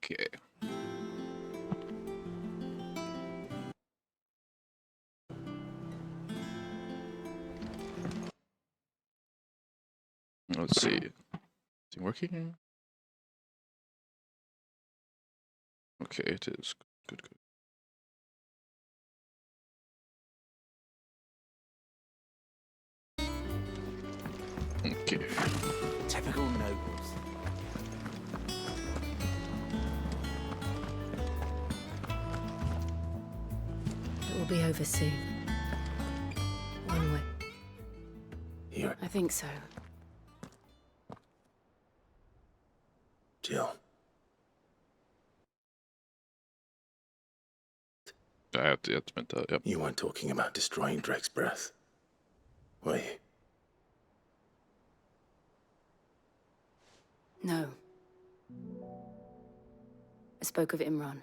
Okay. Let's see. Is it working? Okay, it is. Good, good. Okay. Typical nobles. It will be over soon. One way. Here, I think so. Jill. I have to admit that, yep. You weren't talking about destroying Drake's breath, were you? No. I spoke of Imran,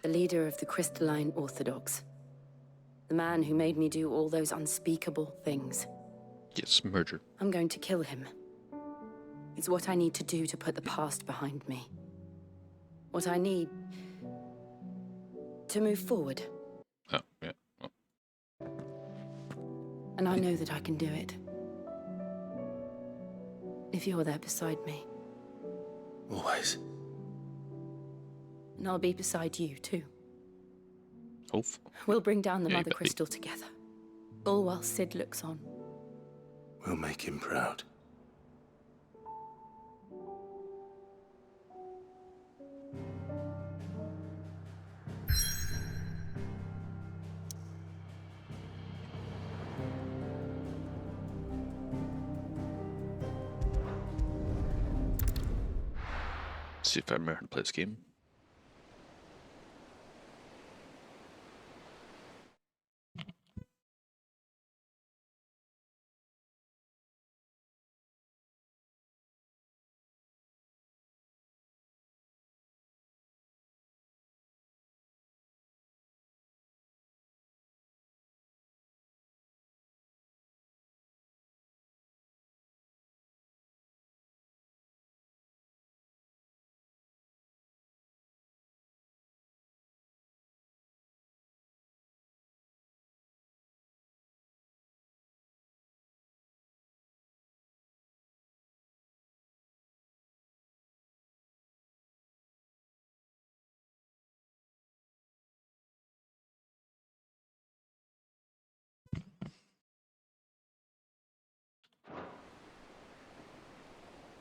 the leader of the Crystalline Orthodox. The man who made me do all those unspeakable things. Yes, murder. I'm going to kill him. It's what I need to do to put the past behind me. What I need to move forward. Oh, yeah. Oh. And I know that I can do it. If you're there beside me. Always. And I'll be beside you, too. Hopeful. We'll bring down the Yeah, you Mother bet. Crystal together. All while Sid looks on. We'll make him proud. See if I remember how to play this game.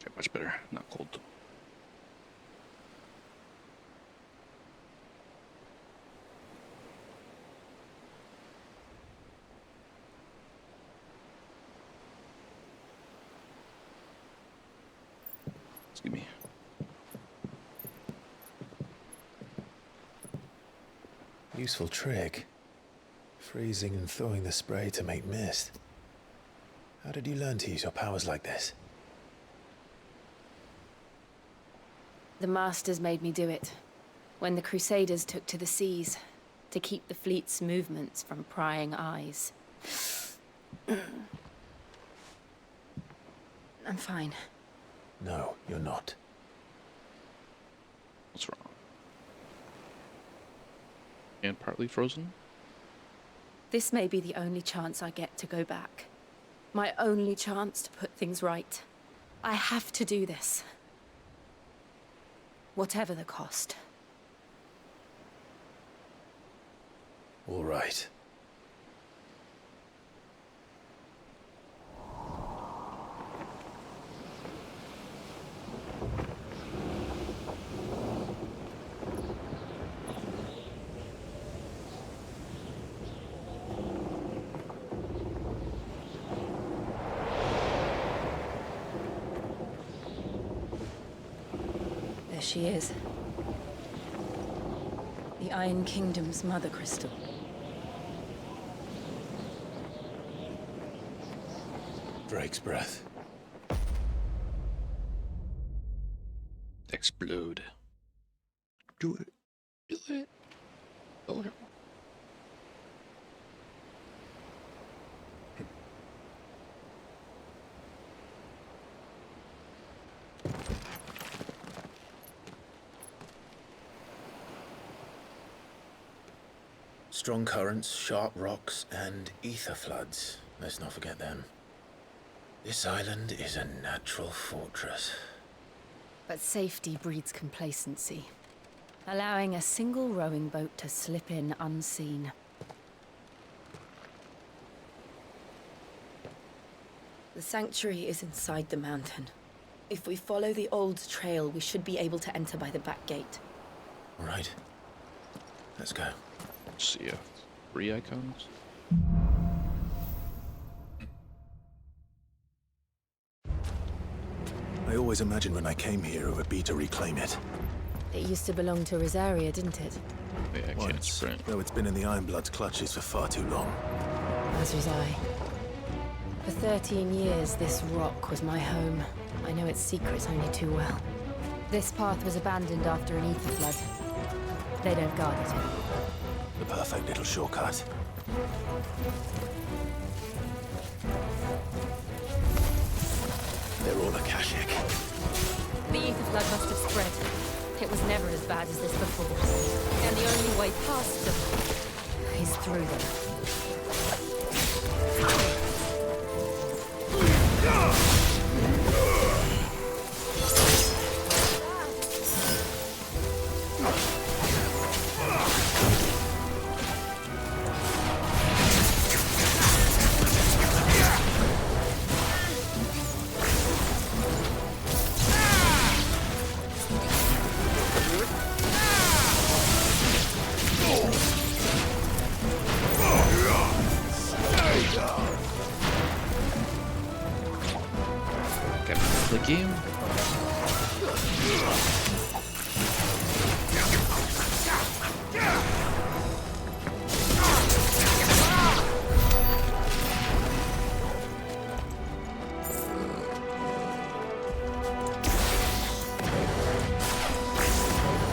Okay, much better. Not cold. Excuse me. Useful trick. Freezing and thawing the spray to make mist. How did you learn to use your powers like this? The Masters made me do it. When the Crusaders took to the seas, to keep the fleet's movements from prying eyes. I'm fine. No, you're not. What's wrong? And partly frozen? This may be the only chance I get to go back. My only chance to put things right. I have to do this. Whatever the cost. All right. There she is. The Iron Kingdom's Mother Crystal. Drake's breath. Explode. Do it. Do it. Do it. Strong currents, sharp rocks, and ether floods. Let's not forget them. This island is a natural fortress. But safety breeds complacency, allowing a single rowing boat to slip in unseen. The sanctuary is inside the mountain. If we follow the old trail, we should be able to enter by the back gate. All right. Let's go. Let's see, 3 icons. I always imagined when I came here it would be to reclaim it. It used to belong to Rosaria, didn't it? Yeah, I can't Once, sprint. though it's been in the Ironblood's clutches for far too long. As was I. For 13 years, this rock was my home. I know its secrets only too well. This path was abandoned after an ether flood. They don't guard it anymore. The perfect little shortcut. They're all Akashic. The ether flood must have spread. It was never as bad as this before. And the only way past them is through them. Captain the game.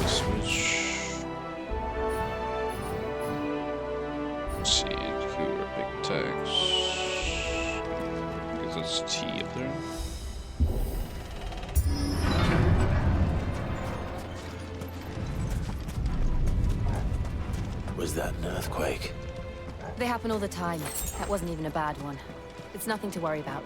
Switch. Let's see, Q or big text. I guess it's T up there. Was that an earthquake? They happen all the time. That wasn't even a bad one. It's nothing to worry about.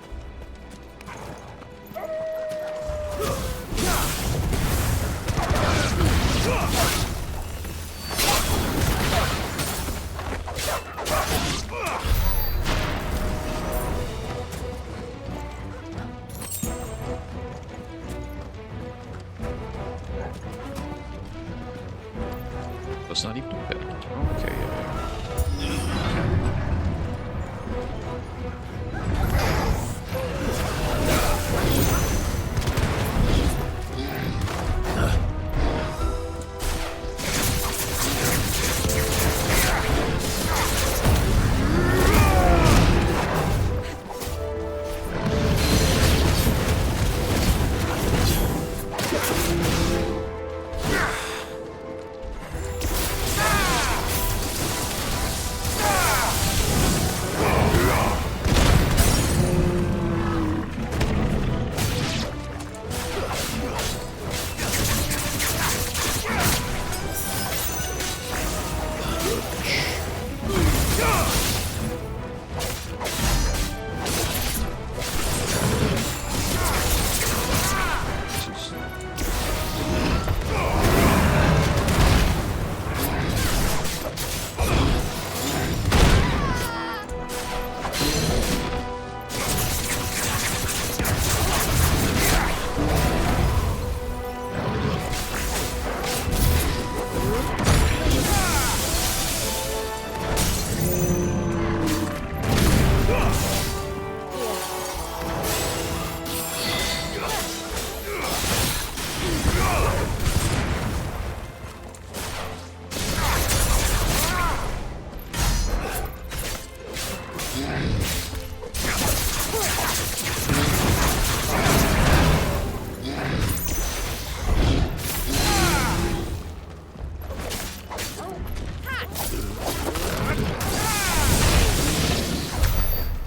That's not even bad. Okay, yeah.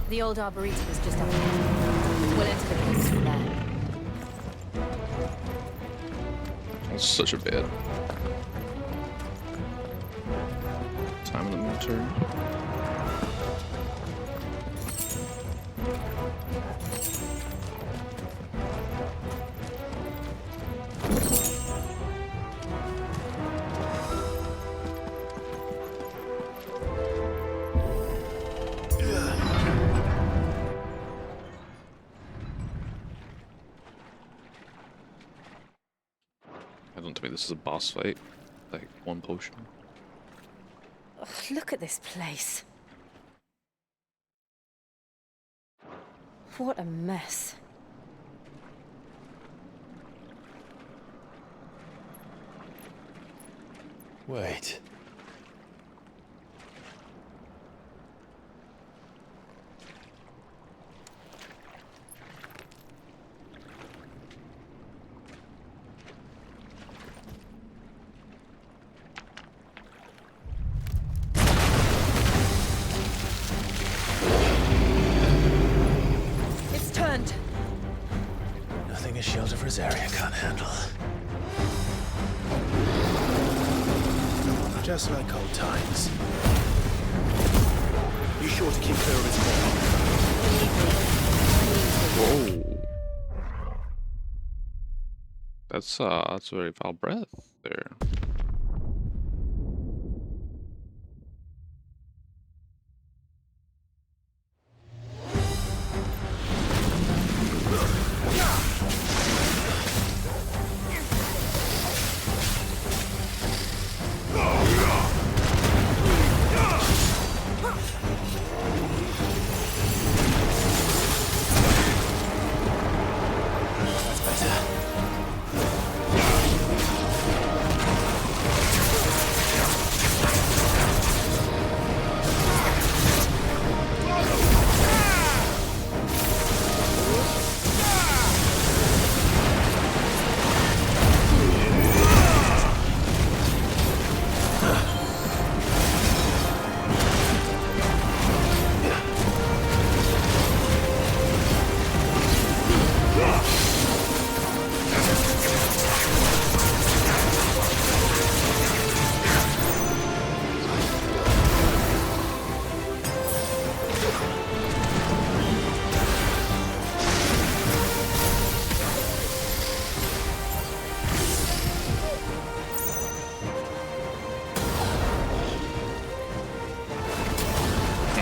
The old arboretum is just up there. We'll enter the caves from there. That's such a bad time in the winter. turn. Don't tell me this is a boss fight. Like one potion. Ugh, look at this place. What a mess. Wait. It's turned. Nothing a shield of Rosaria can't handle. Just like old times. Be sure to keep clear of its Whoa. That's a very foul breath there. That's better.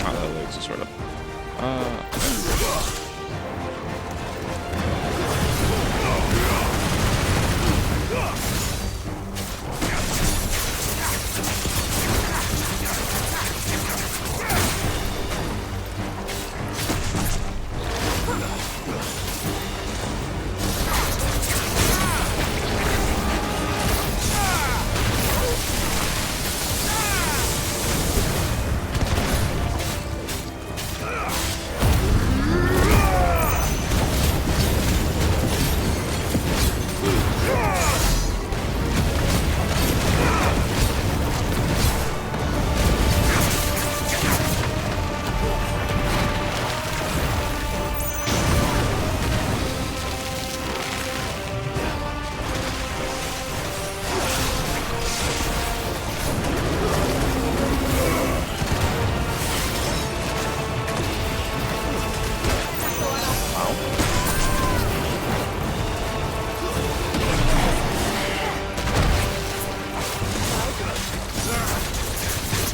That legs is sort of.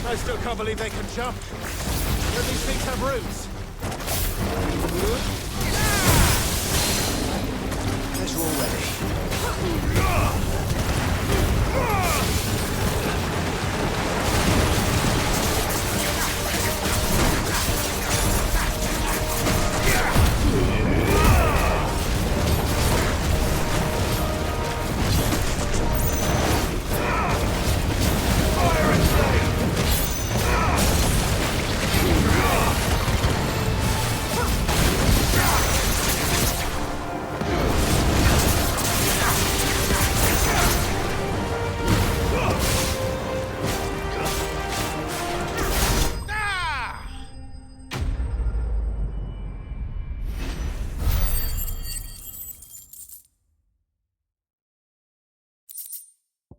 I still can't believe they can jump. Don't these things have roots? Guess you're all ready.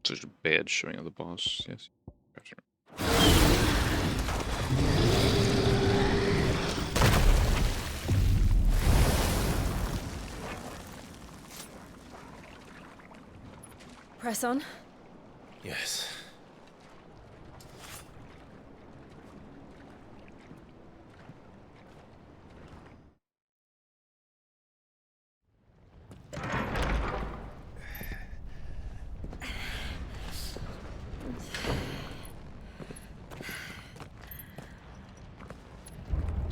Such a bad showing of the boss. Yes. Gotcha. Press on. Yes.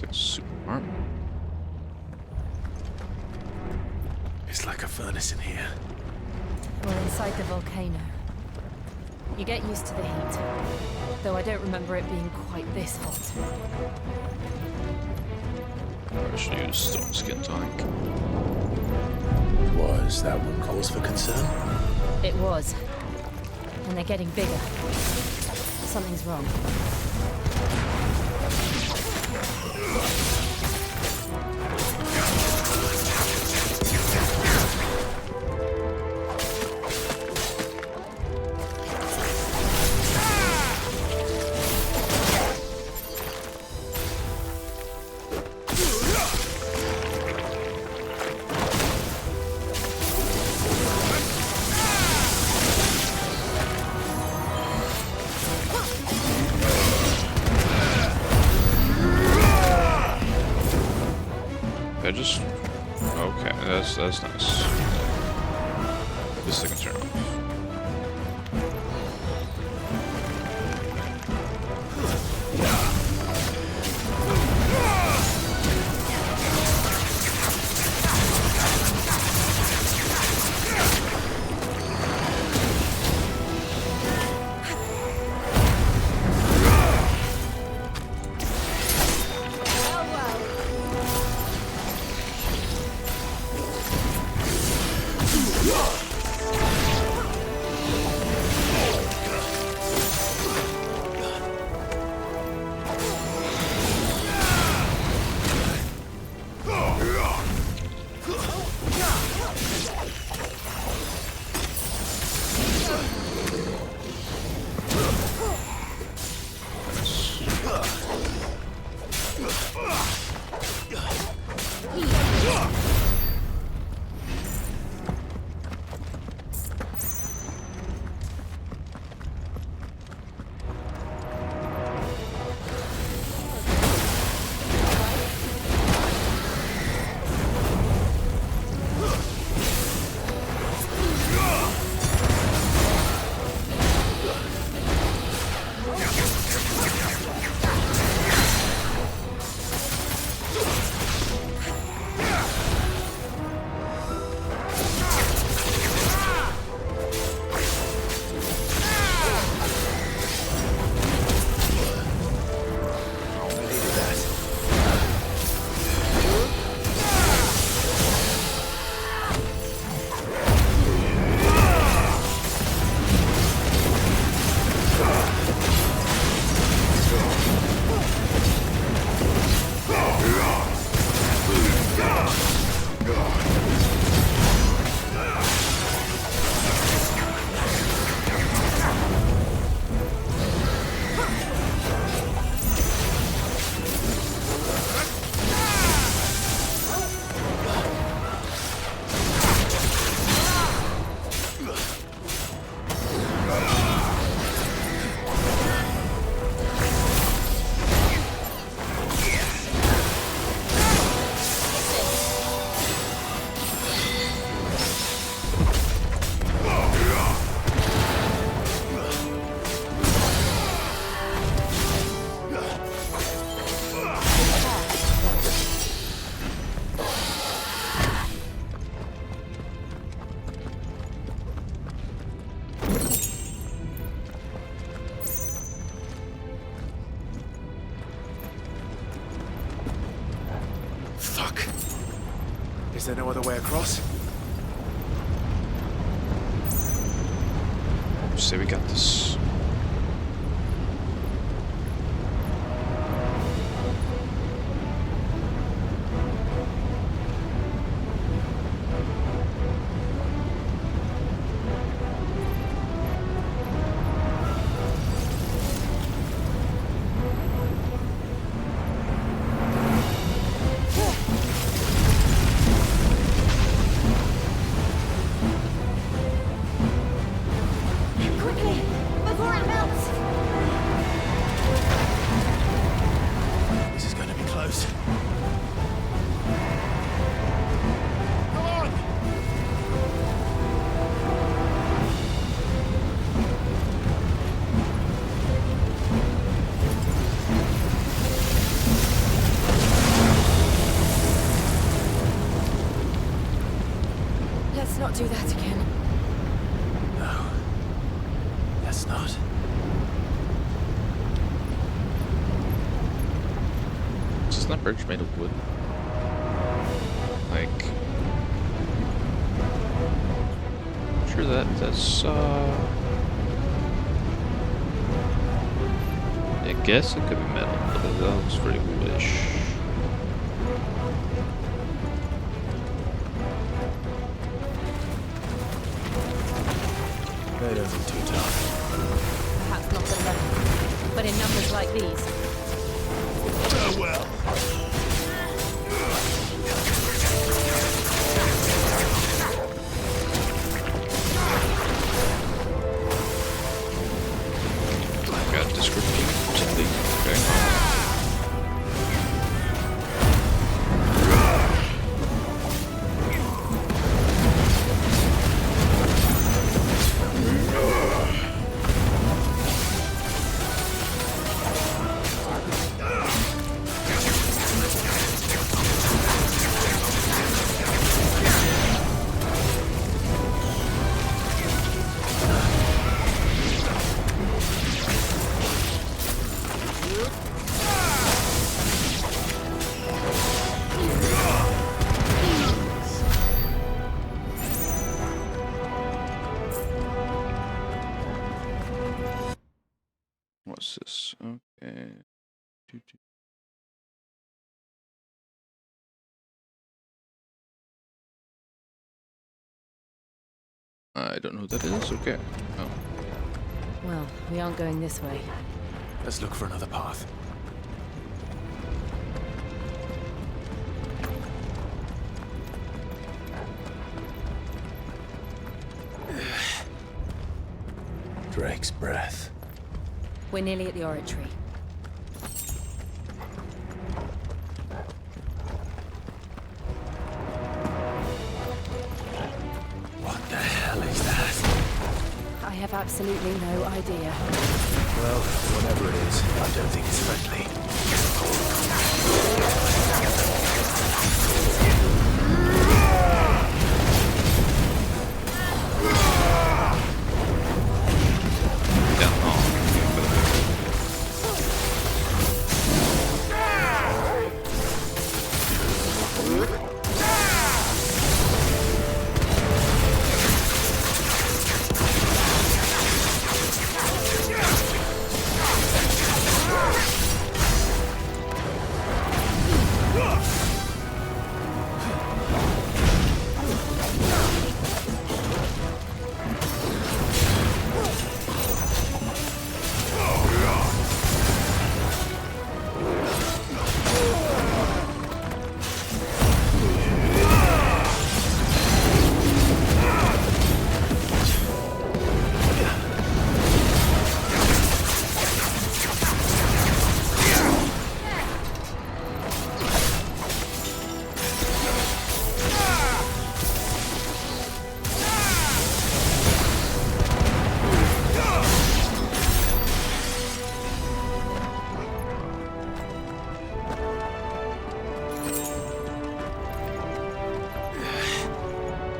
It's super warm. It's like a furnace in here. We're inside the volcano. You get used to the heat, though I don't remember it being quite this hot. I should use stone skin tank. Was that one cause for concern? It was. And they're getting bigger. Something's wrong. I just... Okay, that's nice. This I can turn off. Is there no other way across? Say we got this. Let's not do that again. No. Let's not. Isn't that bridge made of wood? Like, I'm sure that's I guess it could be metal, but that looks pretty woodish. They don't look too tough. Perhaps not the level, but in numbers like these. Farewell. I've got description or something. Okay. What's this? Okay. I don't know who that is. Okay. Oh. Well, we aren't going this way. Let's look for another path. Drake's breath. We're nearly at the oratory. What the hell is that? I have absolutely no idea. Well, whatever it is, I don't think it's friendly. Yeah, oh.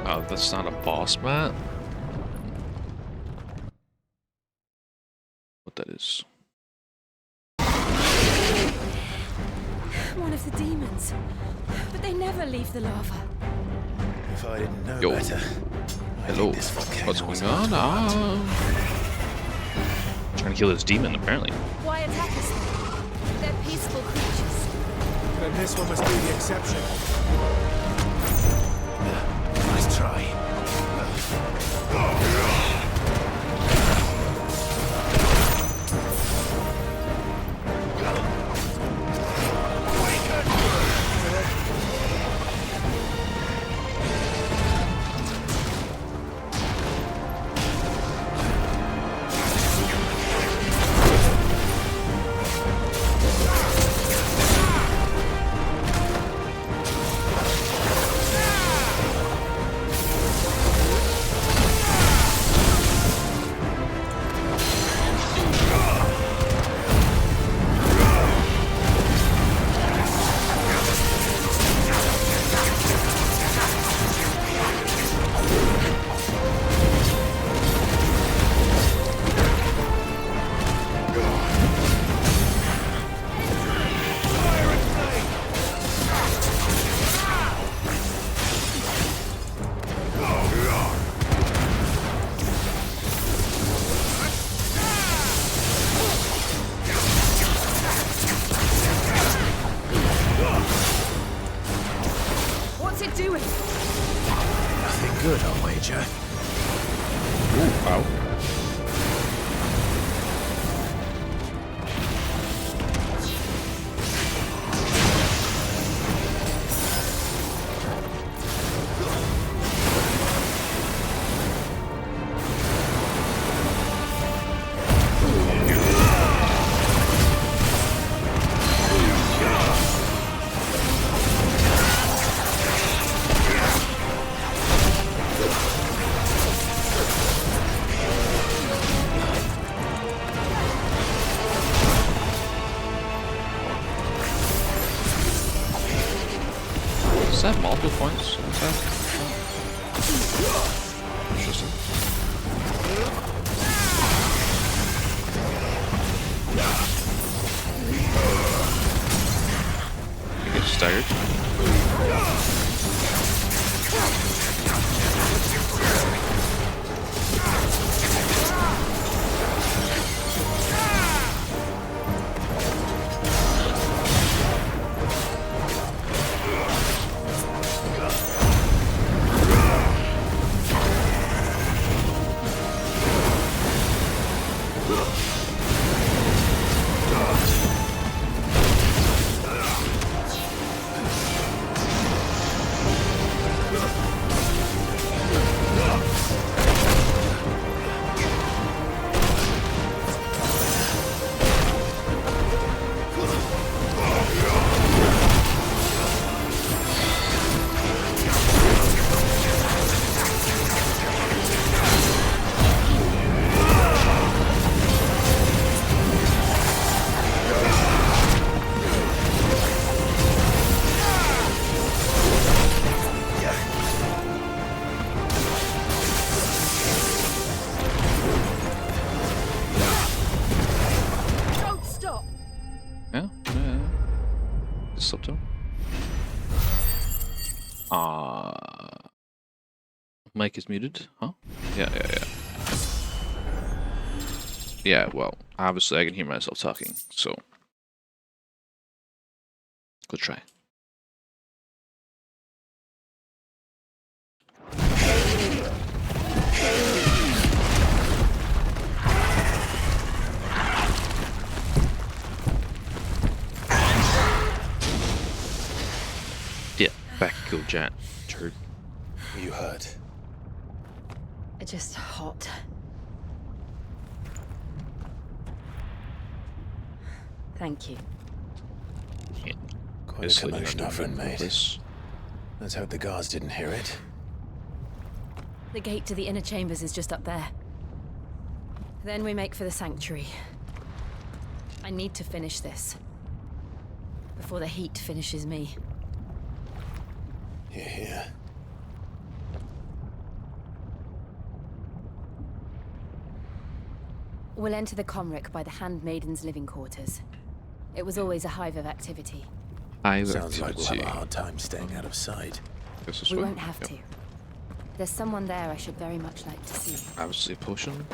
Oh, that's not a boss mat? What that is? One of the demons. But they never leave the lava. If I didn't know Yo. better, Hello. What's going on? Trying to kill this demon, apparently. Why attack us then? They're peaceful creatures. Then this one must be the exception. Nice try. good, I'll wager. Ooh, ow. Does that have multiple points? Interesting. You get staggered. Don't stop! Yeah, yeah. Just stopped him. Mic is muted, huh? Yeah. Yeah, well, obviously I can hear myself talking, so. Good try. Yeah, back kill Jet. Turd. Are you hurt? Just hot. Thank you. Quite a Basically, commotion not our friend doing made. this. Let's hope the guards didn't hear it. The gate to the inner chambers is just up there. Then we make for the sanctuary. I need to finish this. Before the heat finishes me. Here. We'll enter the Comric by the Handmaiden's living quarters. It was always a hive of activity. Sounds like we'll have a hard time staying out of sight. This is We fun. won't have Yep. to. There's someone there I should very much like to see. Obviously a potion.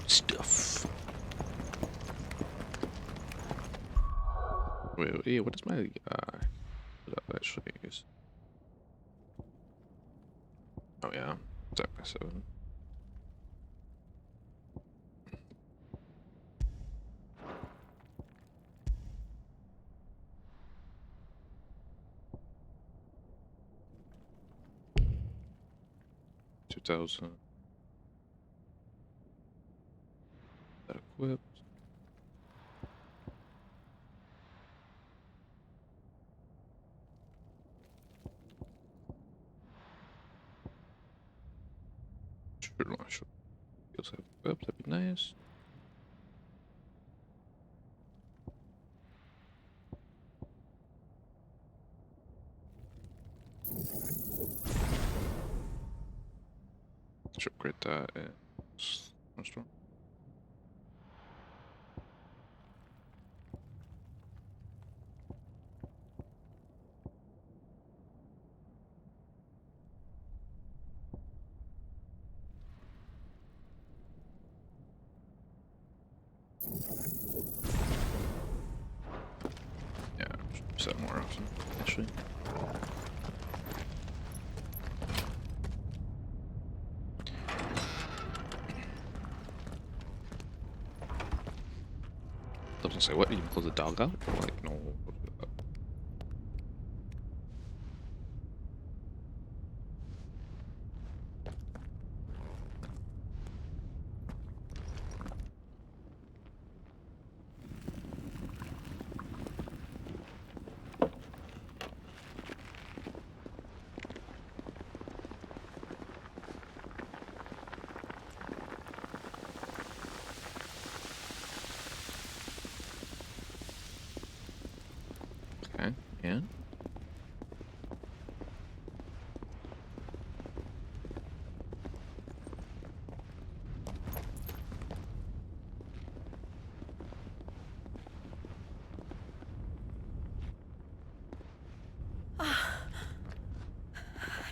Stuff. Wait, what is my actually use? Oh yeah, exactly 7. That equipped. Sure. Skills have equipped, that'd be nice. Should upgrade that as strong. Yeah, should use that more often, actually. gonna say, what? You can close the dog out? Like, no. Okay, yeah.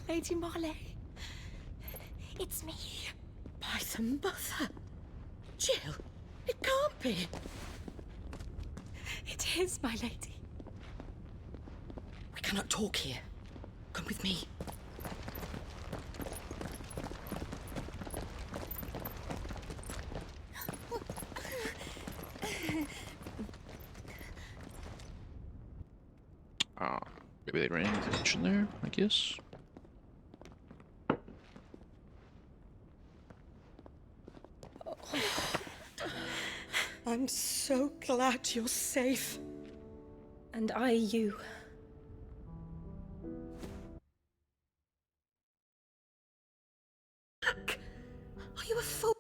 Lady Marley. It's me. By the mother. Jill, it can't be. It is, my lady. We cannot talk here. Come with me. Maybe they ran into the kitchen there, I guess. I'm so glad you're safe. And I you. Are you a fool?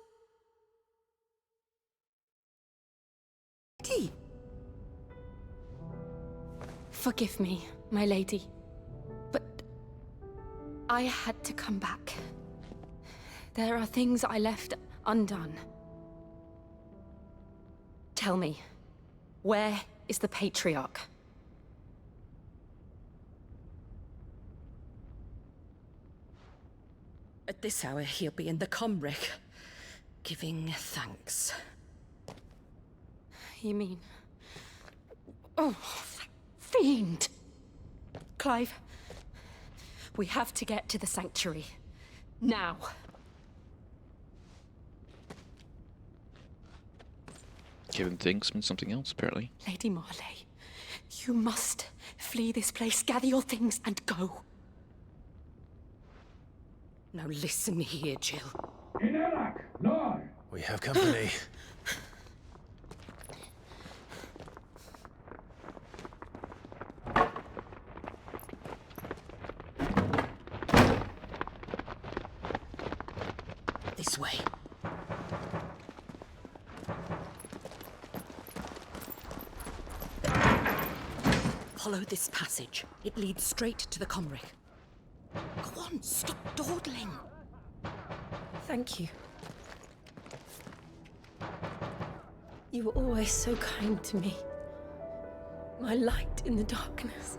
Forgive me, my lady, but I had to come back. There are things I left undone. Tell me, where is the Patriarch? At this hour, he'll be in the Comric, giving thanks. You mean... Oh, fiend! Clive, we have to get to the Sanctuary. Now. Giving thanks means something else, apparently. Lady Marley, you must flee this place, gather your things, and go. Now listen here, Jill. We have company. This way. Follow this passage. It leads straight to the Comric. Go on, stop dawdling. Thank you. You were always so kind to me. My light in the darkness.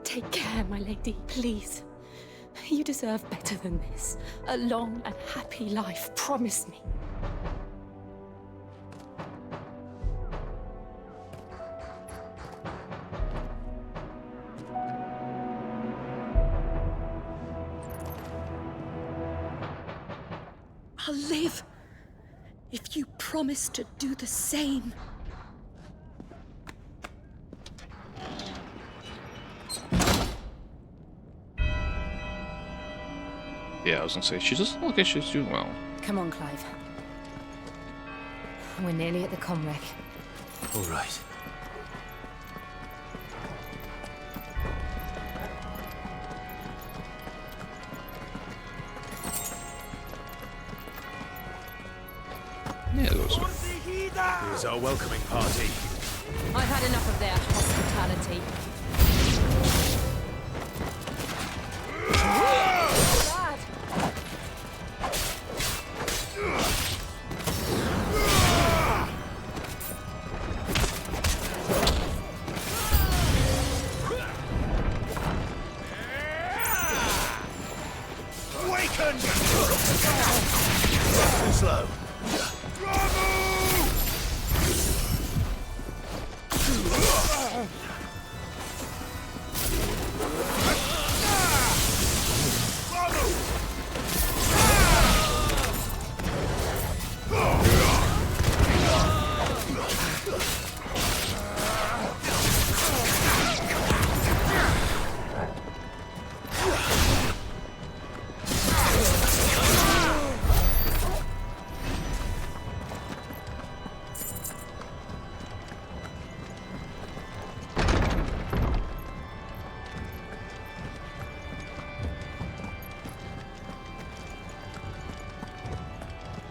Take care, my lady, please. You deserve better than this. A long and happy life, promise me. I'll live if you promise to do the same. Yeah, I was gonna say, she doesn't look like she's doing well. Come on, Clive. We're nearly at the Comric. All right. Yeah, those are... Here's our welcoming party. I've had enough of their hospitality. Awaken! Too slow.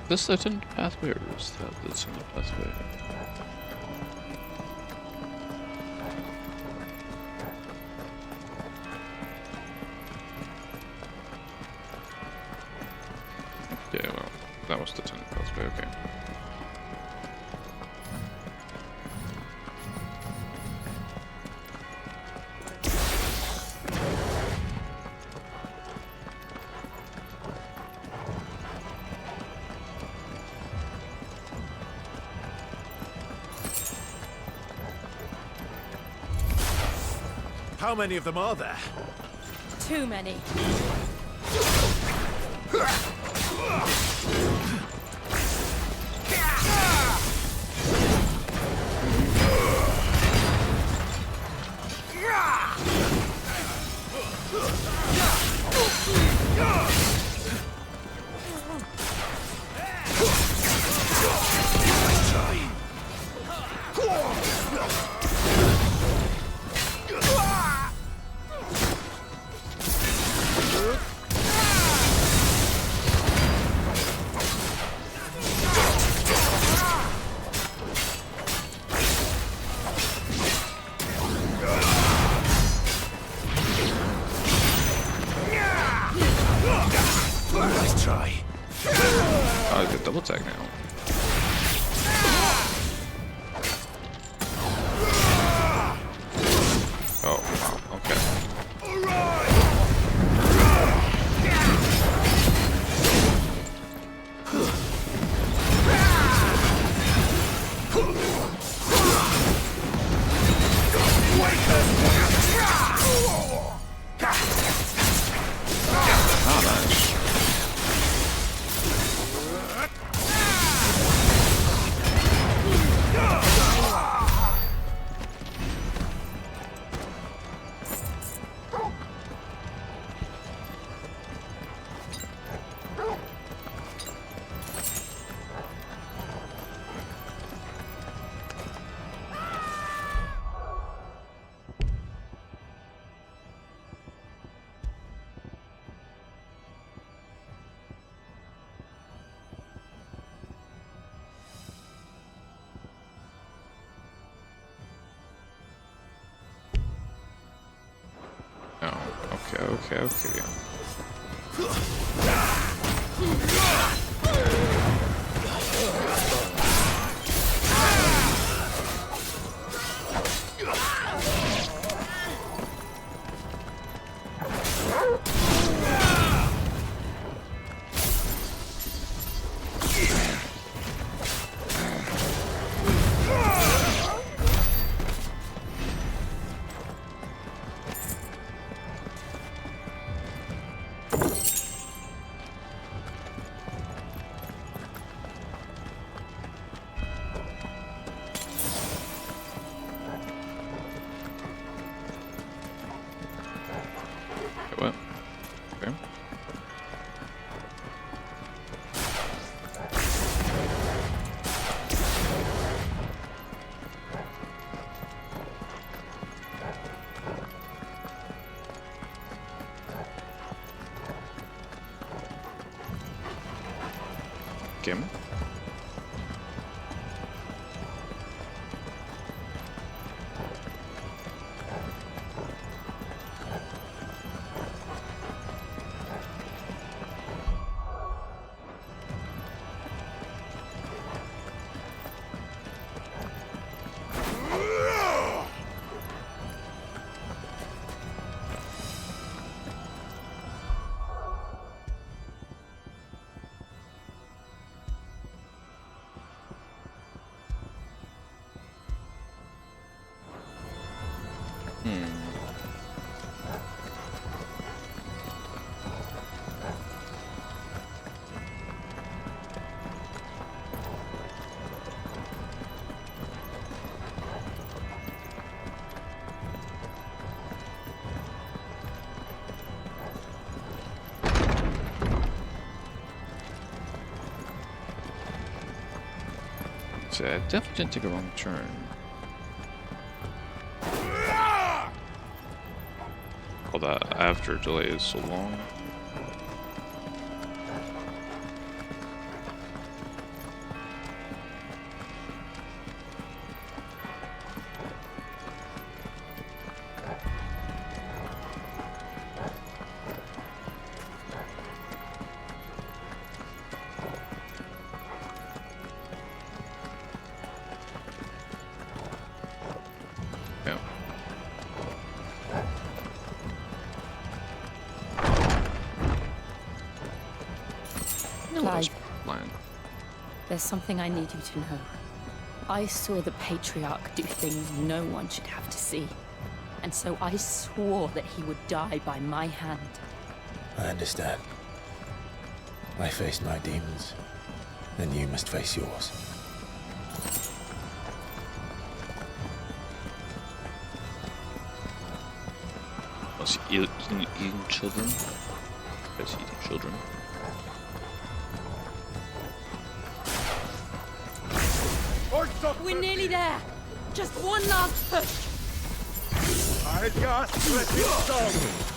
This the tinted pathway, or is that the tinted pathway? Yeah, well, that was the tinted pathway, okay. How many of them are there? Too many. Nice try. Oh, I get double tag now. Oh, wow, okay. Ah, nice. Oh, okay. What? Okay. Kim? So I definitely didn't take a wrong turn. All that after delay is so long. Yeah. Clive, Lion. there's something I need you to know. I saw the Patriarch do things no one should have to see. And so I swore that he would die by my hand. I understand. I faced my demons, and you must face yours. Was he eating children? Was he eating children? We're nearly there! Just one last push! I just let it go!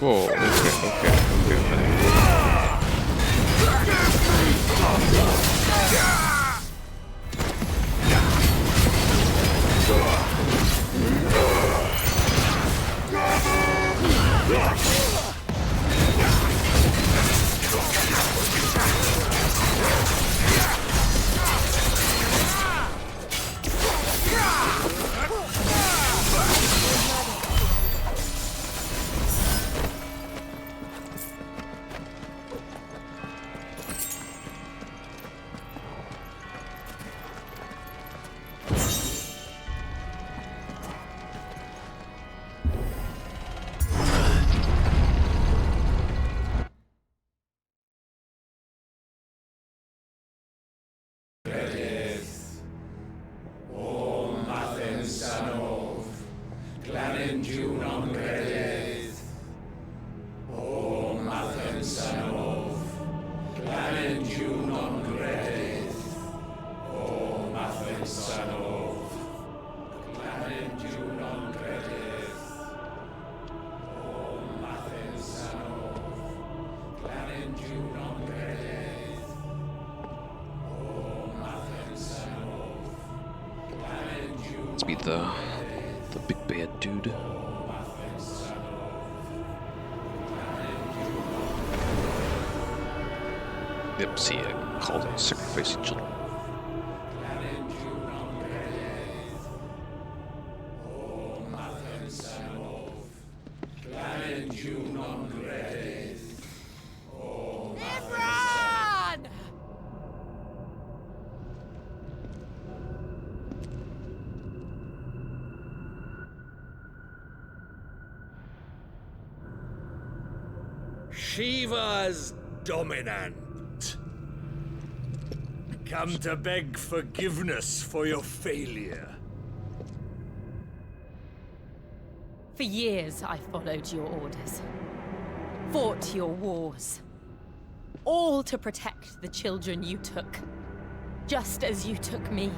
Whoa, okay. Let's meet the big bad dude. Yep, see, I called it sacrificing children. Shiva's dominant. Come to beg forgiveness for your failure. For years, I followed your orders. Fought your wars. All to protect the children you took. Just as you took me.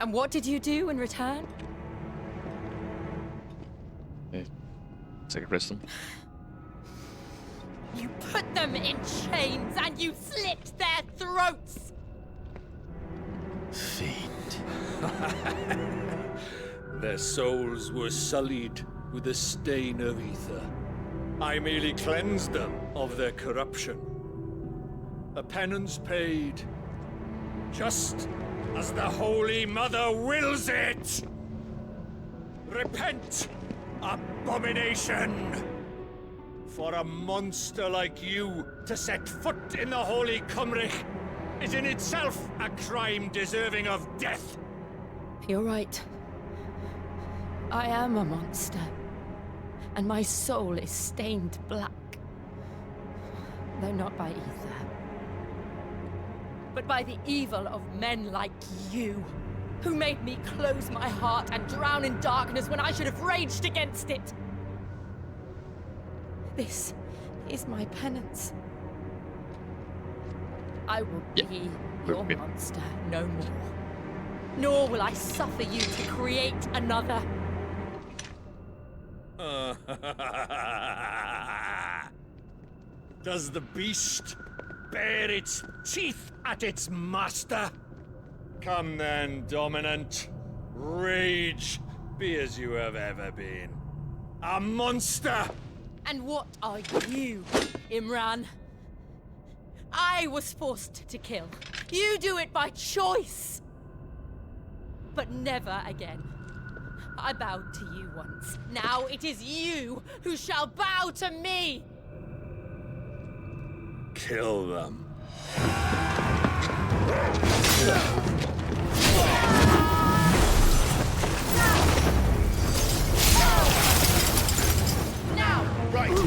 And what did you do in return? Sacrifice them. You put them in chains and you slit their throats! Their souls were sullied with the stain of ether. I merely cleansed them of their corruption. A penance paid, just as the Holy Mother wills it! Repent, abomination! For a monster like you to set foot in the Holy Cymric is in itself a crime deserving of death. You're right. I am a monster. And my soul is stained black. Though not by ether. But by the evil of men like you, who made me close my heart and drown in darkness when I should have raged against it. This is my penance. I will be your monster no more. Nor will I suffer you to create another. Does the beast bare its teeth at its master? Come then, Dominant. Rage, be as you have ever been. A monster! And what are you, Imran? I was forced to kill. You do it by choice. But never again. I bowed to you once. Now it is you who shall bow to me! Kill them. Now! Right.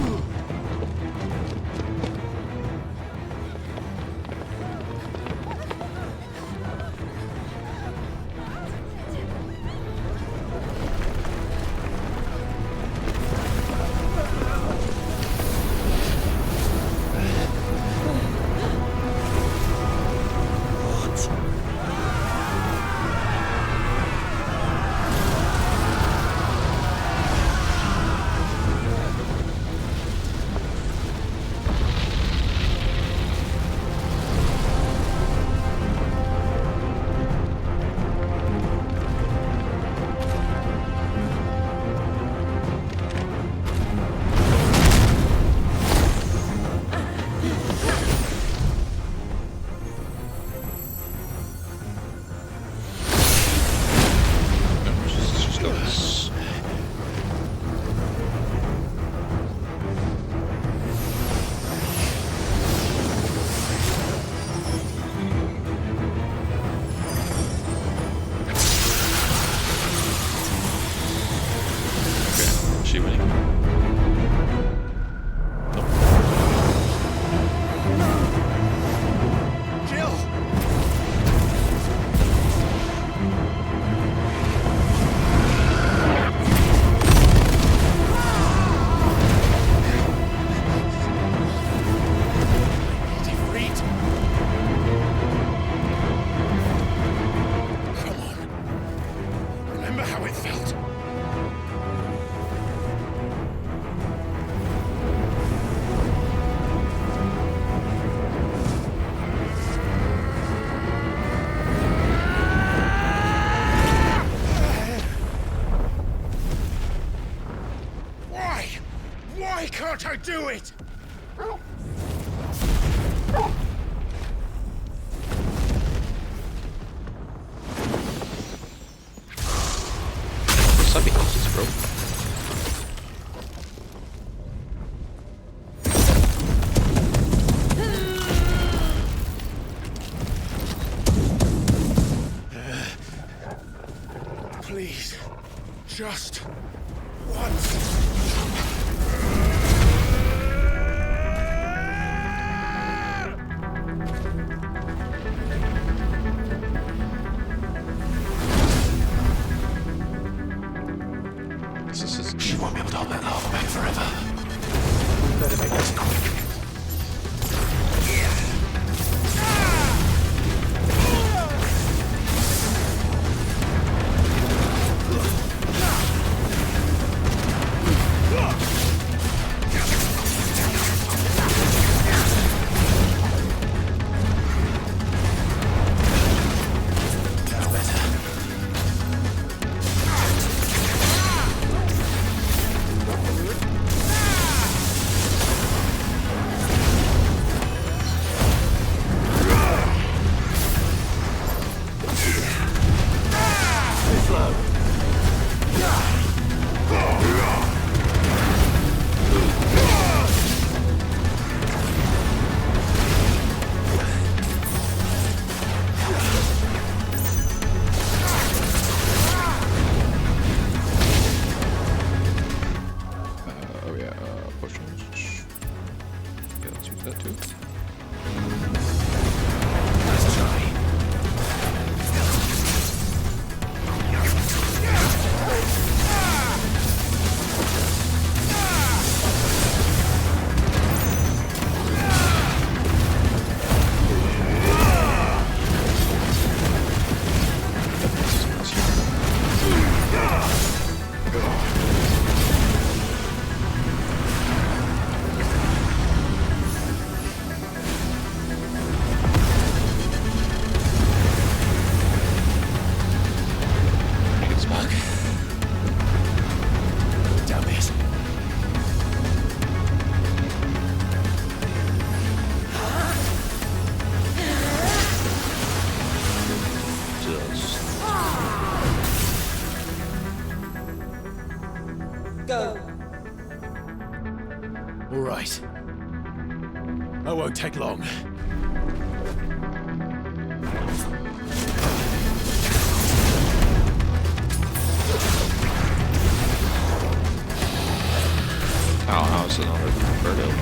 Why can't I do it? Something else is broken. Please, just once. She won't be able to hold that lava back forever. We better make this quick. right. I won't take long. Oh, how's another Birdo?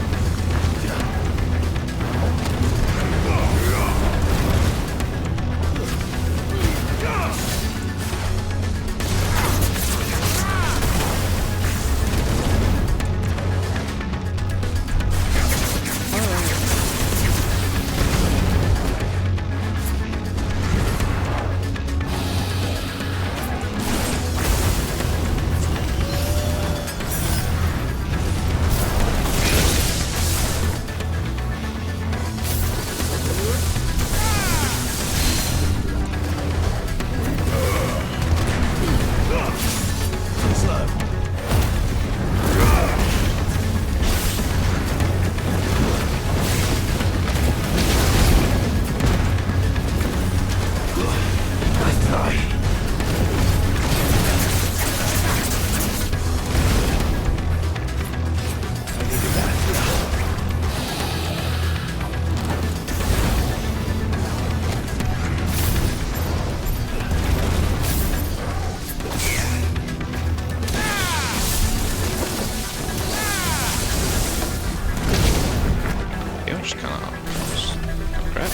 Just kind of crap.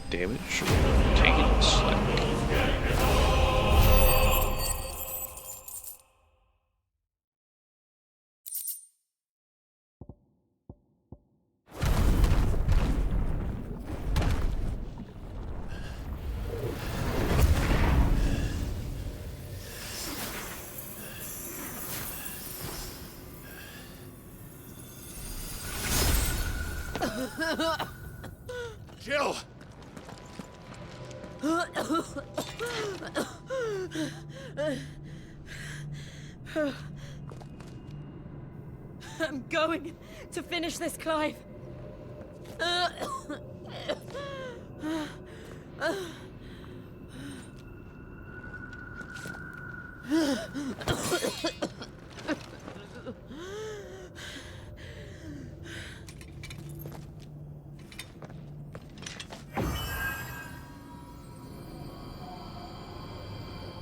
Damage. Take it slick. Jill! I'm going to finish this, Clive.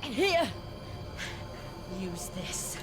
Here! use this.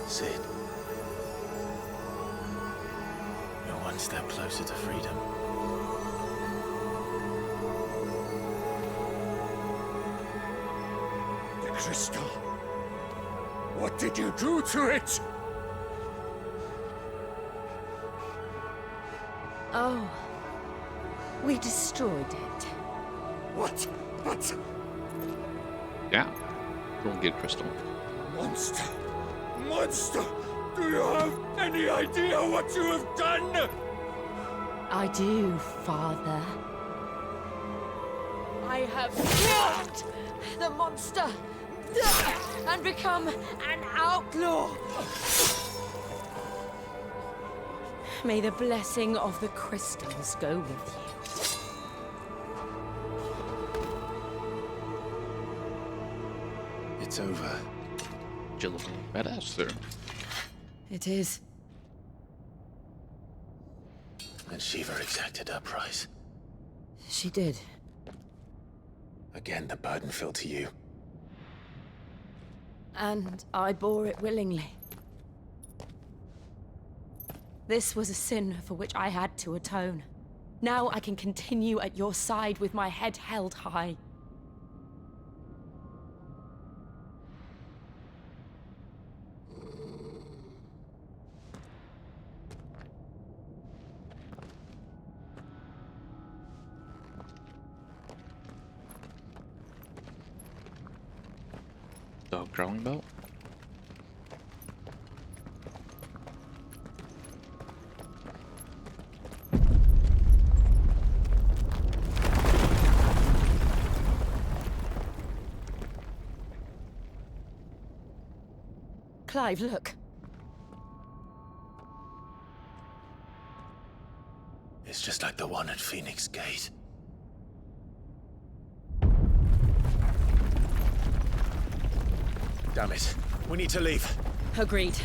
Sid. You're one step closer to freedom. The crystal. What did you do to it? Oh, we destroyed it. What? What? Yeah. Don't get crystal. Monster! Monster! Do you have any idea what you have done? I do, Father. I have killed the monster and become an outlaw. May the blessing of the crystals go with you. It's over. Jill, badass there. It is. And Shiva exacted her price. She did. Again, the burden fell to you. And I bore it willingly. This was a sin for which I had to atone. Now I can continue at your side with my head held high. Dog growling belt. Clive, look. It's just like the one at Phoenix Gate. Damn it. We need to leave. Agreed.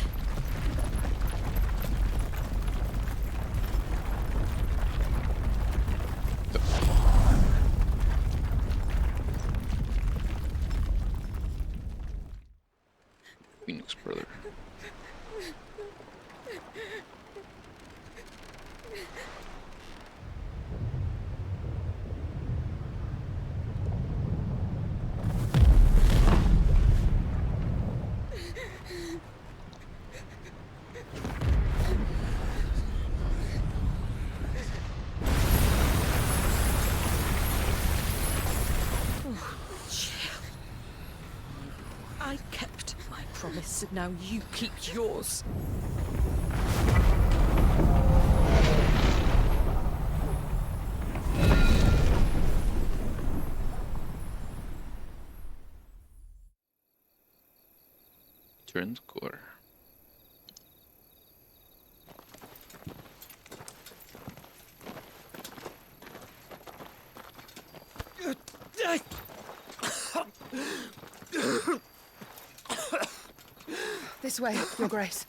Phoenix brother. I kept my promise, and now you keep yours. Turn the core. This way, Your Grace.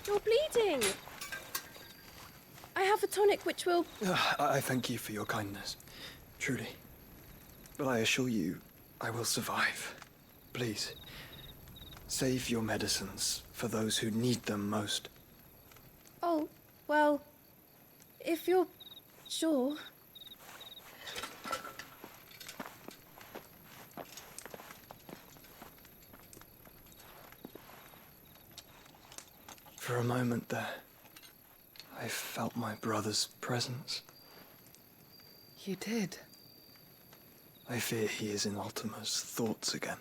You're bleeding. I have a tonic which will... I thank you for your kindness, truly. But I assure you, I will survive. Please, Save your medicines for those who need them most. Oh, well, if you're sure. For a moment there, I felt my brother's presence. You did? I fear he is in Ultima's thoughts again.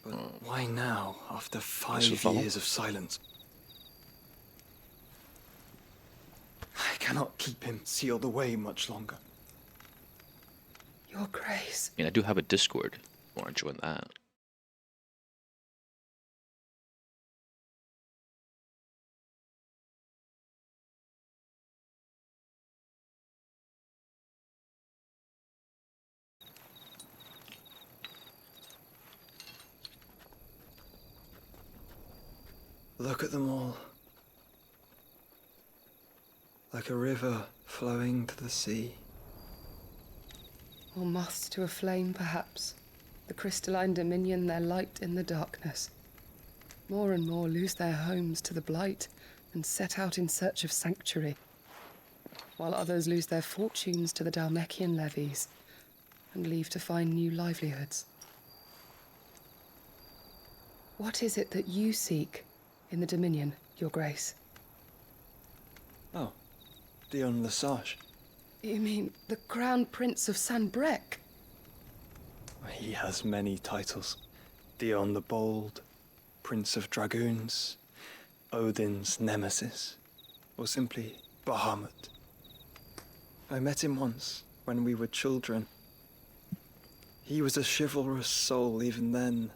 But why now, after 5 years of silence? I cannot keep him sealed away much longer. Your Grace. I mean, I do have a Discord. Want to join that? Look at them all. Like a river flowing to the sea. Or moths to a flame, perhaps. The crystalline dominion, their light in the darkness. More and more lose their homes to the blight and set out in search of sanctuary, while others lose their fortunes to the Dhalmekian levies and leave to find new livelihoods. What is it that you seek in the Dominion, Your Grace? Oh, Dion Lesage. You mean the Crown Prince of Sanbreque? He has many titles. Dion the Bold, Prince of Dragoons, Odin's Nemesis, or simply Bahamut. I met him once, when we were children. He was a chivalrous soul even then,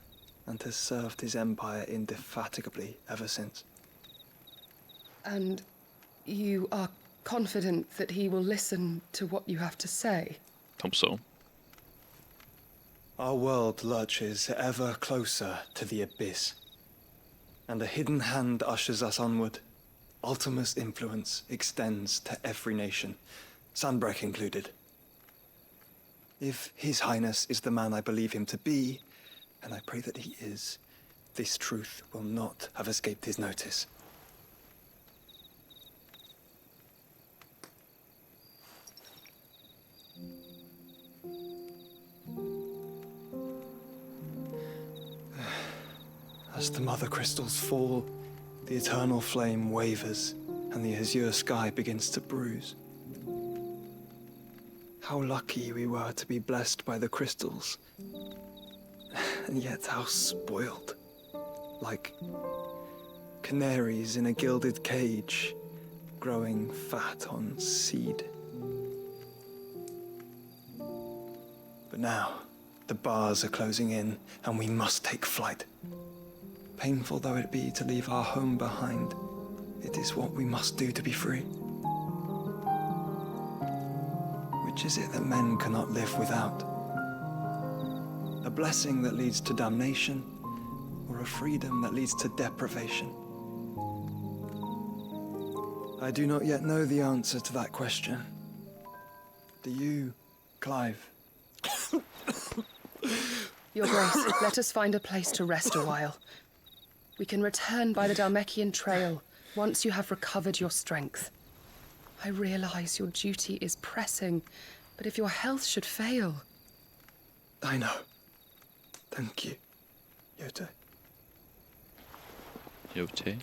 and has served his empire indefatigably ever since. And you are confident that he will listen to what you have to say? Hope so. Our world lurches ever closer to the abyss, and a hidden hand ushers us onward. Ultima's influence extends to every nation, Sanbreque included. If His Highness is the man I believe him to be, and I pray that he is, this truth will not have escaped his notice. As the mother crystals fall, the eternal flame wavers, and the azure sky begins to bruise. How lucky we were to be blessed by the crystals, and yet how spoiled. Like canaries in a gilded cage, growing fat on seed. But now, the bars are closing in, and we must take flight. Painful though it be to leave our home behind, it is what we must do to be free. Which is it that men cannot live without? A blessing that leads to damnation, or a freedom that leads to deprivation? I do not yet know the answer to that question. Do you, Clive? Your Grace, let us find a place to rest a while. We can return by the Dhalmekian trail once you have recovered your strength. I realize your duty is pressing, but if your health should fail... I know. Thank you, Yote. Yote?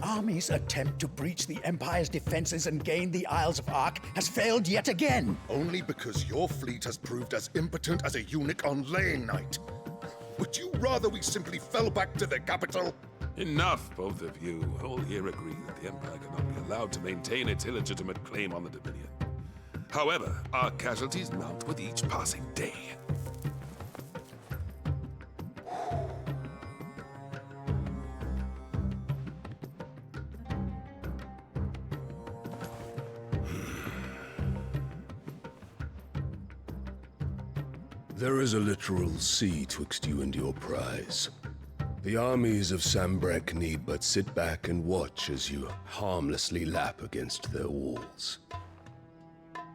army's attempt to breach the Empire's defenses and gain the Isles of Ark has failed yet again. Only because your fleet has proved as impotent as a eunuch on laying night. Would you rather we simply fell back to the capital? Enough, both of you. All here agree that the Empire cannot be allowed to maintain its illegitimate claim on the Dominion. However, our casualties mount with each passing day. There is a literal sea twixt you and your prize. The armies of Sanbreque need but sit back and watch as you harmlessly lap against their walls.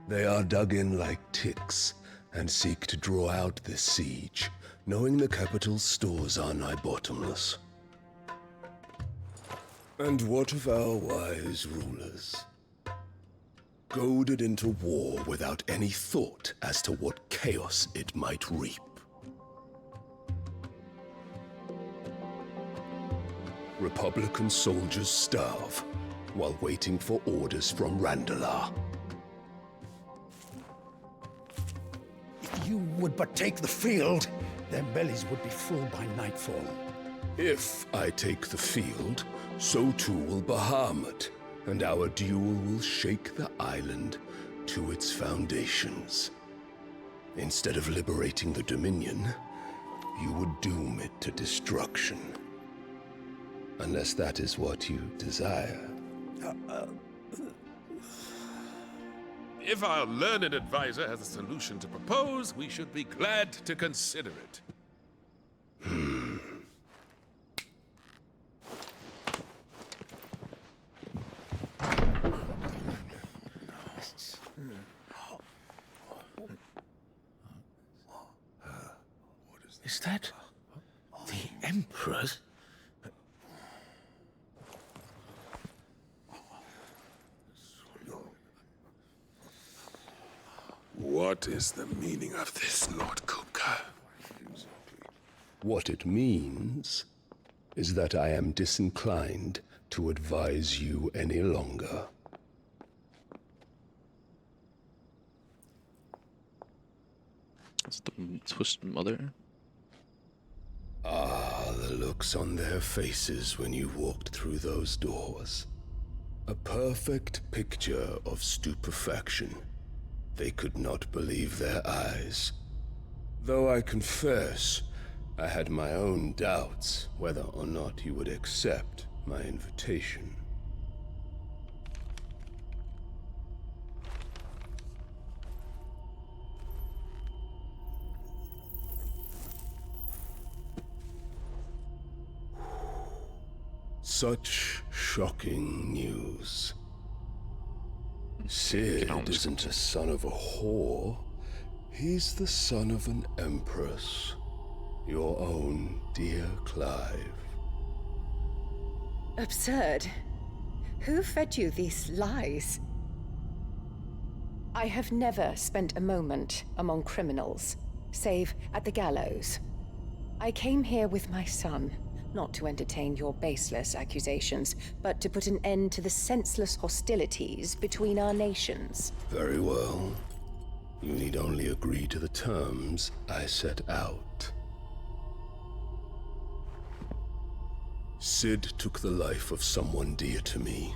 They are dug in like ticks and seek to draw out this siege, knowing the capital's stores are nigh bottomless. And what of our wise rulers? Goaded into war without any thought as to what chaos it might reap. Republican soldiers starve while waiting for orders from Randalar. If you would but take the field, their bellies would be full by nightfall. If I take the field, so too will Bahamut, and our duel will shake the island to its foundations. Instead of liberating the Dominion, you would doom it to destruction. Unless that is what you desire. If our learned advisor has a solution to propose, we should be glad to consider it. Is that the Emperor's? What is the meaning of this, Lord Kupka? What it means is that I am disinclined to advise you any longer. It's the Twisted Mother. Ah, the looks on their faces when you walked through those doors. A perfect picture of stupefaction. They could not believe their eyes. Though I confess, I had my own doubts whether or not you would accept my invitation. Such shocking news. Sid isn't a son of a whore. He's the son of an empress. Your own dear Clive. Absurd. Who fed you these lies? I have never spent a moment among criminals, save at the gallows. I came here with my son, not to entertain your baseless accusations, but to put an end to the senseless hostilities between our nations. Very well. You need only agree to the terms I set out. Sid took the life of someone dear to me,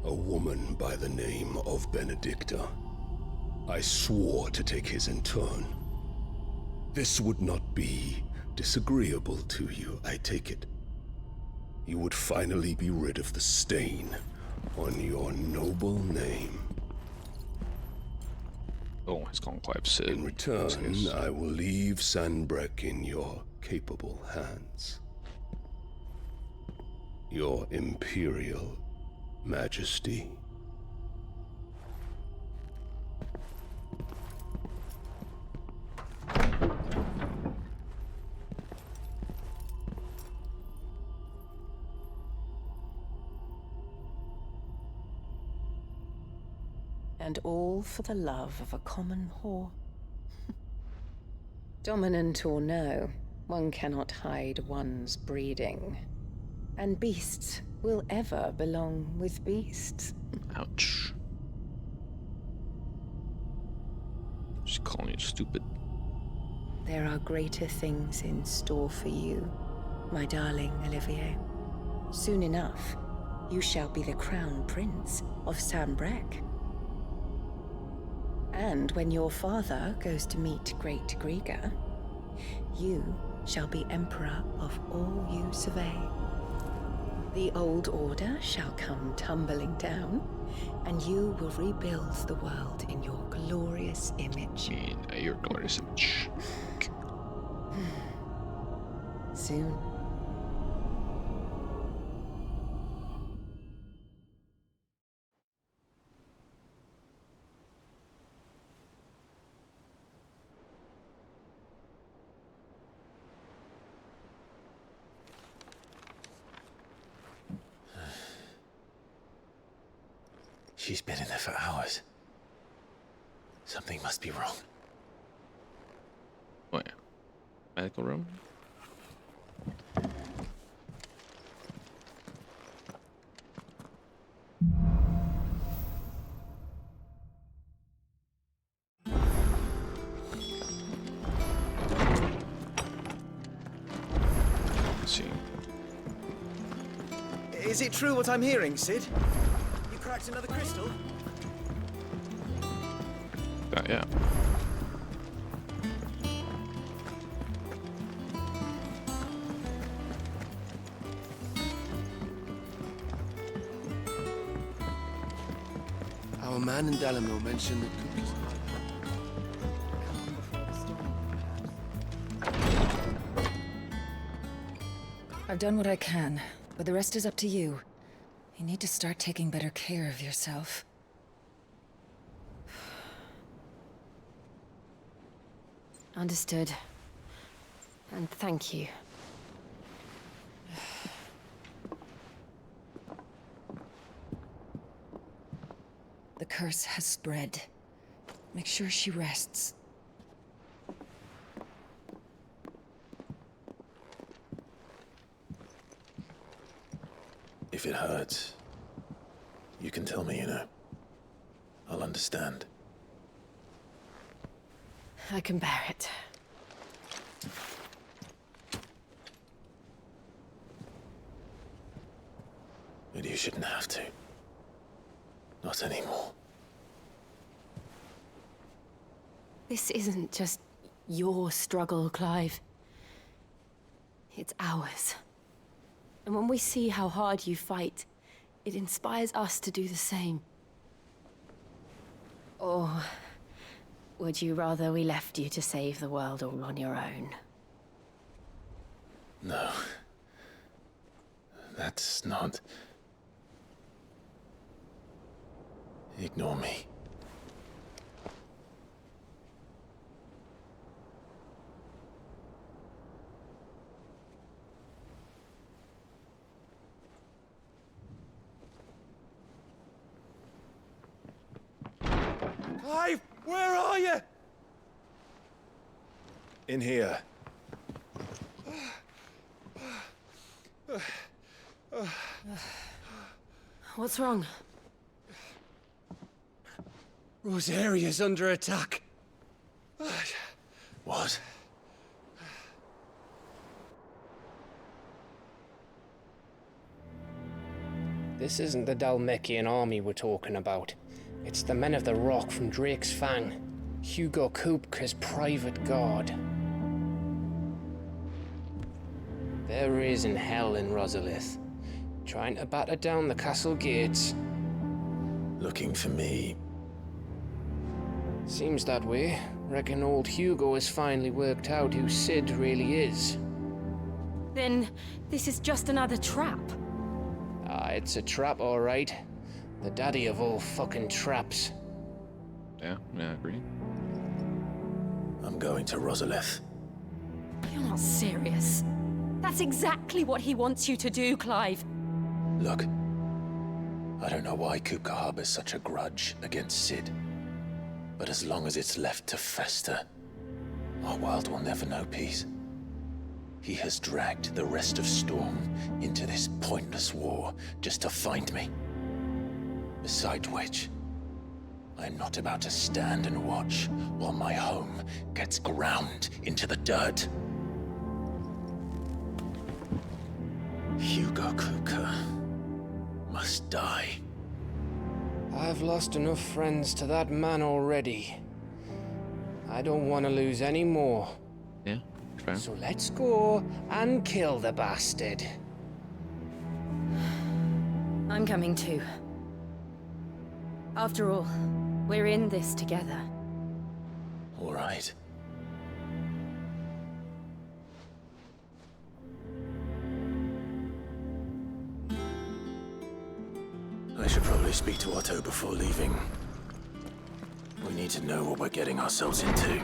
a woman by the name of Benedicta. I swore to take his in turn. This would not be disagreeable to you, I take it. You would finally be rid of the stain on your noble name. Oh, it's gone quite absurd. In return, I will leave Sanbreque in your capable hands. Your Imperial Majesty. And all for the love of a common whore. Dominant or no, one cannot hide one's breeding. And beasts will ever belong with beasts. Ouch. Just calling you stupid. There are greater things in store for you, my darling Olivier. Soon enough, you shall be the crown prince of Sanbreque. And when your father goes to meet Great Griga, you shall be emperor of all you survey. The old order shall come tumbling down, and you will rebuild the world in your glorious image. In your glorious image. Soon. She's been in there for hours. Something must be wrong. What? Medical room? Let's see. Is it true what I'm hearing, Cid? You cracked another crystal? Yeah. Our man in Dalamil mentioned that cookies. I've done what I can, but the rest is up to you. You need to start taking better care of yourself. Understood. And thank you. The curse has spread. Make sure she rests. If it hurts, you can tell me, you know. I'll understand. I can bear it. But you shouldn't have to. Not anymore. This isn't just your struggle, Clive. It's ours. And when we see how hard you fight, it inspires us to do the same. Or would you rather we left you to save the world all on your own? No. That's not... Ignore me. Clive, where are you? In here. What's wrong? Rosaria's under attack. What? This isn't the Dhalmekian army we're talking about. It's the Men of the Rock from Drake's Fang. Hugo Kupka's private guard. There is in hell in Rosalith, trying to batter down the castle gates. Looking for me. Seems that way. Reckon old Hugo has finally worked out who Cid really is. Then this is just another trap. Ah, it's a trap, all right. The daddy of all fucking traps. Yeah, I agree. I'm going to Rosalith. You're not serious. That's exactly what he wants you to do, Clive. Look, I don't know why Kupka harbors such a grudge against Cid. But as long as it's left to fester, our world will never know peace. He has dragged the rest of Storm into this pointless war just to find me. Besides which, I am not about to stand and watch while my home gets ground into the dirt. Hugo Kupka must die. I've lost enough friends to that man already. I don't want to lose any more. Yeah, fair. So let's go and kill the bastard. I'm coming too. After all, we're in this together. All right. I should probably speak to Otto before leaving. We need to know what we're getting ourselves into.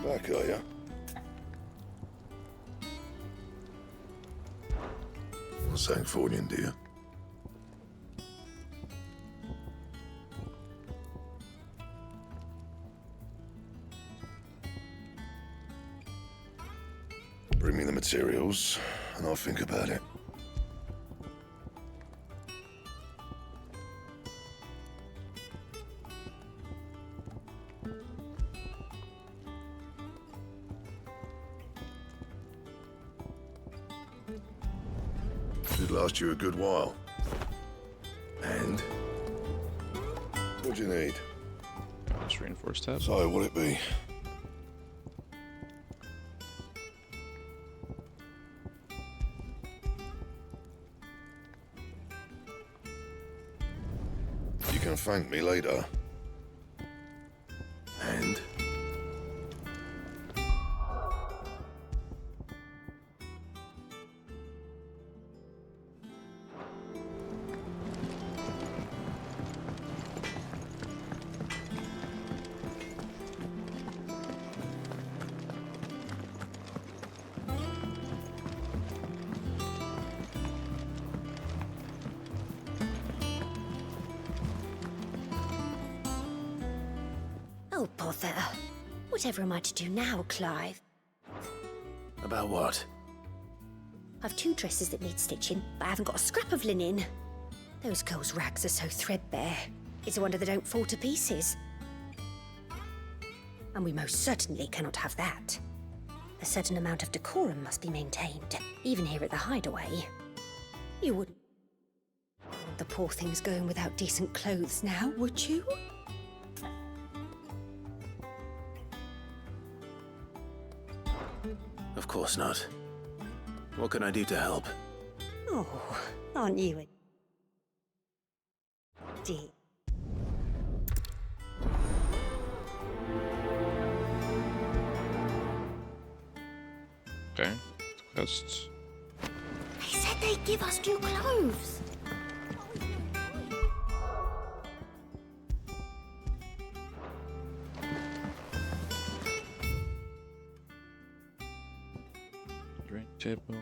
Back, are ya? Sancthornian, dear. Bring me the materials, and I'll think about it. Should last you a good while. And? What do you need? Just reinforced tab. So, what'll it be? You can thank me later. And? Oh, bother. Whatever am I to do now, Clive? About what? I've 2 dresses that need stitching, but I haven't got a scrap of linen. Those girls' rags are so threadbare. It's a wonder they don't fall to pieces. And we most certainly cannot have that. A certain amount of decorum must be maintained, even here at the Hideaway. You wouldn't want the poor things going without decent clothes now, would you? Of course not. What can I do to help? Oh, aren't you a dear? Okay. Quests. They said they'd give us new clothes. Drink table.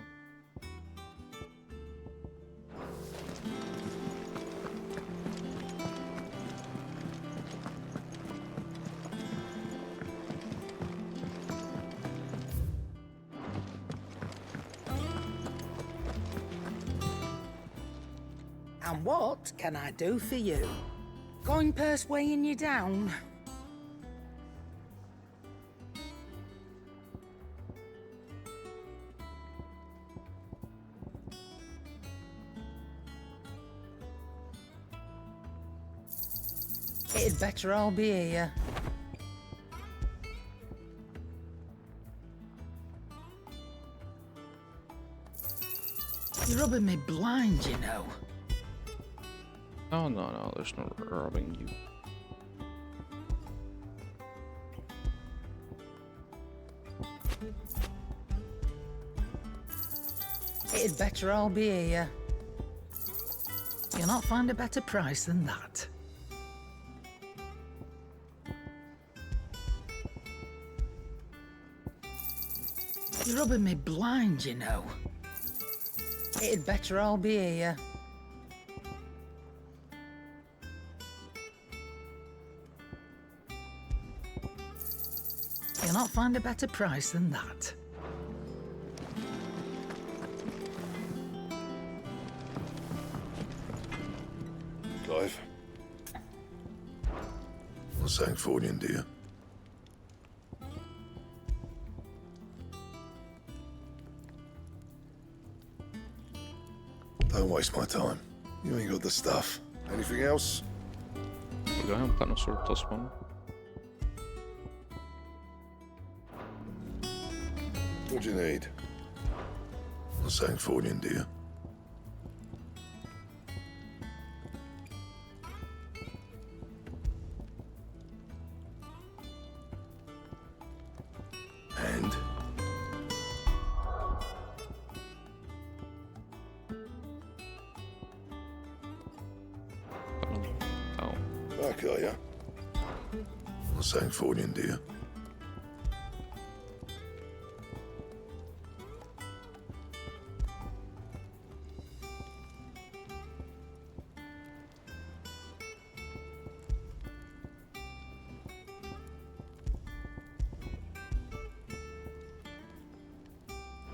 And what can I do for you? Coin purse weighing you down? It'd better all be here. You're rubbing me blind, you know. No, no, no, there's no robbing you. It'd better all be here. You'll not find a better price than that. You're rubbing me blind, you know. It'd better all be here. You'll not find a better price than that. Clive. What's Sancfordian, dear? Don't waste my time. You ain't got the stuff. Anything else? Pegar um plano solto spawn. What do you need? What's Sancfordian, dear? And? Oh. Back, are ya? What's Sancfordian, dear?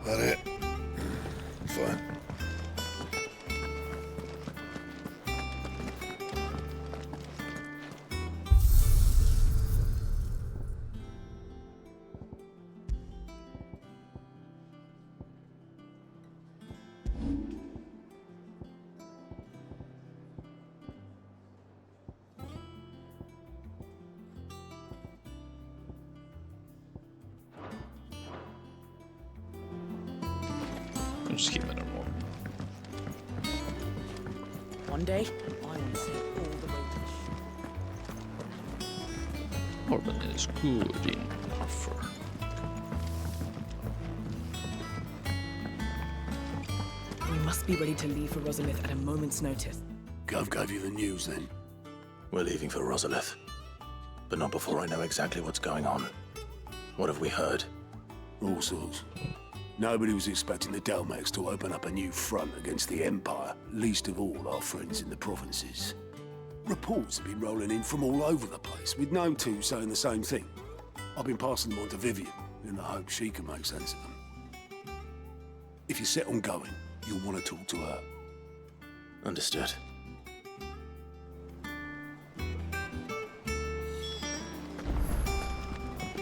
That it? Fine. Just keep it normal. One day, I will see all the way to Orban is good in offer. We must be ready to leave for Rosalith at a moment's notice. Gov gave you the news then? We're leaving for Rosalith, but not before I know exactly what's going on. What have we heard? All sorts. Nobody was expecting the Dalmex to open up a new front against the Empire, least of all our friends in the provinces. Reports have been rolling in from all over the place, with no two saying the same thing. I've been passing them on to Vivian, in the hope she can make sense of them. If you're set on going, you'll want to talk to her. Understood.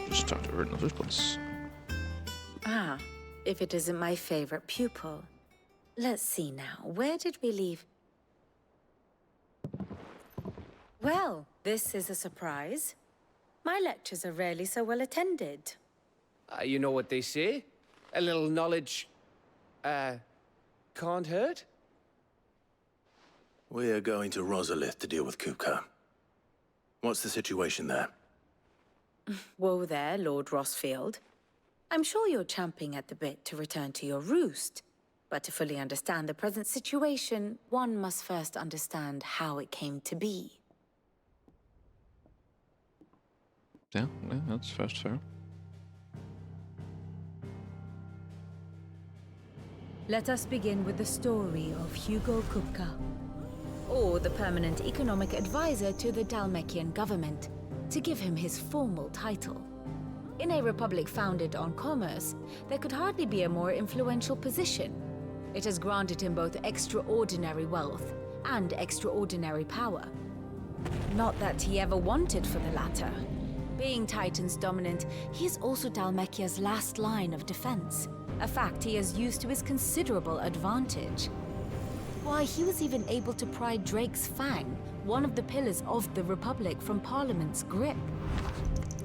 Just talk to her in the first place. Ah, if it isn't my favorite pupil. Let's see now, where did we leave? Well, this is a surprise. My lectures are rarely so well attended. You know what they say? A little knowledge, can't hurt? We're going to Rosalith to deal with Kupka. What's the situation there? Whoa there, Lord Rossfield. I'm sure you're champing at the bit to return to your roost. But to fully understand the present situation, one must first understand how it came to be. Yeah, that's fair. Let us begin with the story of Hugo Kupka, or the permanent economic advisor to the Dalmekian government, to give him his formal title. In a republic founded on commerce, there could hardly be a more influential position. It has granted him both extraordinary wealth and extraordinary power. Not that he ever wanted for the latter. Being Titan's dominant, he is also Dalmekia's last line of defense, a fact he has used to his considerable advantage. Why, he was even able to pry Drake's Fang, one of the pillars of the Republic, from Parliament's grip.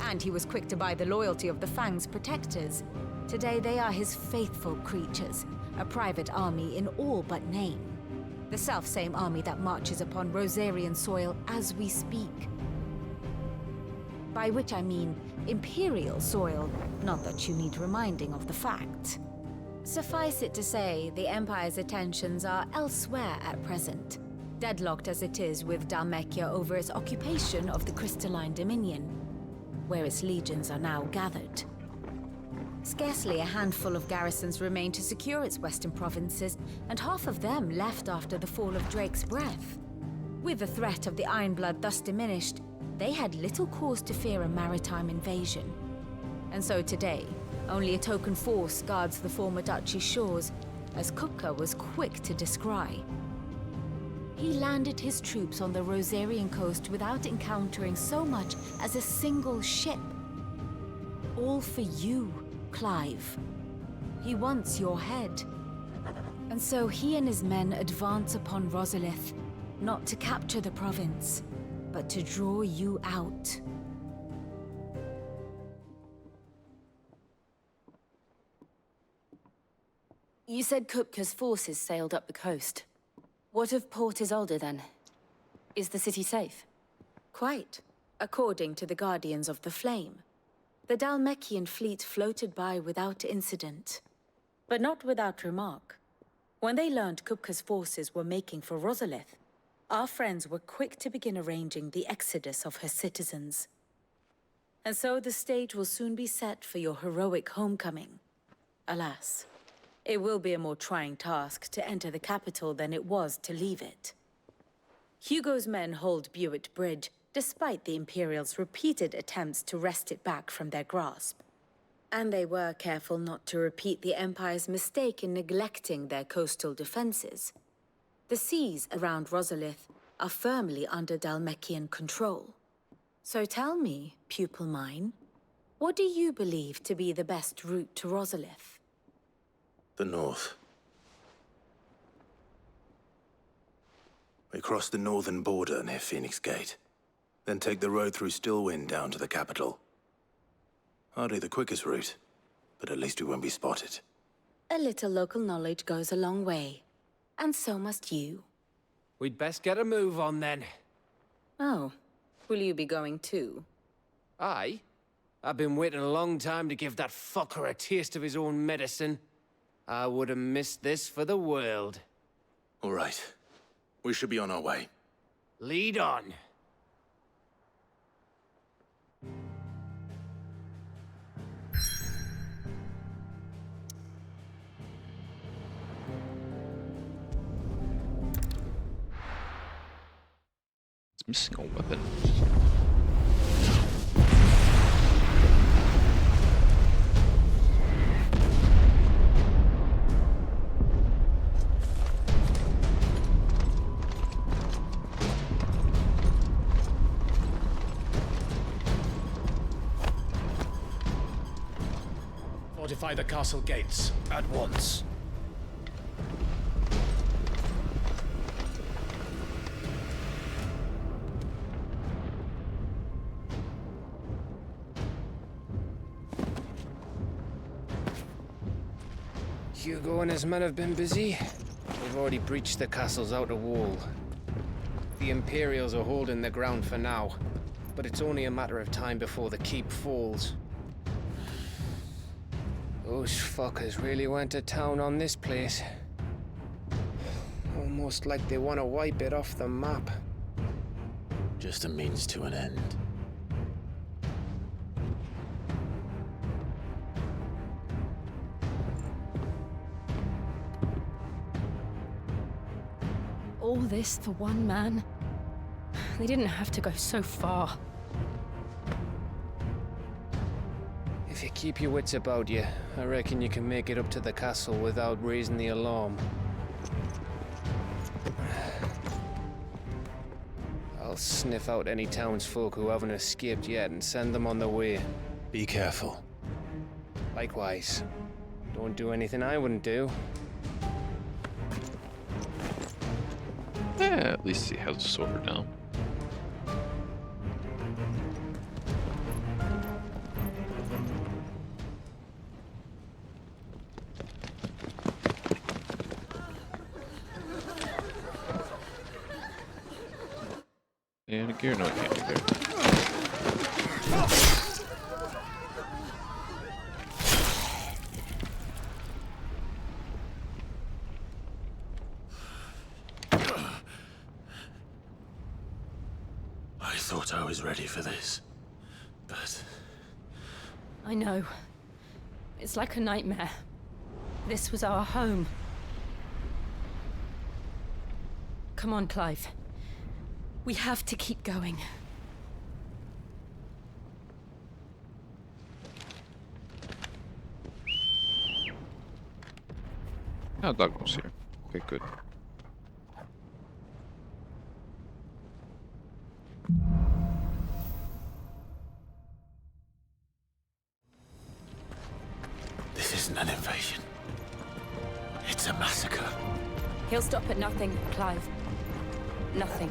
And he was quick to buy the loyalty of the Fang's protectors. Today they are his faithful creatures, a private army in all but name. The self-same army that marches upon Rosarian soil as we speak. By which I mean Imperial soil, not that you need reminding of the fact. Suffice it to say, the Empire's attentions are elsewhere at present, deadlocked as it is with Dalmekia over its occupation of the Crystalline Dominion, where its legions are now gathered. Scarcely a handful of garrisons remain to secure its western provinces, and half of them left after the fall of Drake's Breath. With the threat of the Ironblood thus diminished, they had little cause to fear a maritime invasion. And so today, only a token force guards the former duchy's shores, as Kupka was quick to descry. He landed his troops on the Rosarian coast without encountering so much as a single ship. All for you, Clive. He wants your head. And so he and his men advance upon Rosalith, not to capture the province, but to draw you out. You said Kupka's forces sailed up the coast. What of Port Isolde, then? Is the city safe? Quite, according to the Guardians of the Flame. The Dhalmekian fleet floated by without incident. But not without remark. When they learned Kupka's forces were making for Rosalith, our friends were quick to begin arranging the exodus of her citizens. And so the stage will soon be set for your heroic homecoming. Alas, it will be a more trying task to enter the capital than it was to leave it. Hugo's men hold Buet Bridge, despite the Imperials' repeated attempts to wrest it back from their grasp. And they were careful not to repeat the Empire's mistake in neglecting their coastal defenses. The seas around Rosalith are firmly under Dhalmekian control. So tell me, pupil mine, what do you believe to be the best route to Rosalith? The north. We cross the northern border near Phoenix Gate, then take the road through Stillwind down to the capital. Hardly the quickest route, but at least we won't be spotted. A little local knowledge goes a long way, and so must you. We'd best get a move on then. Oh, will you be going too? Aye. I've been waiting a long time to give that fucker a taste of his own medicine. I would have missed this for the world. All right. We should be on our way. Lead on. It's missing a weapon. Fortify the castle gates at once. Hugo and his men have been busy. They've already breached the castle's outer wall. The Imperials are holding the ground for now, but it's only a matter of time before the keep falls. Those fuckers really went to town on this place. Almost like they want to wipe it off the map. Just a means to an end. All this for one man? They didn't have to go so far. If you keep your wits about you, I reckon you can make it up to the castle without raising the alarm. I'll sniff out any townsfolk who haven't escaped yet and send them on their way. Be careful. Likewise. Don't do anything I wouldn't do. Yeah, at least he has a sword now. And a gear, no, it can't be there. I thought I was ready for this, but... I know. It's like a nightmare. This was our home. Come on, Clive. We have to keep going. Oh, dog was here. Okay, good. This isn't an invasion. It's a massacre. He'll stop at nothing, Clive. Nothing.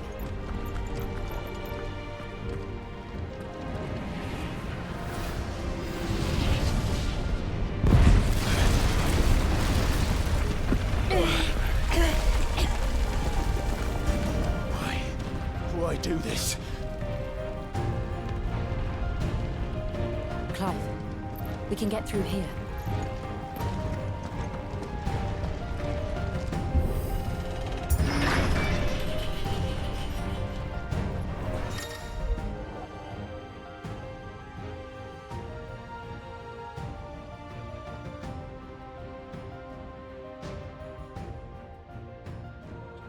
Why do this? Clive, we can get through here.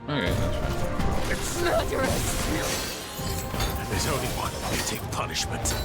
Okay, that's fine. It's murderous! There's only one fitting punishment.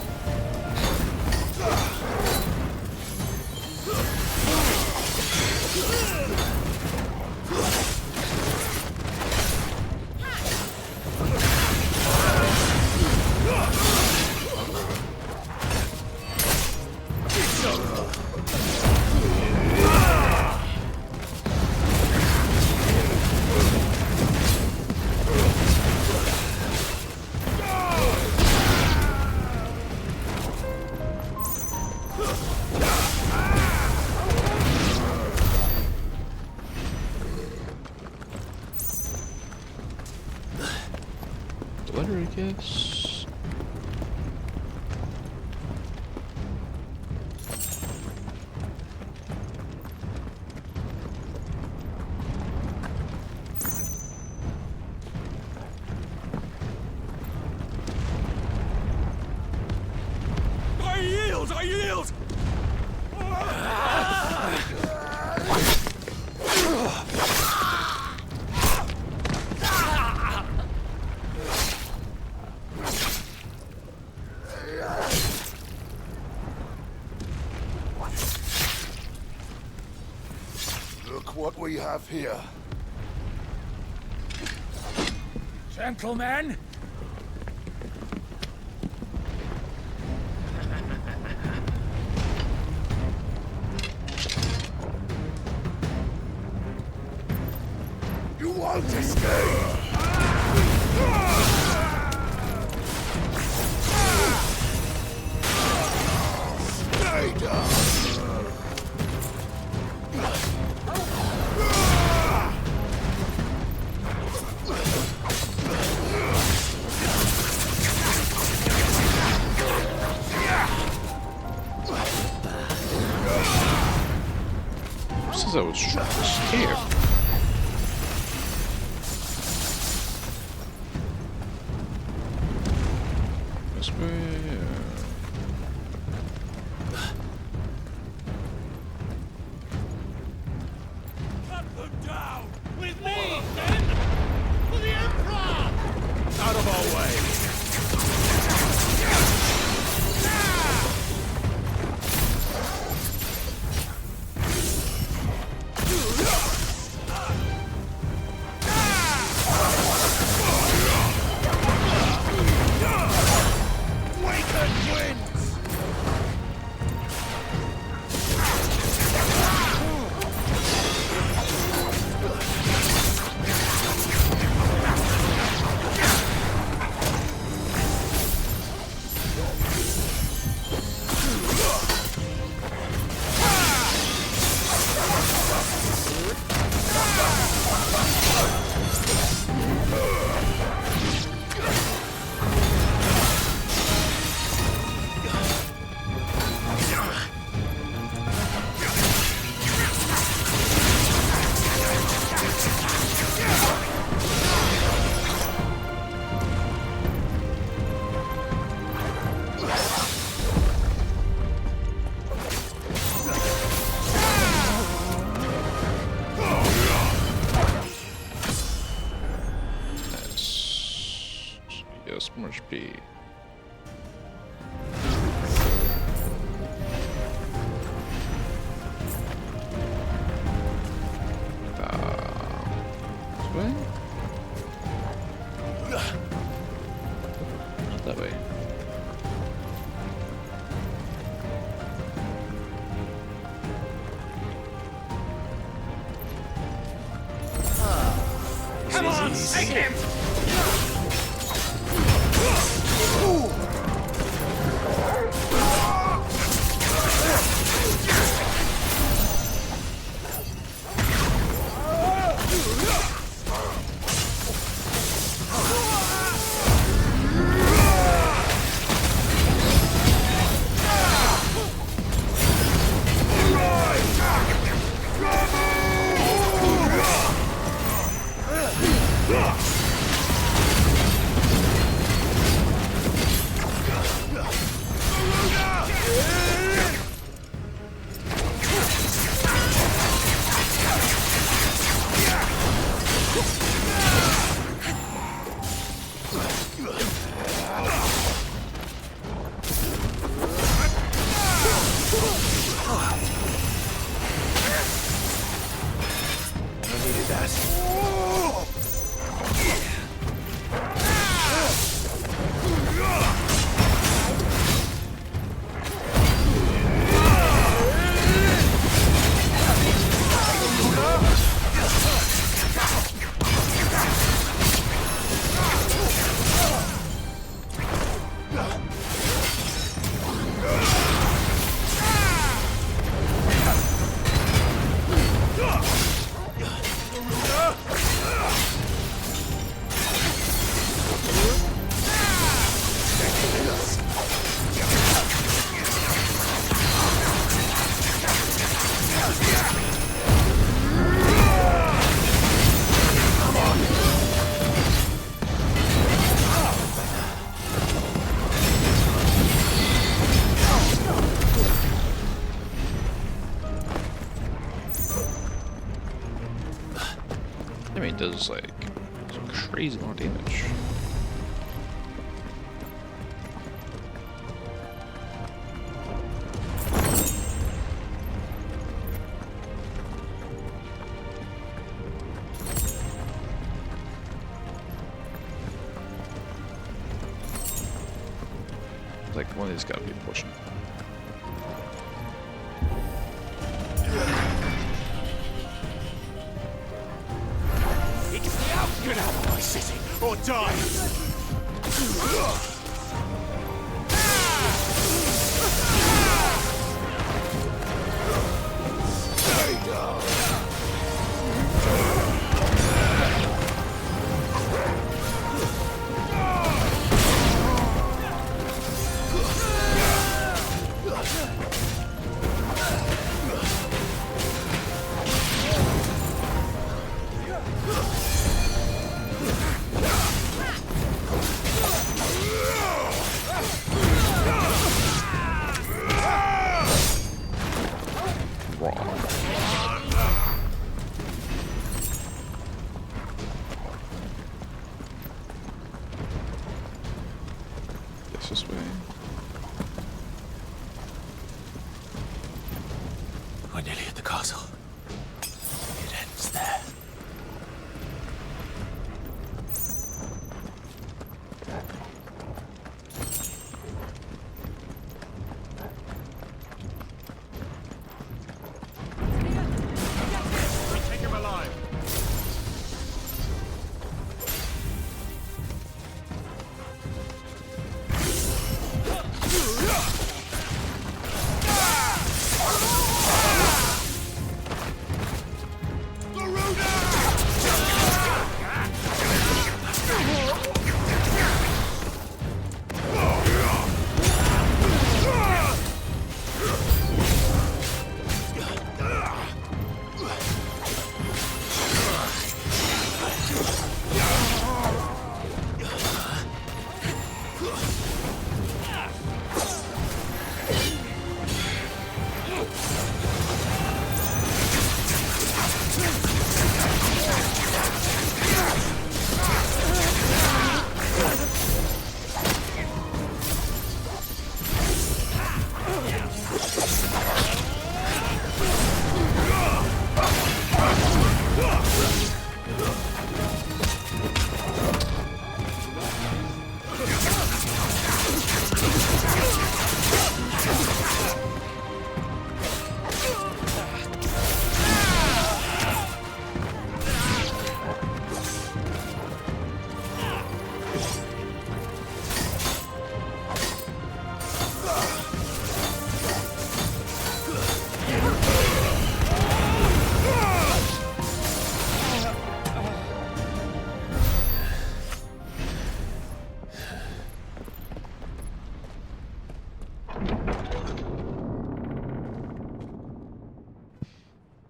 Letter, I guess. I yield! I yield! Look what we have here. Gentlemen! You won't escape! Stay down! Since I was scared. This way. Cut them down! With me, then! For the Emperor! Out of our way! I mean, it does like some crazy amount of damage. Like one of these gotta be pushing. Get out of my city, or die! This way. We're nearly at the castle. It ends there. Take him alive.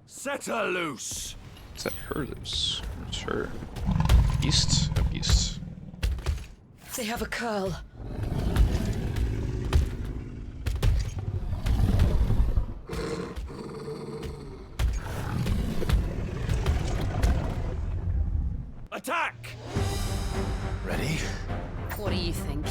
Set her loose! Set her loose. What's her? Beast? A beast. They have a curl. Attack! Ready? What do you think?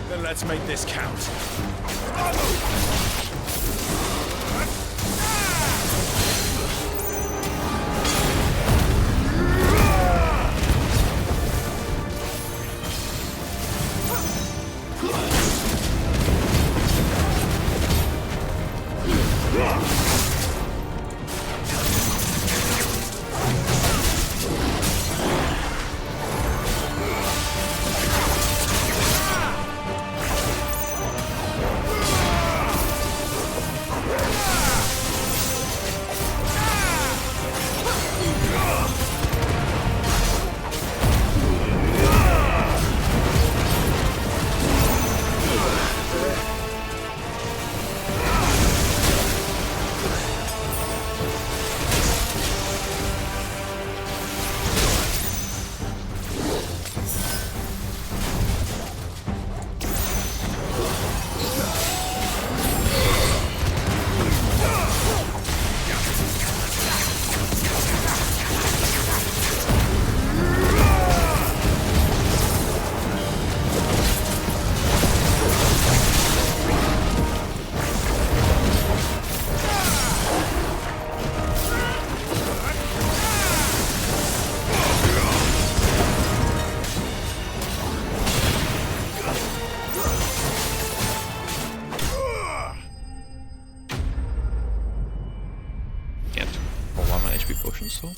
Then let's make this count. So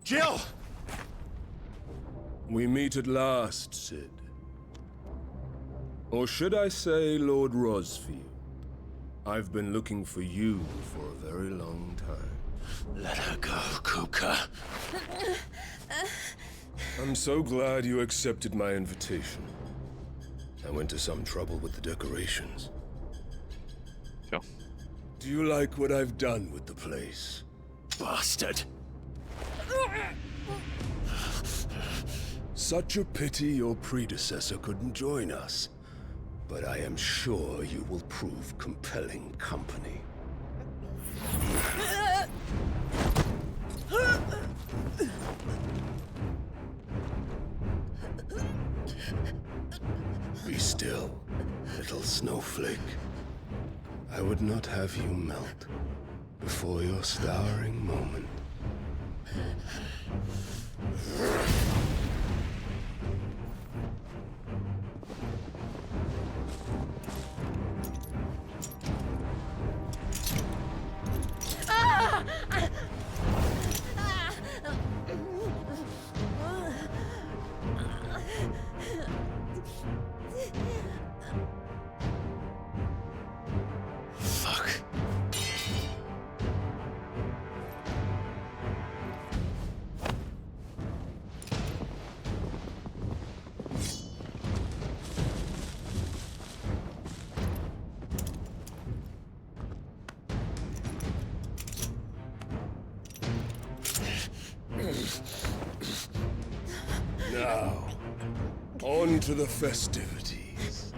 Jill! We meet at last, Cid. Or should I say, Lord Rosfield? I've been looking for you for a very long time. Let her go, Kupka. I'm so glad you accepted my invitation. I went to some trouble with the decorations. Sure. Do you like what I've done with the place? Bastard! Such a pity your predecessor couldn't join us. But I am sure you will prove compelling company. Be still, little snowflake. I would not have you melt before your starring moment. Now, on to the festivities.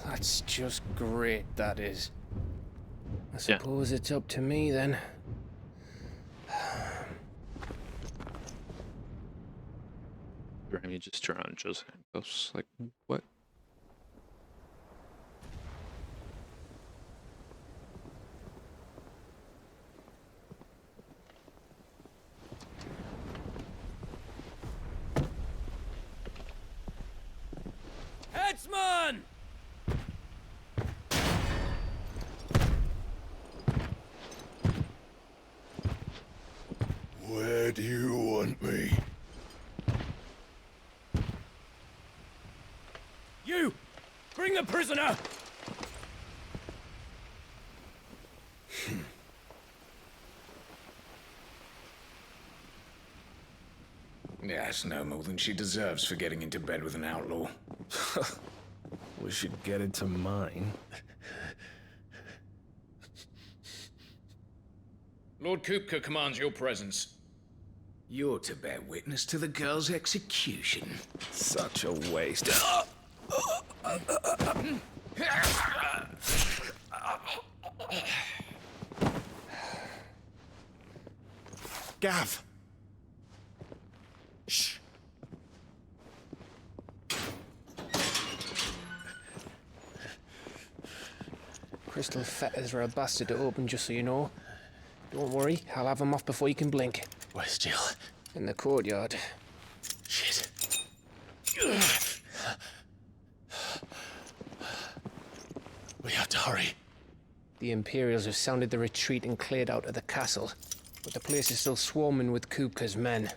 That's just great, that is. I suppose it's up to me then. Remy just turned on Joe's handcuffs. Like, what? Headsman! Where do you want me? You! Bring the prisoner! Yes, no more than she deserves for getting into bed with an outlaw. We should get into mine. Lord Kupka commands your presence. You're to bear witness to the girl's execution. Such a waste. Gav! Shh! Crystal fetters are a bastard to open, just so you know. Don't worry, I'll have them off before you can blink. Where's Jill? In the courtyard. Shit. We have to hurry. The Imperials have sounded the retreat and cleared out of the castle, but the place is still swarming with Kupka's men.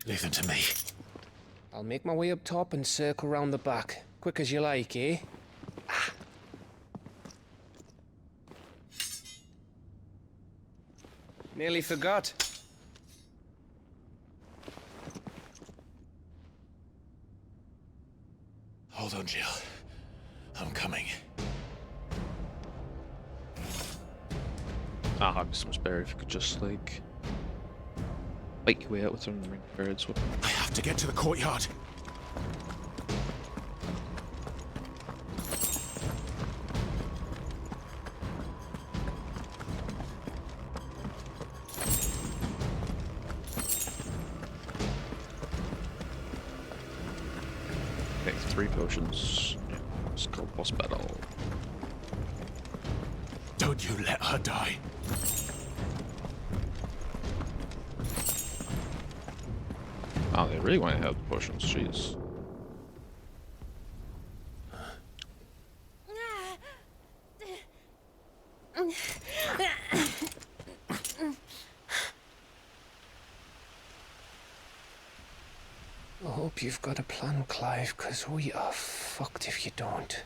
Leave them to me. I'll make my way up top and circle round the back. Quick as you like, eh? Nearly forgot. Hold on, Jill. I'm coming. Ah, it'd be so much better if you could just, like, bite your way out with some ring birds. I have to get to the courtyard. Okay, 3 potions. Yeah, it's called boss battle. Don't you let her die. Oh, they really want to have potions, jeez. I hope you've got a plan, Clive, because we are fucked if you don't.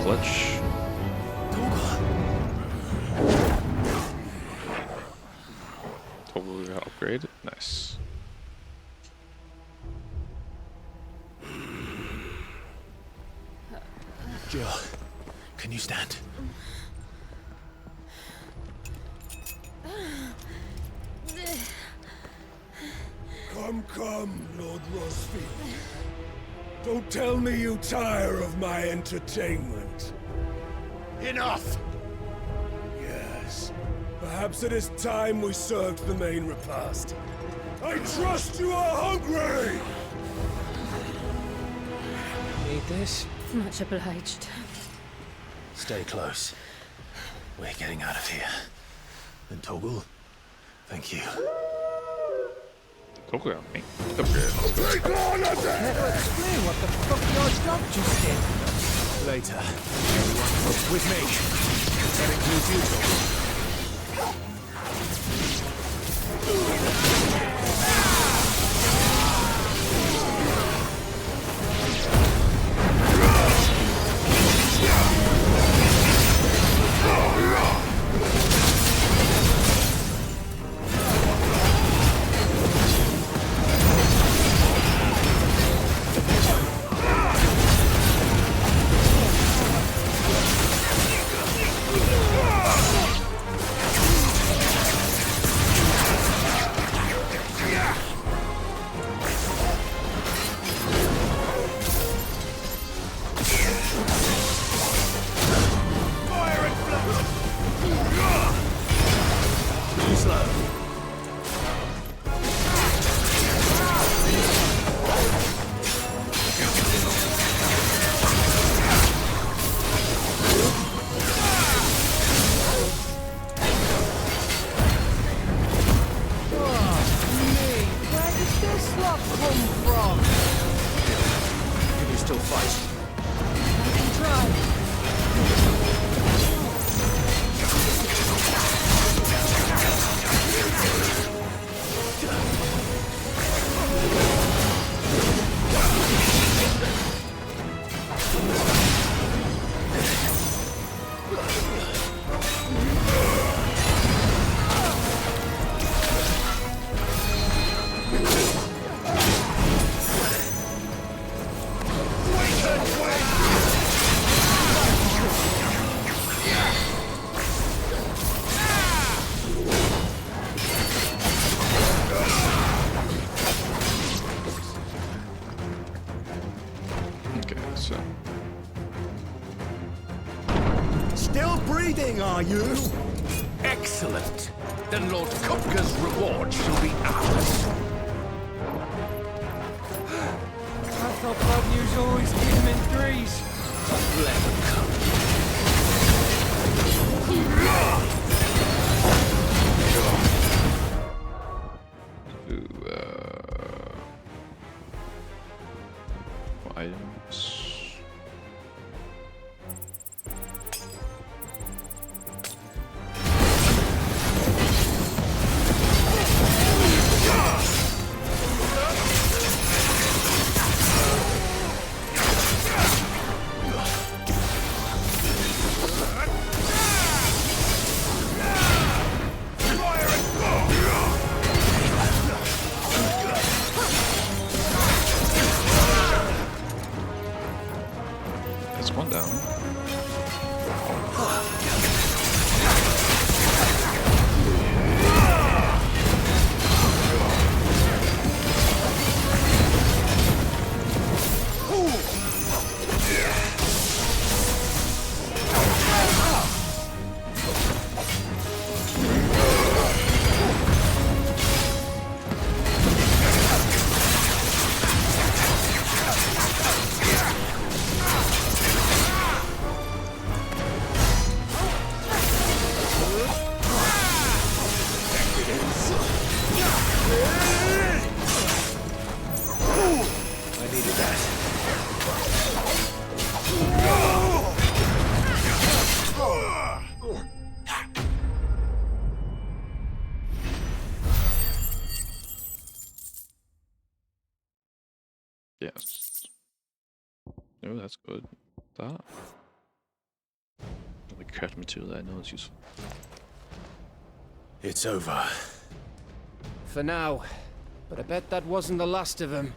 Clutch. Totally upgraded. Nice. Jill, can you stand? Come, Lord Rosfield. Don't tell me you tire of my entertainment. Enough! Yes. Perhaps it is time we served the main repast. I trust you are hungry! Need this? Much obliged. Stay close. We're getting out of here. And Toggle, thank you. Toggle on me. Take all of them! Never explain what the fuck your job just did. Later. With me. That includes you, Toggle. Still breathing, are you? Excellent. Then Lord Kupka's reward shall be ours. I thought bad news always came in threes. Let them come. Items. One down. Yes. Oh, that's good. That. Like craft material that I know is useful. It's over. For now. But I bet that wasn't the last of them.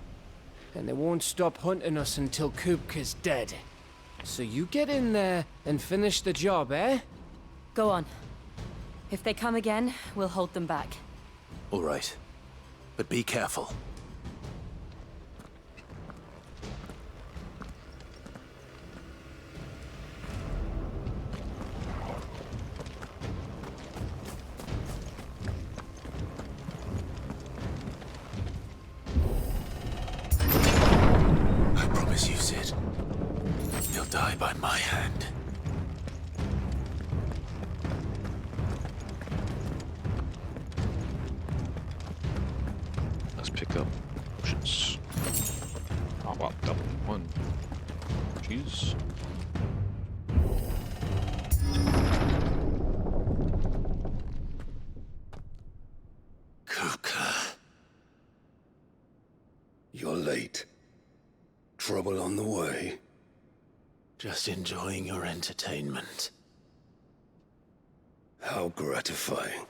And they won't stop hunting us until Kupka's dead. So you get in there and finish the job, eh? Go on. If they come again, we'll hold them back. All right. But be careful. hand. Let's pick up potions. Oh wow, double one. Jeez. Kupka. You're late. Trouble on the way? Just enjoying your entertainment. How gratifying.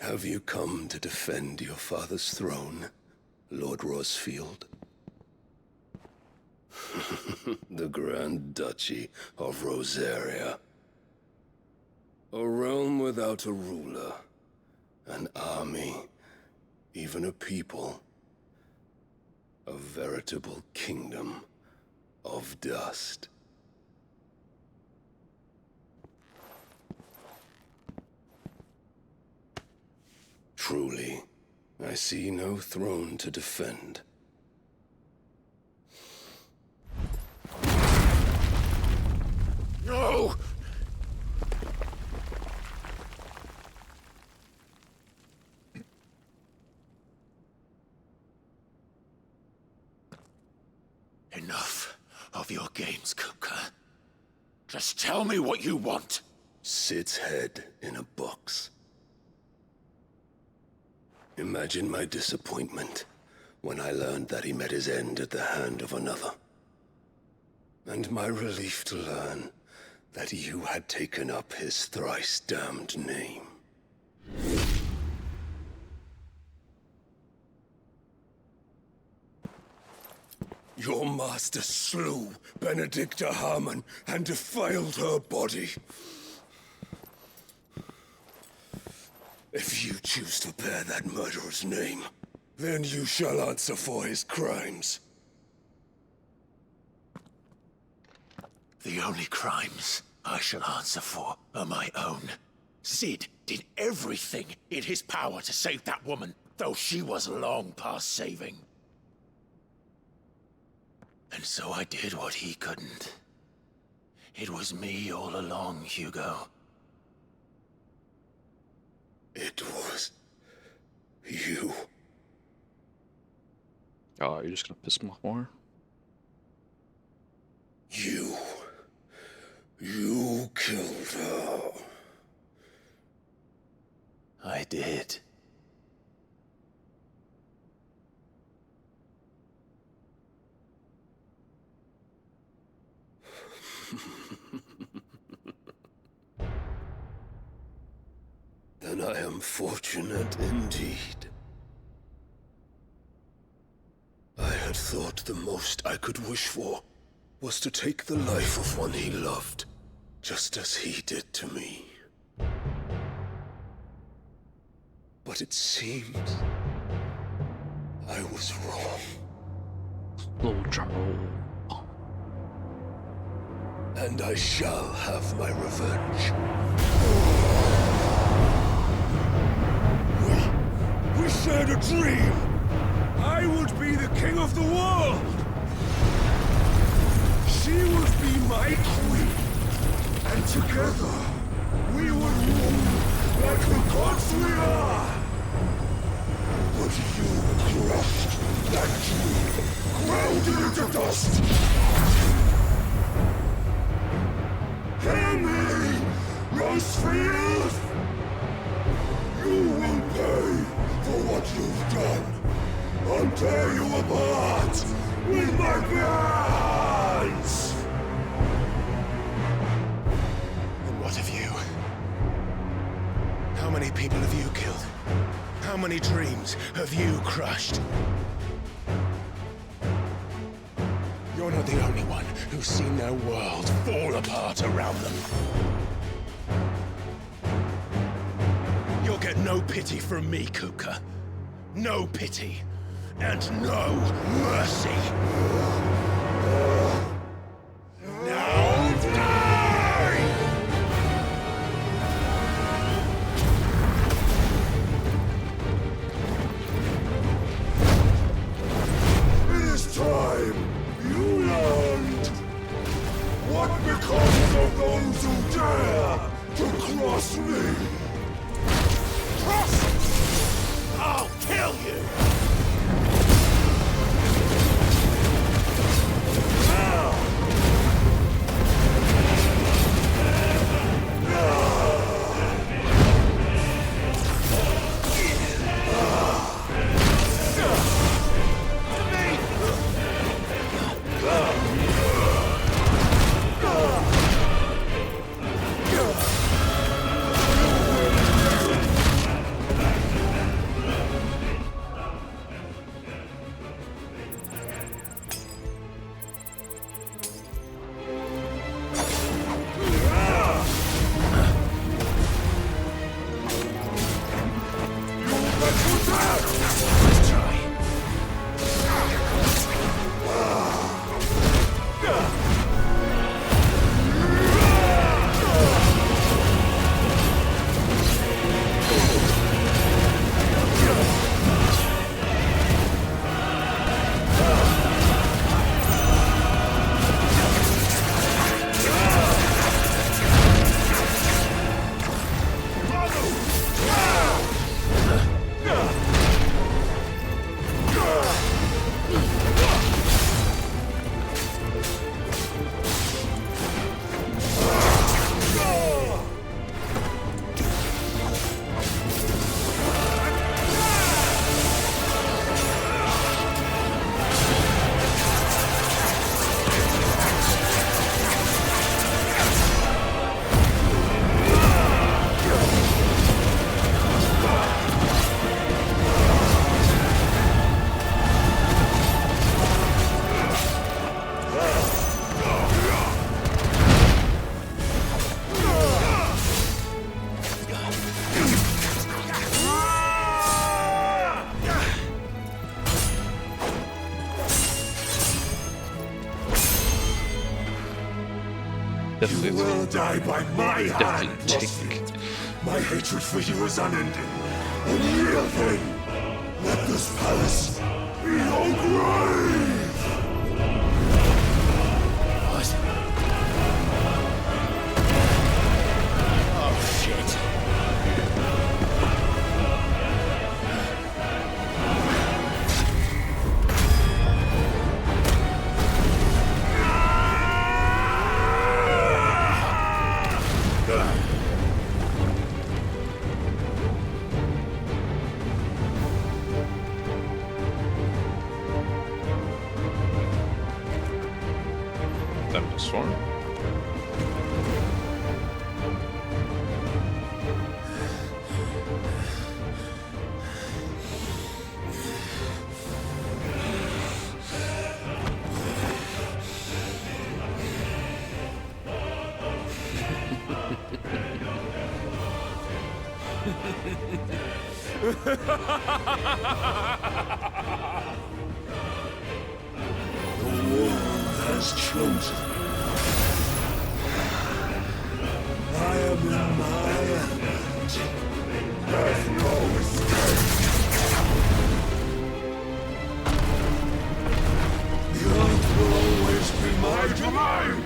Have you come to defend your father's throne, Lord Rosfield? The Grand Duchy of Rosaria. A realm without a ruler, an army, even a people. A veritable kingdom of dust. Truly, I see no throne to defend. No! Enough of your games, Kupka. Just tell me what you want. Sid's head in a box. Imagine my disappointment when I learned that he met his end at the hand of another. And my relief to learn that you had taken up his thrice-damned name. Your master slew Benedicta Harmon and defiled her body. If you choose to bear that murderer's name, then you shall answer for his crimes. The only crimes I shall answer for are my own. Sid did everything in his power to save that woman, though she was long past saving. And so I did what he couldn't. It was me all along, Hugo. It was you. Oh, you're just gonna piss him off more? You killed her. I did. Then I am fortunate indeed. I had thought the most I could wish for was to take the life of one he loved, just as he did to me. But it seems I was wrong. Little drum roll. And I shall have my revenge. We shared a dream! I would be the king of the world! She would be my queen! And together, we would rule like the gods we are! But you crushed that dream, ground it into dust! Hear me, Rosefield! You will pay for what you've done. I'll tear you apart with my hands! And what of you? How many people have you killed? How many dreams have you crushed? You're not the only one who's seen their world fall apart around them. You'll get no pity from me, Kupka. No pity. And no mercy. Now die! Definitely. You will die by my Definitely hand, take. Frostfleet. My hatred for you is unending. Unyielding. Let this palace be your grave! What? Oh, shit. Thunderstorm. The world has chosen. I am in my element. There's no escape. The earth will always be my domain.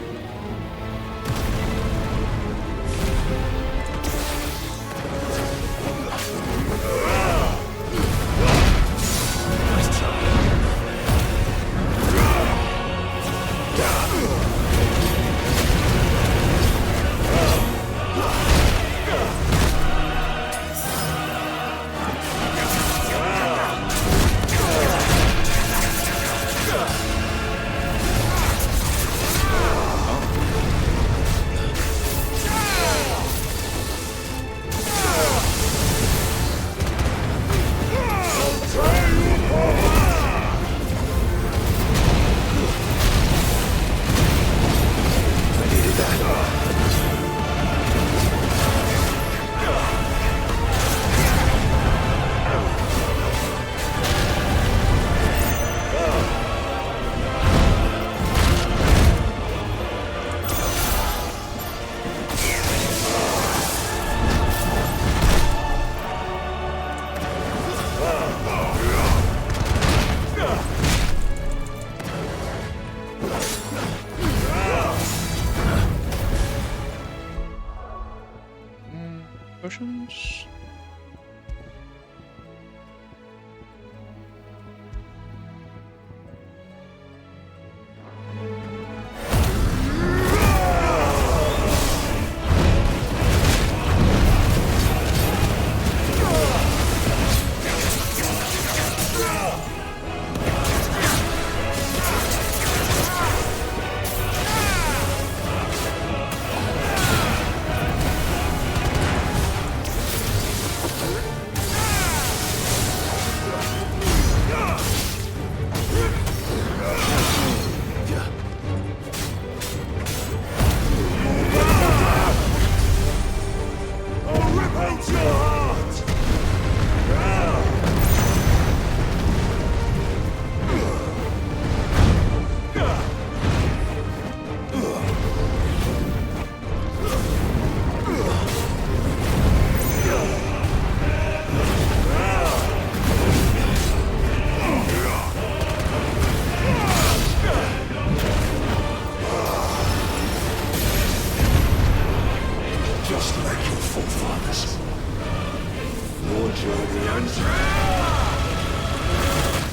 Potions.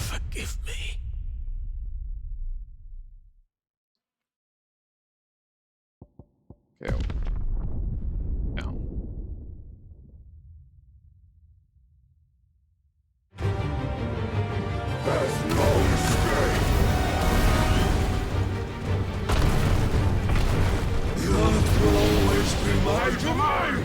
Forgive me. Okay. Now. There's no escape. The earth will always be my domain.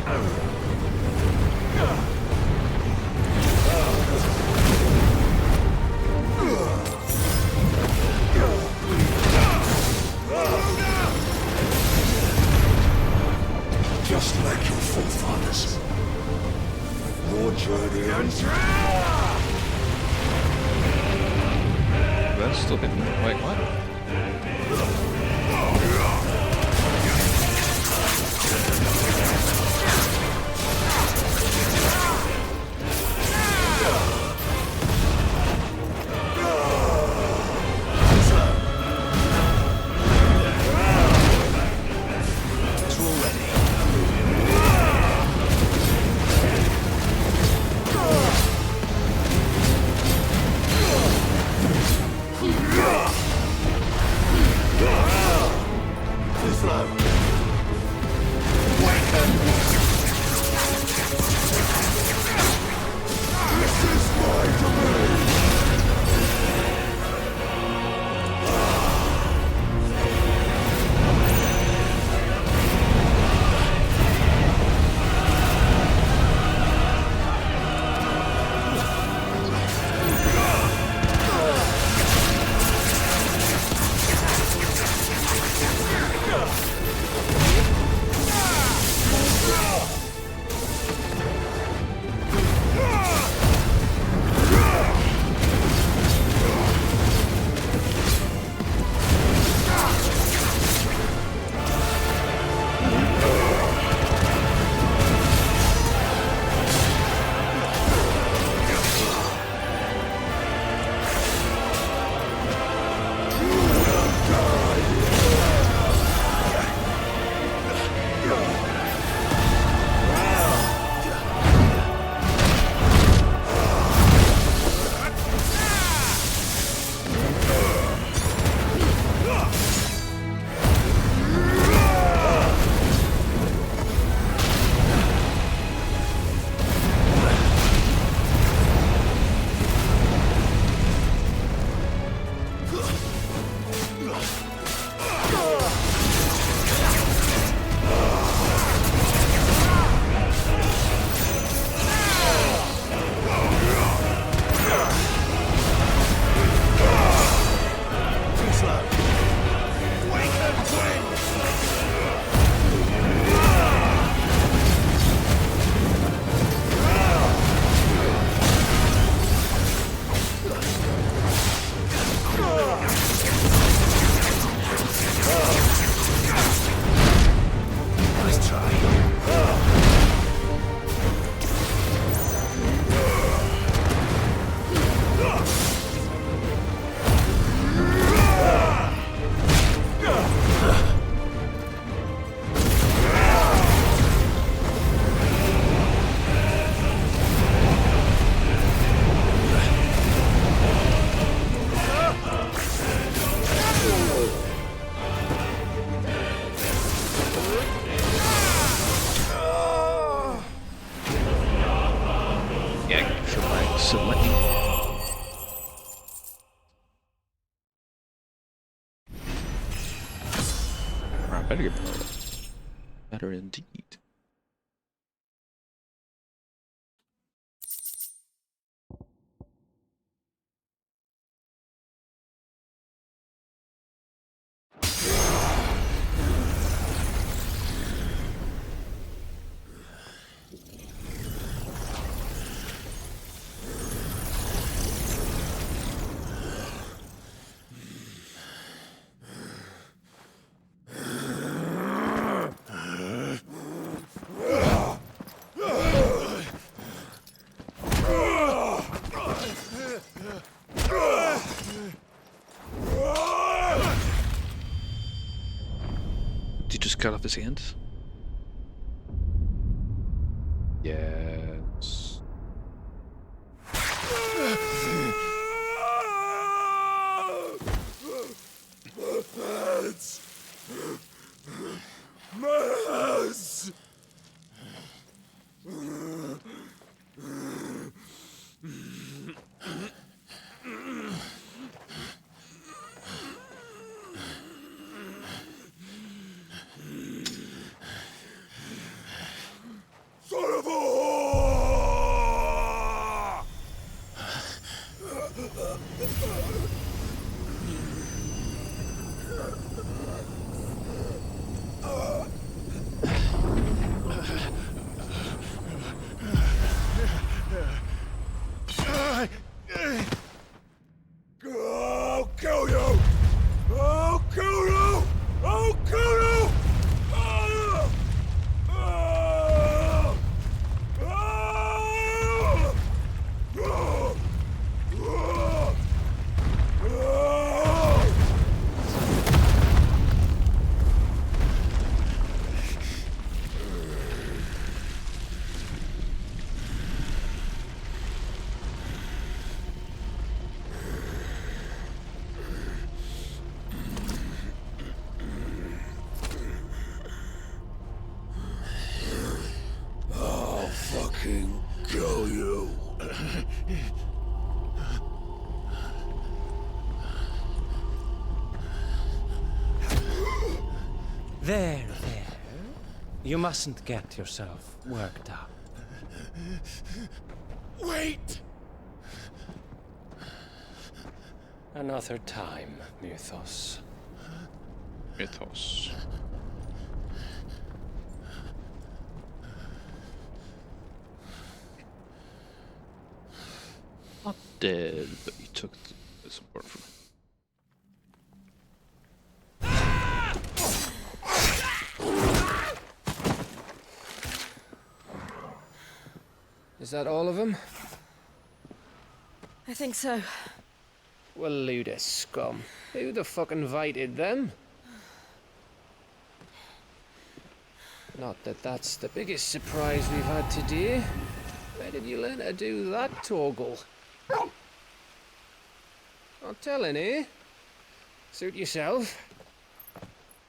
Just like your forefathers. Your journey ends. That's still hitting quite well. Better, better indeed. Did you just cut off his hands? Yes. fucking kill you. There. You mustn't get yourself worked up. Wait! Another time, Mythos. Mythos. Not dead, but he took some part from it. Is that all of them? I think so. Well, load of scum. Who the fuck invited them? Not that that's the biggest surprise we've had today. Where did you learn to do that, Torgal? Not telling, eh? Suit yourself.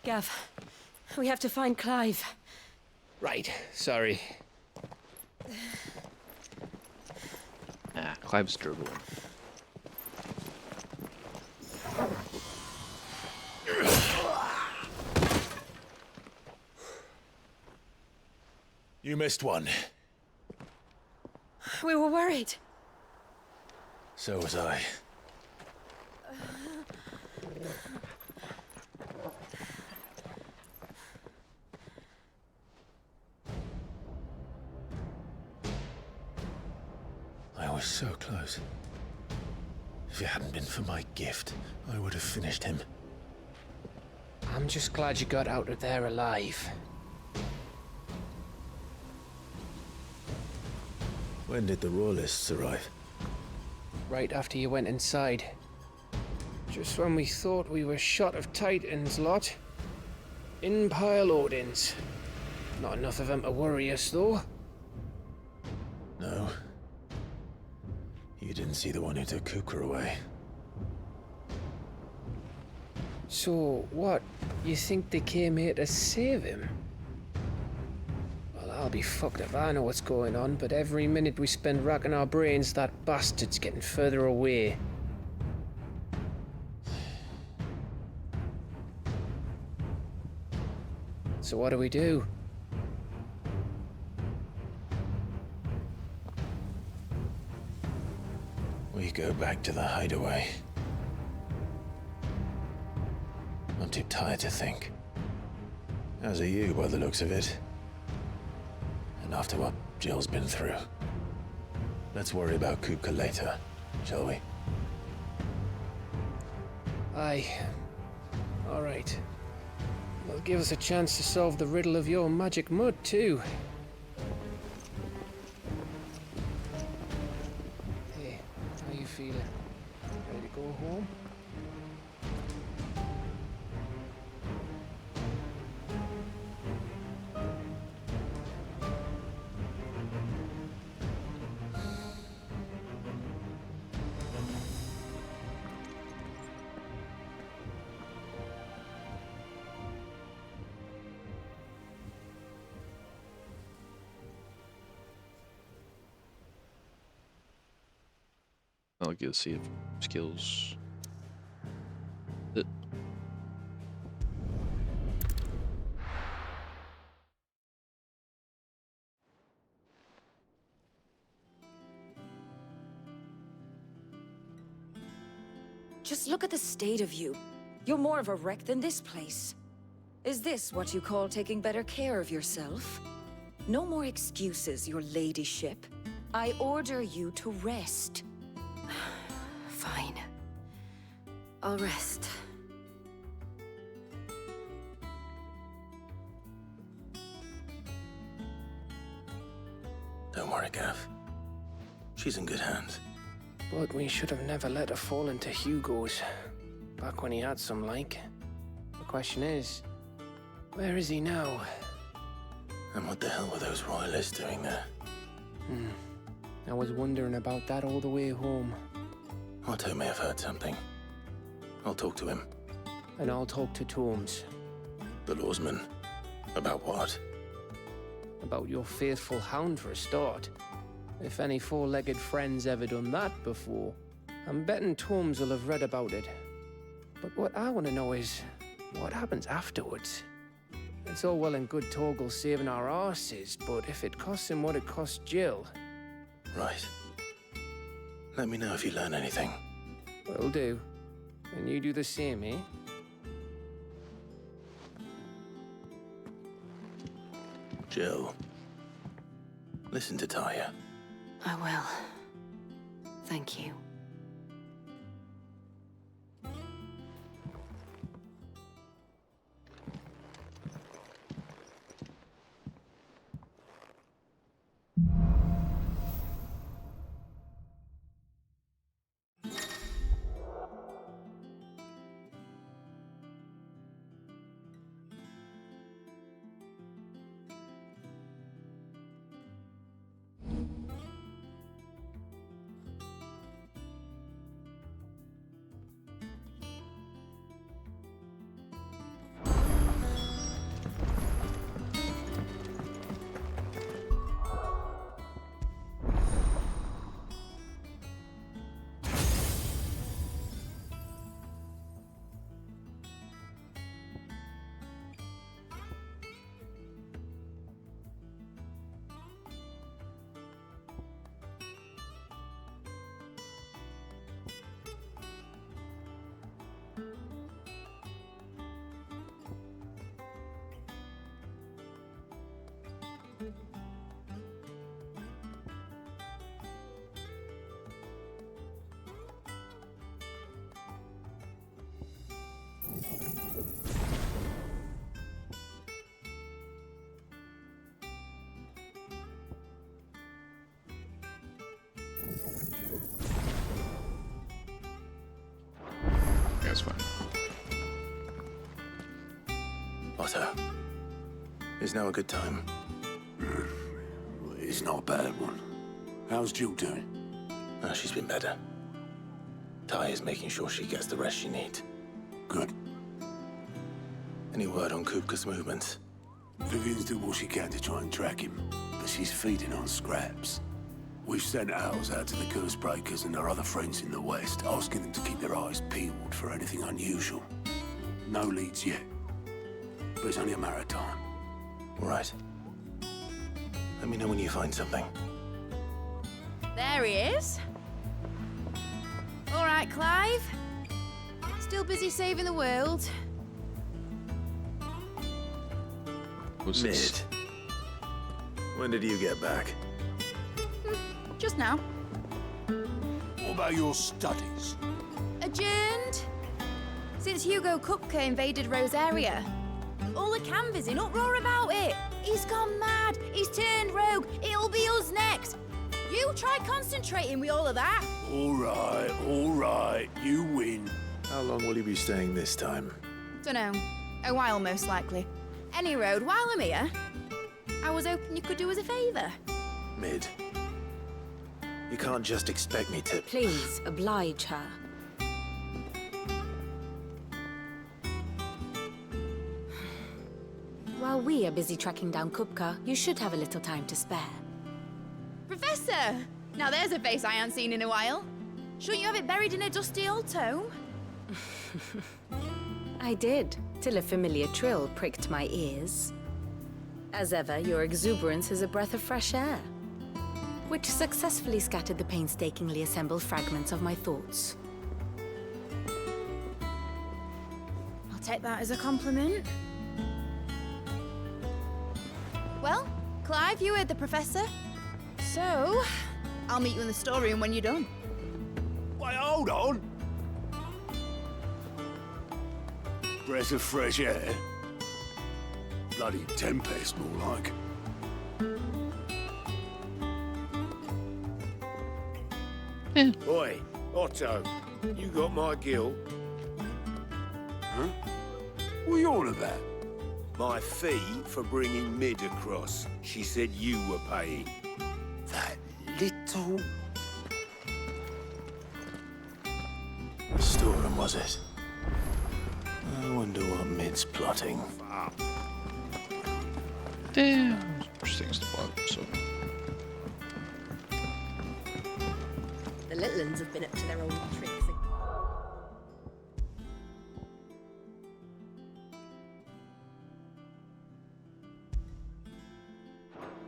Gav, we have to find Clive. Right, sorry. Clive's struggling. You missed one. We were worried. So was I. I was so close. If it hadn't been for my gift, I would have finished him. I'm just glad you got out of there alive. When did the Royalists arrive? Right after you went inside. Just when we thought we were shot of Titans, lot. In pile Odins. Not enough of them to worry us, though. No. You didn't see the one who took Kupka away. So, what? You think they came here to save him? Well, I'll be fucked if I know what's going on, but every minute we spend racking our brains, that bastard's getting further away. So what do we do? We go back to the hideaway. I'm too tired to think. As are you, by the looks of it. And after what Jill's been through. Let's worry about Kupka later, shall we? Aye. All right. That'll give us a chance to solve the riddle of your magic mud, too. Hey, how you feeling? Ready to go home? I'll get to see if skills. Just look at the state of you. You're more of a wreck than this place. Is this what you call taking better care of yourself? No more excuses, your ladyship. I order you to rest. Fine. I'll rest. Don't worry, Gav. She's in good hands. But we should have never let her fall into Hugo's. Back when he had some like. The question is, where is he now? And what the hell were those royalists doing there? I was wondering about that all the way home. Otto may have heard something. I'll talk to him. And I'll talk to Tomes. The lawsman. About what? About your faithful hound for a start. If any four-legged friend's ever done that before, I'm betting Torms will have read about it. But what I want to know is, what happens afterwards? It's all well and good Torgal saving our arses, but if it costs him what it cost Jill... Right. Let me know if you learn anything. Will do. And you do the same, eh? Jill, listen to Taya. I will. Thank you. That's fine. Otto, is now a good time? It's not a bad one. How's Jill doing? Oh, she's been better. Ty is making sure she gets the rest she needs. Good. Any word on Kupka's movements? Vivian's doing what she can to try and track him, but she's feeding on scraps. We've sent ours out to the Cursebreakers and our other friends in the West, asking them to keep their eyes peeled for anything unusual. No leads yet, but it's only a matter of time. All right. Let me know when you find something. There he is. All right, Clive. Still busy saving the world. Mid. When did you get back? Just now. What about your studies? Adjourned. Since Hugo Kupka invaded Rosaria. All the canvass in uproar about it. He's gone mad. He's turned rogue. It'll be us next. You try concentrating with all of that. All right. You win. How long will you be staying this time? Dunno. A while, most likely. Any road, while I'm here, I was hoping you could do us a favour. Mid. You can't just expect me to... Please, oblige her. While we are busy tracking down Kupka, you should have a little time to spare. Professor! Now there's a face I ain't seen in a while. Shouldn't you have it buried in a dusty old tome? I did, till a familiar trill pricked my ears. As ever, your exuberance is a breath of fresh air, which successfully scattered the painstakingly assembled fragments of my thoughts. I'll take that as a compliment. Well, Clive, you heard the professor. So, I'll meet you in the storeroom when you're done. Wait, hold on. Breath of fresh air. Bloody tempest, more like. Oi, Otto, you got my guilt. Huh? What are you on about? My fee for bringing Mid across. She said you were paying. That little... Storeroom, was it? I wonder what Mid's plotting. Damn, there's things to buy, so. The little ones have been up to their old tricks.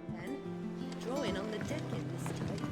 Then, drawing on the deck in this time.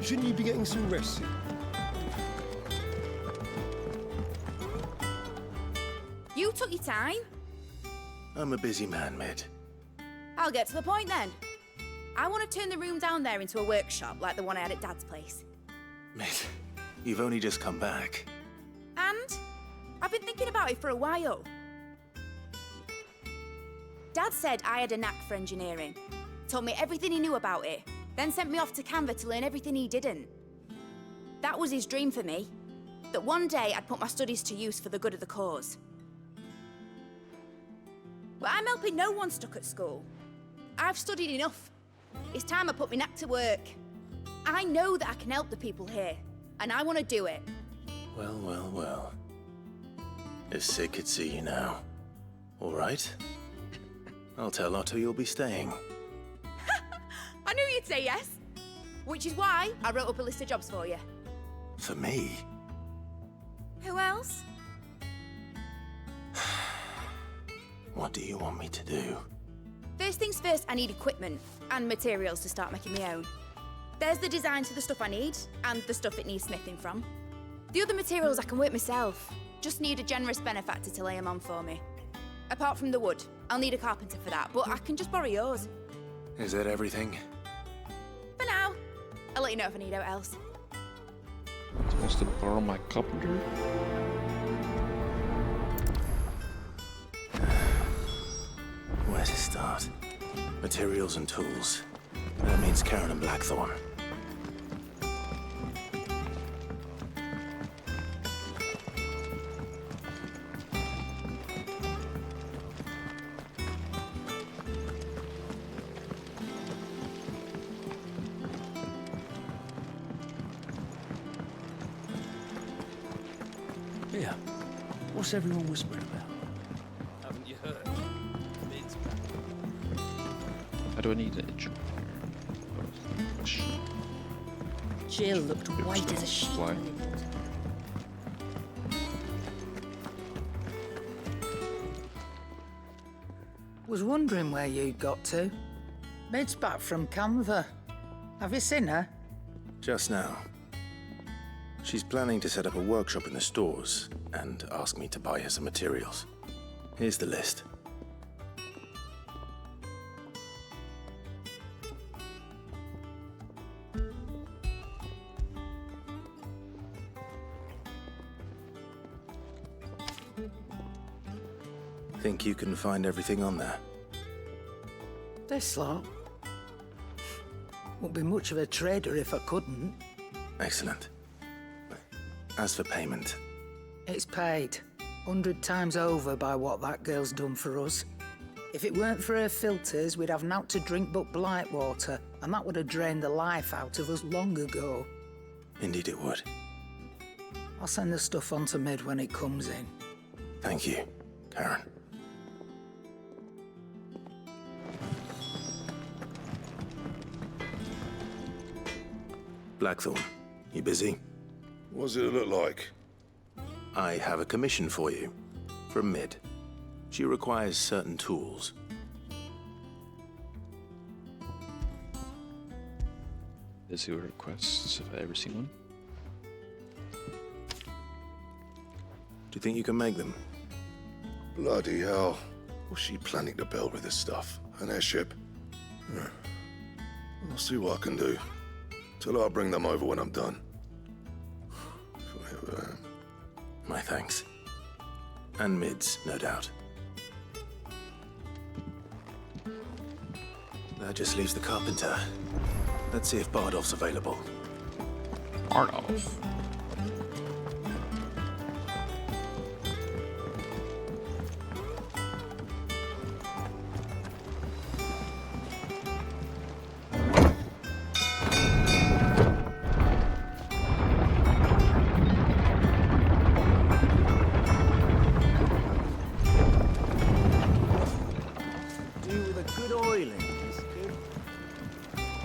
Shouldn't you be getting some rest soon? You took your time. I'm a busy man, Mid. I'll get to the point then. I want to turn the room down there into a workshop like the one I had at Dad's place. Mid, you've only just come back. And I've been thinking about it for a while. Dad said I had a knack for engineering. Told me everything he knew about it. Then sent me off to Canva to learn everything he didn't. That was his dream for me. That one day I'd put my studies to use for the good of the cause. But I'm helping no one stuck at school. I've studied enough. It's time I put my knack to work. I know that I can help the people here, and I want to do it. Well, well, well. If Sid could see you now. All right. I'll tell Otto you'll be staying. I knew you'd say yes. Which is why I wrote up a list of jobs for you. For me? Who else? What do you want me to do? First things first, I need equipment and materials to start making my own. There's the designs for the stuff I need and the stuff it needs smithing from. The other materials I can work myself. Just need a generous benefactor to lay them on for me. Apart from the wood, I'll need a carpenter for that, but I can just borrow yours. Is that everything? For now. I'll let you know if I need out else. He wants to borrow my carpenter. Where to start? Materials and tools. That means Karen and Blackthorn. Yeah. What's everyone whispering about? Haven't you heard? Mid's How do I need it? Jill looked white as a sheet. Why? Was wondering where you'd got to. Mid's back from Canva. Have you seen her? Just now. She's planning to set up a workshop in the stores and ask me to buy her some materials. Here's the list. Think you can find everything on there? This lot. Wouldn't be much of a trader if I couldn't. Excellent. As for payment, It's paid 100 times over by what that girl's done for us. If it weren't for her filters, we'd have naught to drink but blight water, and that would have drained the life out of us long ago. indeed it would. I'll send the stuff on to Mid when it comes in. Thank you, Karen. Blackthorn, you busy? What does it look like? I have a commission for you. From Mid. She requires certain tools. Is your requests? Have I ever seen one? Do you think you can make them? Bloody hell. What's she planning to build with this stuff? An airship? I'll see what I can do. Tell her I'll bring them over when I'm done. If I ever am. My thanks. And Mid's, no doubt. That just leaves the carpenter. Let's see if Bardolph's available. Bardolph?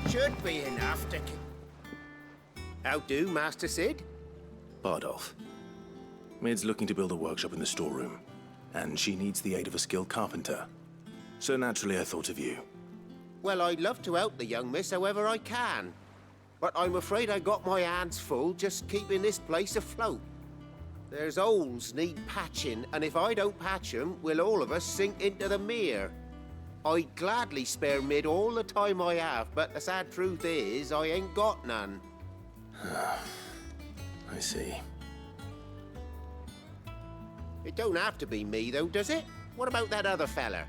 Should be enough to... How do, Master Sid? Bardolph. Mid's looking to build a workshop in the storeroom, and she needs the aid of a skilled carpenter. So naturally I thought of you. Well, I'd love to help the young miss however I can. But I'm afraid I got my hands full just keeping this place afloat. There's holes need patching, and if I don't patch them, we'll all of us sink into the mere. I'd gladly spare Mid all the time I have, but the sad truth is, I ain't got none. I see. It don't have to be me, though, does it? What about that other fella?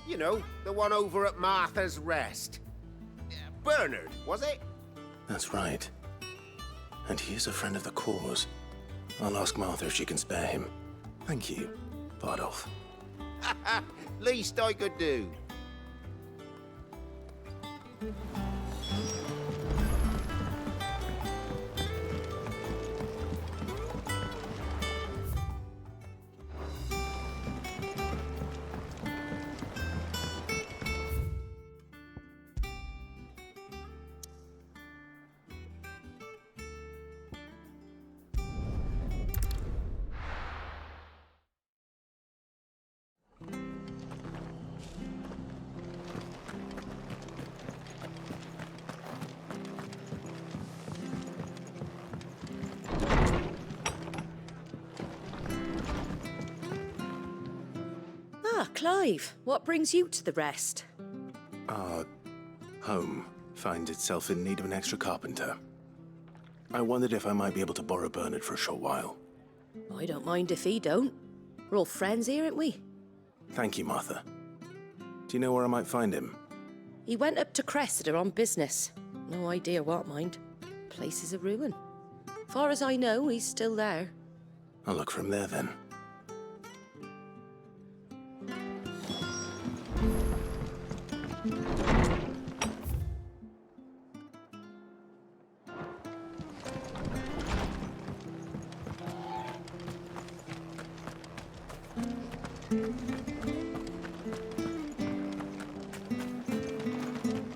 You know, the one over at Martha's Rest. Bernard, was it? That's right. And he is a friend of the cause. I'll ask Martha if she can spare him. Thank you, Bardolph. Least I could do. Ah, Clive, what brings you to the Rest? Our home finds itself in need of an extra carpenter. I wondered if I might be able to borrow Bernard for a short while. I don't mind if he don't. We're all friends here, aren't we? Thank you, Martha. Do you know where I might find him? He went up to Cressida on business. No idea what, mind. Place is a ruin. Far as I know, he's still there. I'll look for him there, then.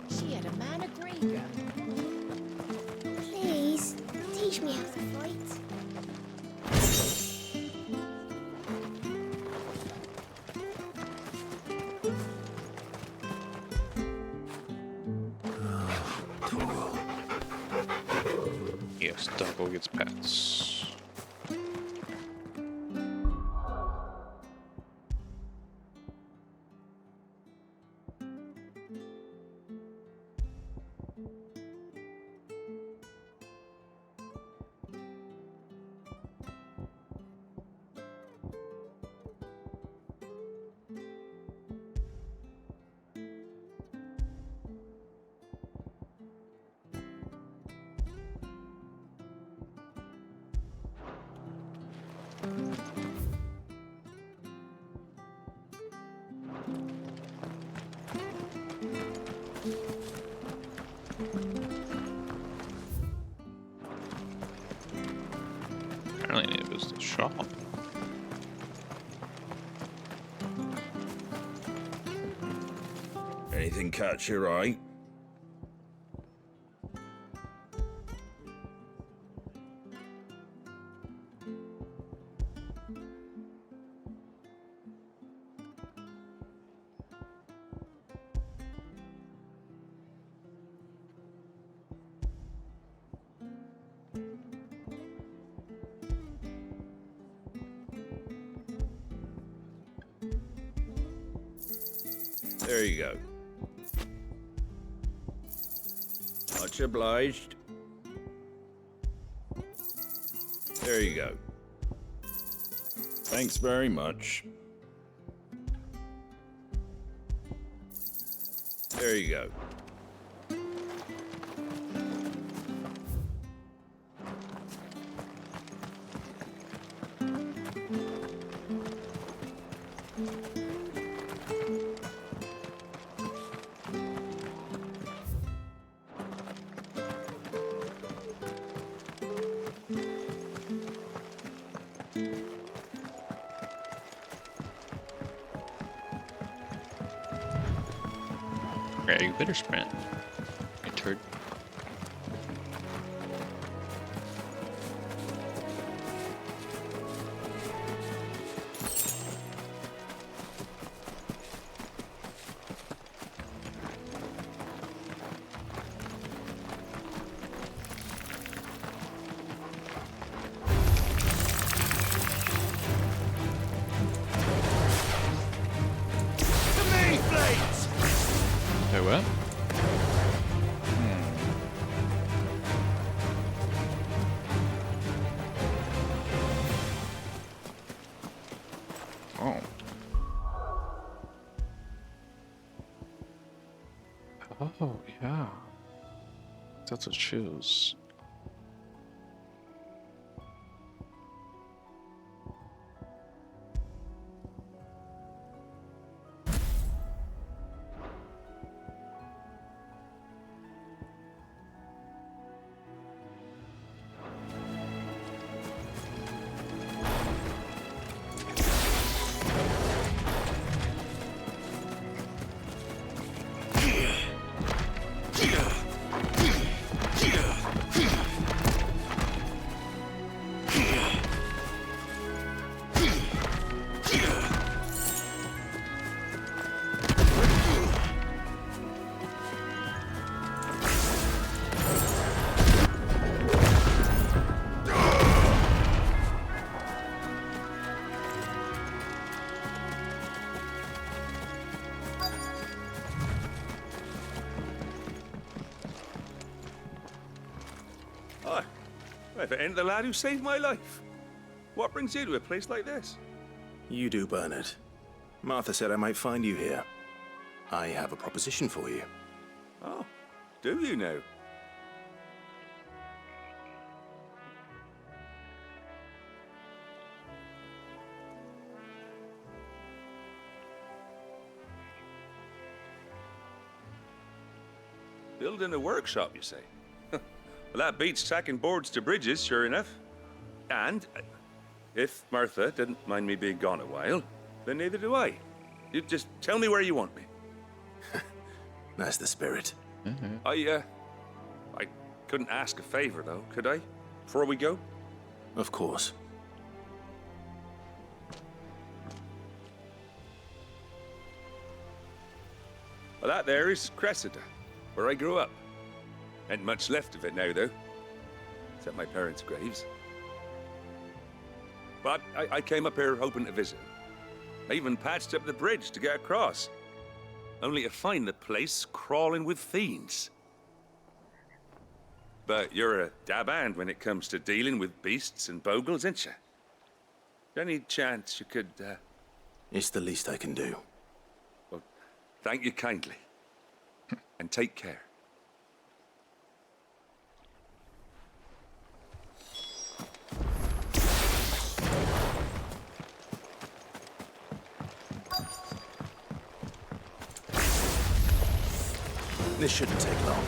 She had a man of Grieger. Please, teach me how to fight. Yes, Dumbo gets pets. Apparently need to visit the shop. Anything catch your eye? There you go. Much obliged. There you go. Thanks very much. There you go. Yeah, you better sprint. You turd. Oh well. Oh. Oh yeah. That's what shoes. If it ain't the lad who saved my life. What brings you to a place like this? You do, Bernard. Martha said I might find you here. I have a proposition for you. Oh, do you now? Building a workshop, you say? Well, that beats tacking boards to bridges, sure enough. And if Martha didn't mind me being gone a while, then neither do I. You just tell me where you want me. That's the spirit. I couldn't ask a favor, though, could I? Before we go? Of course. Well, that there is Cressida, where I grew up. Ain't much left of it now, though. Except my parents' graves. But I came up here hoping to visit. I even patched up the bridge to get across. Only to find the place crawling with fiends. But you're a dab hand when it comes to dealing with beasts and bogles, ain't you? Any chance you could, It's the least I can do. Well, thank you kindly. And take care. This shouldn't take long.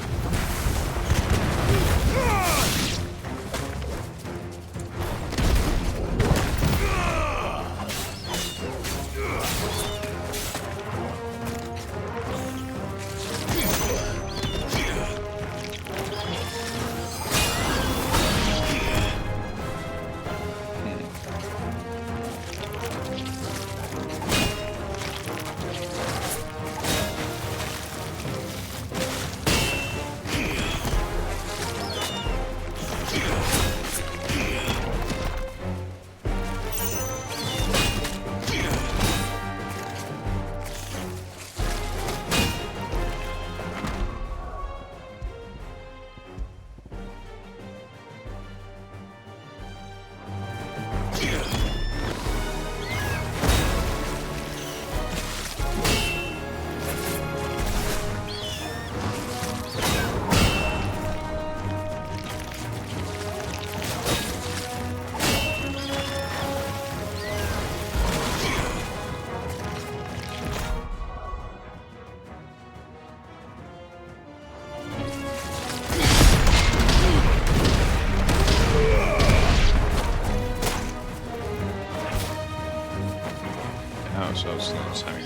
close now, sorry.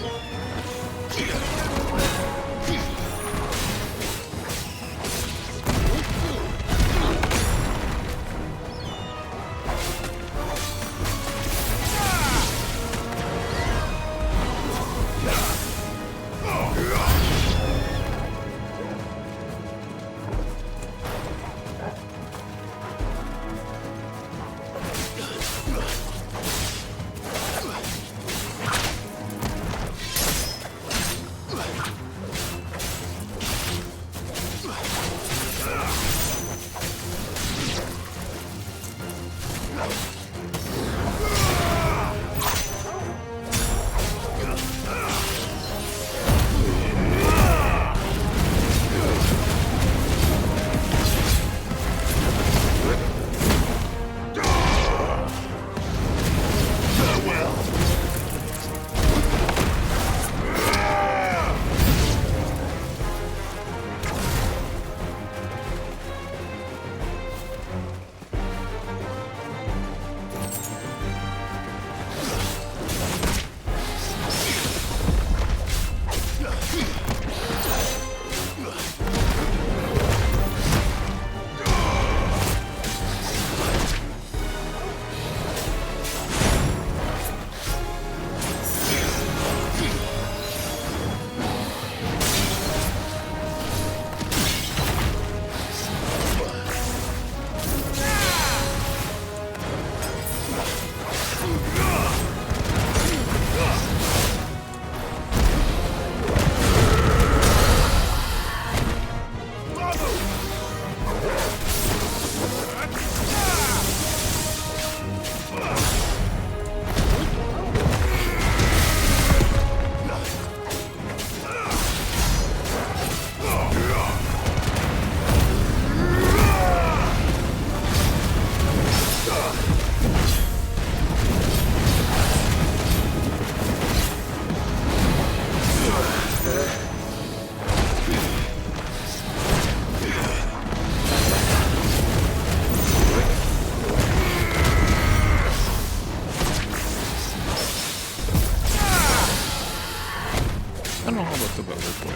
I don't know how about the butler for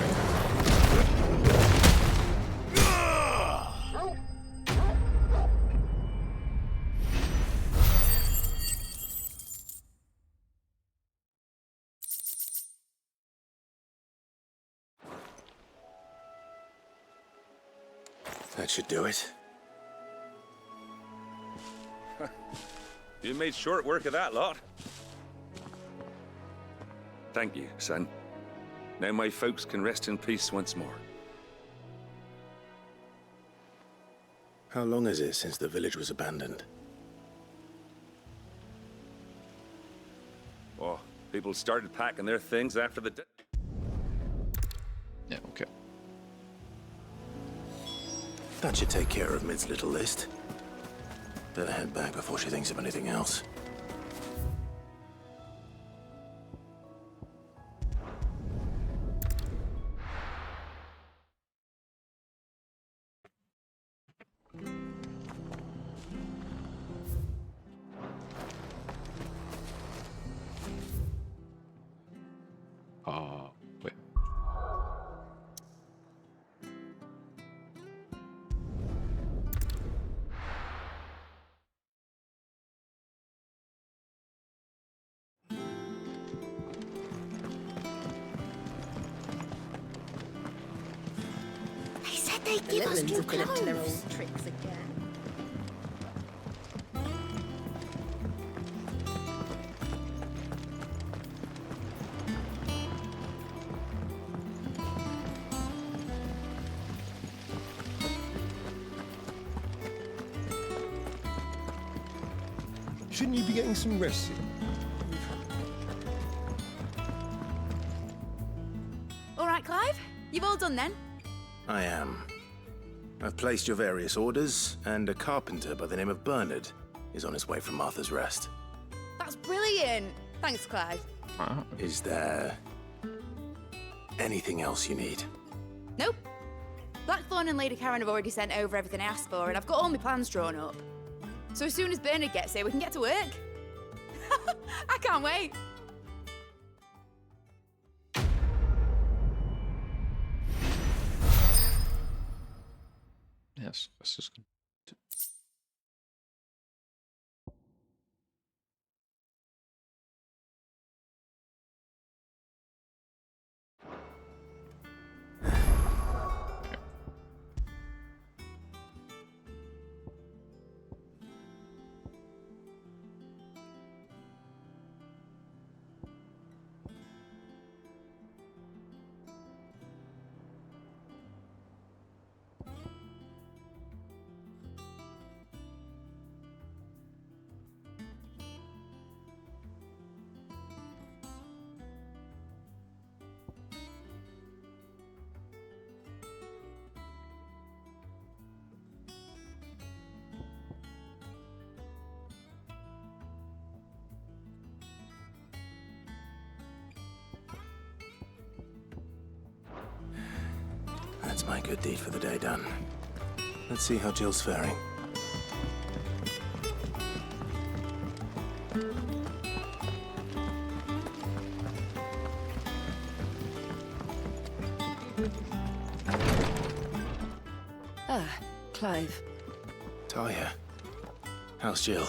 That should do it. You made short work of that lot. Thank you, son. Now my folks can rest in peace once more. How long is it since the village was abandoned? Oh, people started packing their things after the... Yeah, okay. That should take care of Mid's little list. Better head back before she thinks of anything else. Wait. They said they'd The give us Littlins new have been up to their clothes. old tricks again. Shouldn't you be getting some rest? All right, Clive. You've all done then? I am. I've placed your various orders, and a carpenter by the name of Bernard is on his way from Martha's Rest. That's brilliant. Thanks, Clive. Is there anything else you need? Nope. Blackthorn and Lady Karen have already sent over everything I asked for, and I've got all my plans drawn up. So as soon as Bernard gets here, we can get to work. I can't wait. Yes, this is good. That's my good deed for the day done. Let's see how Jill's faring. Ah, Clive. Talia, how's Jill?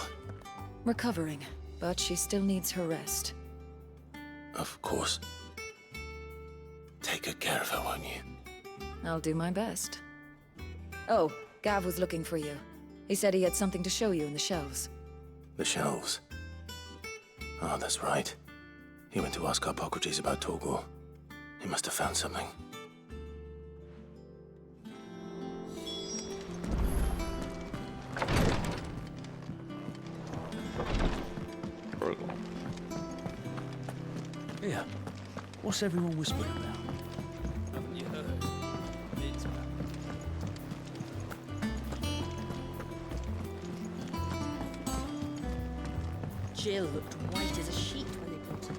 Recovering, but she still needs her rest. Of course. Take good care of her, won't you? I'll do my best. Oh, Gav was looking for you. He said he had something to show you in the shelves. The shelves? Oh, that's right. He went to ask Harpocrates about Torgal. He must have found something. Here, what's everyone whispering about? Haven't you heard? It's back. Jill looked white as a sheet when they brought her.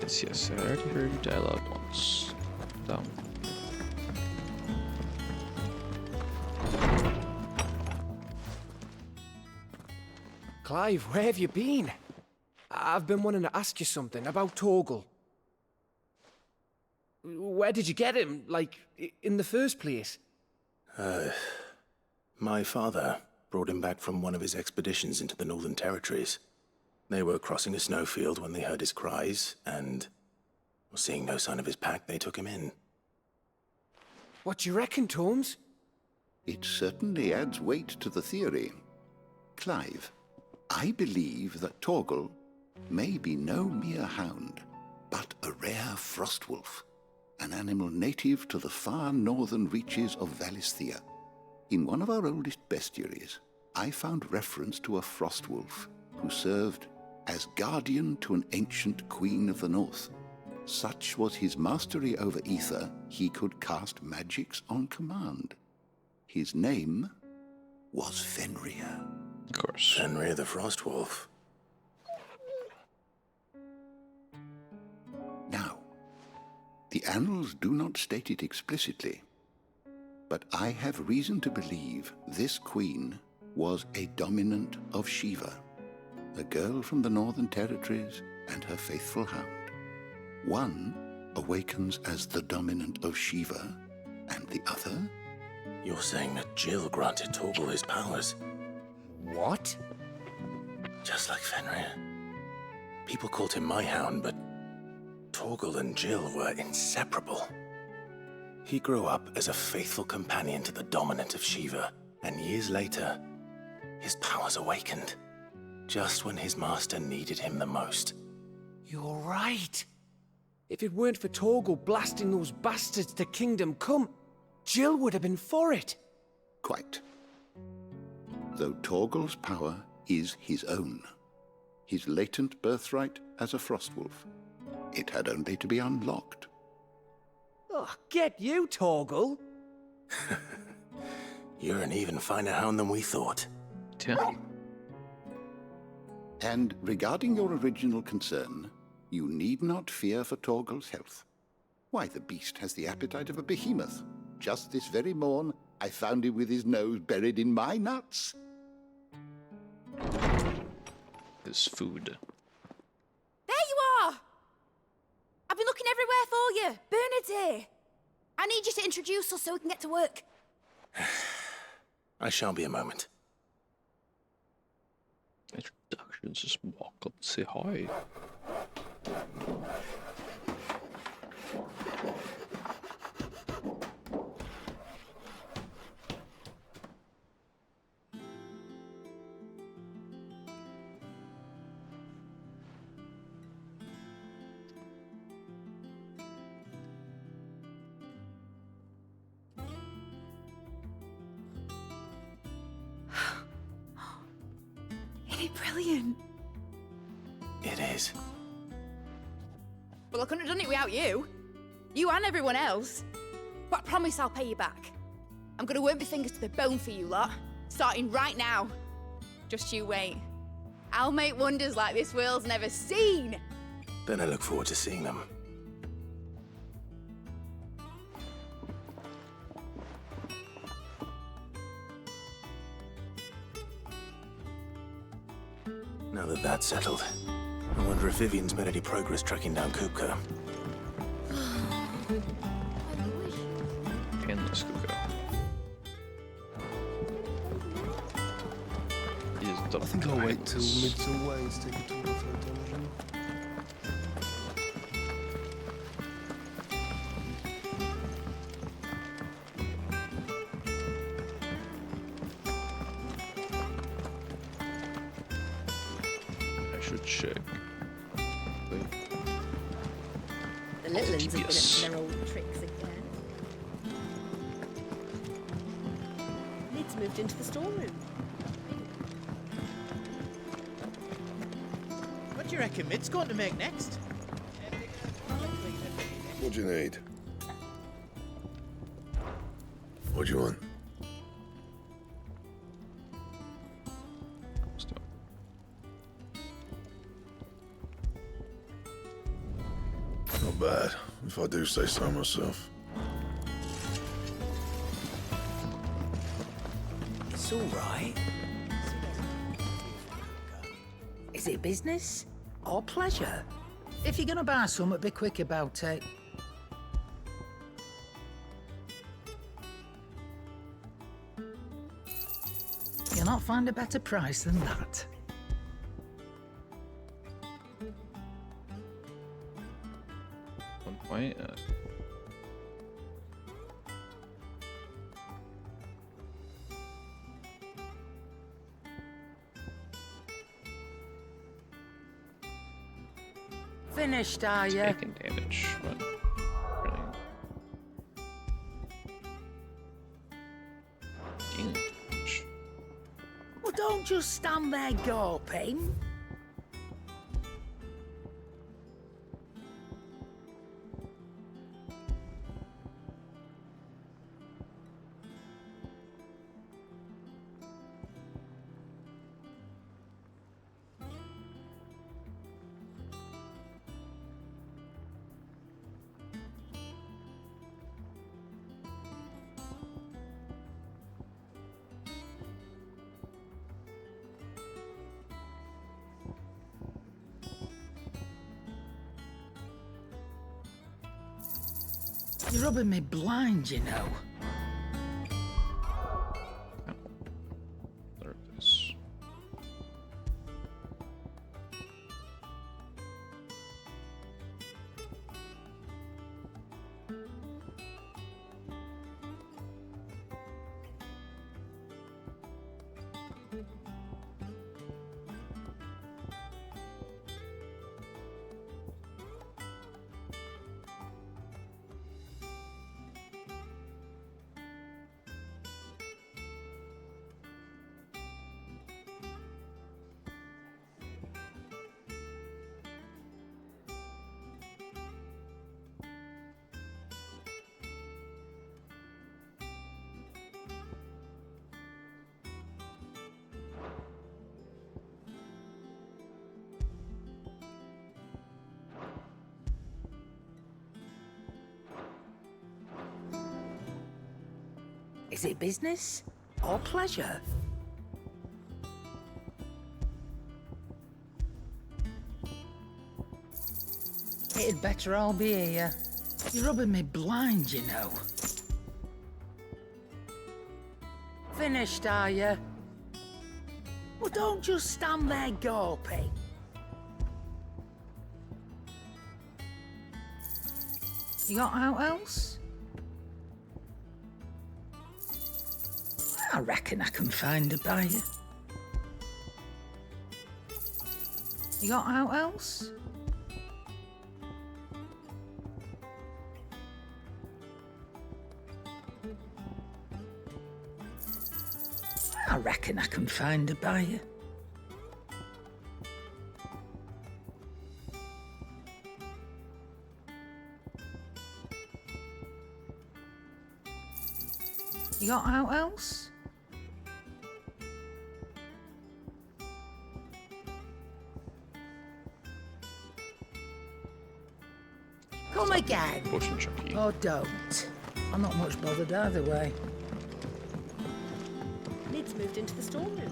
Yes, I already heard you dialogue once. Down. Clive, where have you been? I've been wanting to ask you something about Torgal. Where did you get him, like, in the first place? My father brought him back from one of his expeditions into the Northern Territories. They were crossing a snowfield when they heard his cries, and seeing no sign of his pack, they took him in. What do you reckon, Torms? It certainly adds weight to the theory. Clive, I believe that Torgal may be no mere hound, but a rare frostwolf, an animal native to the far northern reaches of Valisthea. In one of our oldest bestiaries, I found reference to a frostwolf who served as guardian to an ancient queen of the north. Such was his mastery over ether, he could cast magics on command. His name was Fenrir. Of course. Fenrir the Frostwolf. Now, the annals do not state it explicitly, but I have reason to believe this queen was a dominant of Shiva, a girl from the Northern Territories and her faithful hound. One awakens as the dominant of Shiva, and the other? You're saying that Jill granted Torgal his powers? What? Just like Fenrir. People called him my hound, but Torgal and Jill were inseparable. He grew up as a faithful companion to the dominant of Shiva, and years later, his powers awakened, just when his master needed him the most. You're right. If it weren't for Torgal blasting those bastards to Kingdom Come, Jill would have been for it. Quite. Though Torgal's power is his own, his latent birthright as a Frostwolf. It had only to be unlocked. Oh, get you, Torgal! You're an even finer hound than we thought. Yeah. And regarding your original concern, you need not fear for Torgal's health. Why, the beast has the appetite of a behemoth. Just this very morn, I found him with his nose buried in my nuts. His food. There you are! I've been looking everywhere for you. Bernard's here. I need you to introduce us so we can get to work. I shall be a moment. Introductions, just walk up and say hi. Ain't it brilliant? It is. Well, I couldn't have done it without you. You and everyone else. But I promise I'll pay you back. I'm gonna work my fingers to the bone for you lot, starting right now. Just you wait. I'll make wonders like this world's never seen. Then I look forward to seeing them. Now that that's settled, I wonder if Vivian's made any progress tracking down Kupka. Endless Kupka. I think I'll wait till mid's away to take a tour of her dungeon. I should check. The little ones have been up GPS. to their old tricks again. Lid's moved into the storeroom. What do you reckon Mid's going to make next? What do you need? What do you want? Not bad, if I do say so myself. It's all right. Is it business or pleasure? If you're gonna buy something, be quick about it. You'll not find a better price than that. One point. Finished, are you? Taking damage, but brilliant. Damage. Well, don't just stand there gawping. You're rubbing me blind, you know. There it is. Is it business or pleasure? It'd better all be here. You're rubbing me blind, you know. finished, are you? Well, don't just stand there gawping. You got out else? I reckon I can find a buyer. You got out else? I reckon I can find a buyer. You got out else? Come again. Potion chunky. Or don't. I'm not much bothered either way. Lid's moved into the storeroom.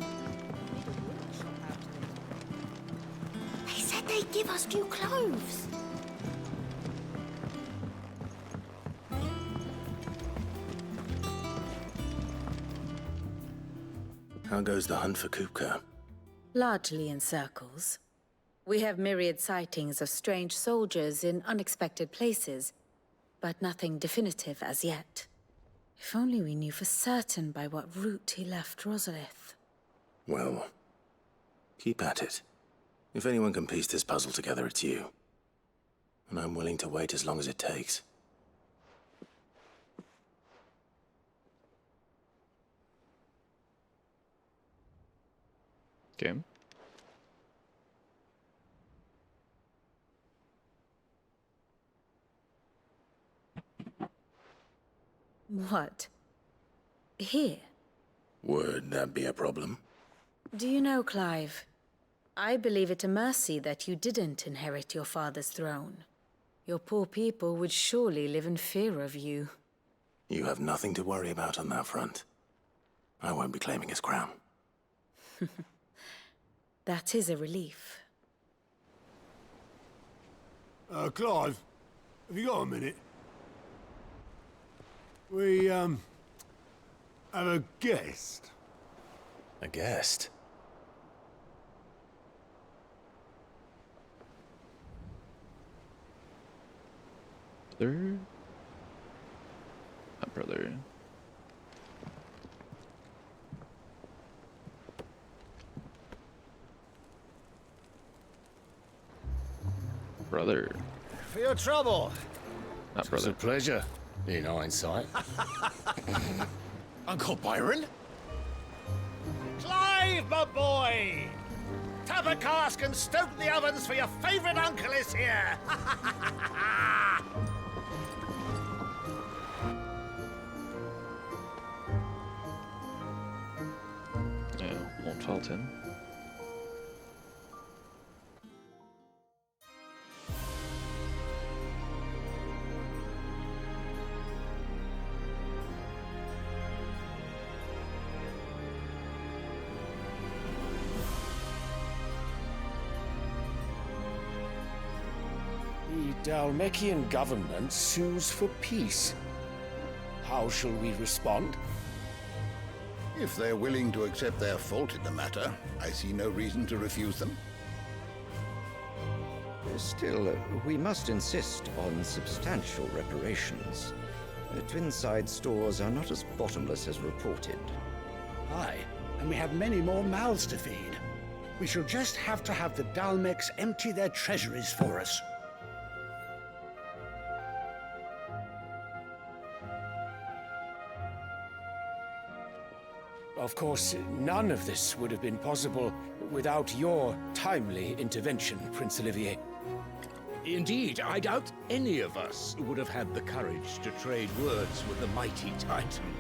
They said they'd give us new clothes. How goes the hunt for Kupka? Largely in circles. We have myriad sightings of strange soldiers in unexpected places, but nothing definitive as yet. If only we knew for certain by what route he left Rosalith. Well, keep at it. If anyone can piece this puzzle together, it's you. And I'm willing to wait as long as it takes. Game. What? Here? Would that be a problem? Do you know, Clive? I believe it a mercy that you didn't inherit your father's throne. Your poor people would surely live in fear of you. You have nothing to worry about on that front. I won't be claiming his crown. That is a relief. Clive, have you got a minute? We, have a guest. A guest? Brother? Not brother. Brother. For your trouble. Not brother. It's a pleasure, in hindsight. Uncle Byron? Clive, my boy! Tap a cask and stoke the ovens, for your favourite uncle is here! Yeah, won't fault him. The Dalmekian government sues for peace. How shall we respond? If they're willing to accept their fault in the matter, I see no reason to refuse them. Still, we must insist on substantial reparations. Twinside stores are not as bottomless as reported. Aye, and we have many more mouths to feed. We shall just have to have the Dalmecs empty their treasuries for us. Of course, none of this would have been possible without your timely intervention, Prince Olivier. Indeed, I doubt any of us would have had the courage to trade words with the mighty Titan,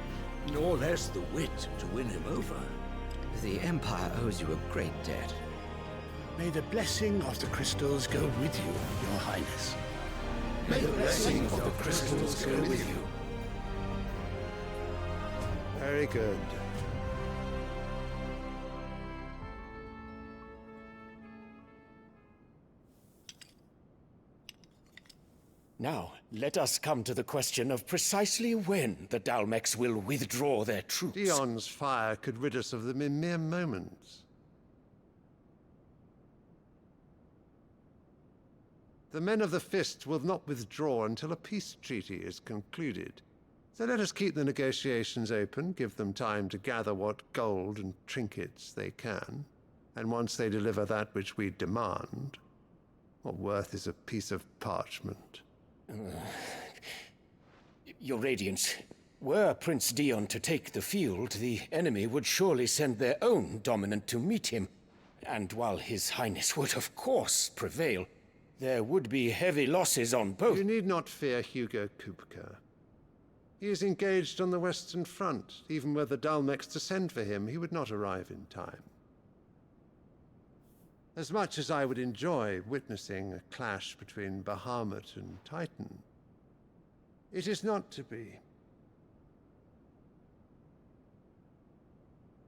nor less the wit to win him over. The Empire owes you a great debt. May the blessing of the crystals go with you, Your Highness. May the blessing of the crystals go with you. Very good. Now, let us come to the question of precisely when the Dalmex will withdraw their troops. Dion's fire could rid us of them in mere moments. The men of the Fist will not withdraw until a peace treaty is concluded. So let us keep the negotiations open, give them time to gather what gold and trinkets they can, and once they deliver that which we demand, what worth is a piece of parchment? Your Radiance, were Prince Dion to take the field, the enemy would surely send their own dominant to meet him. And while His Highness would of course prevail, there would be heavy losses on both. You need not fear Hugo Kupka. He is engaged on the Western Front. Even were the Dalmex to send for him, he would not arrive in time. As much as I would enjoy witnessing a clash between Bahamut and Titan, it is not to be.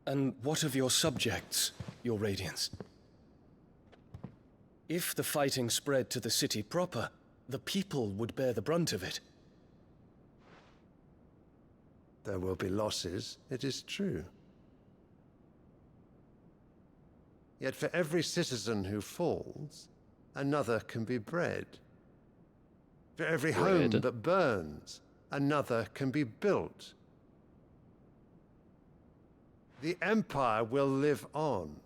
And what of your subjects, Your Radiance? If the fighting spread to the city proper, the people would bear the brunt of it. There will be losses, it is true. Yet for every citizen who falls, another can be bred. For every home that burns, another can be built. The Empire will live on.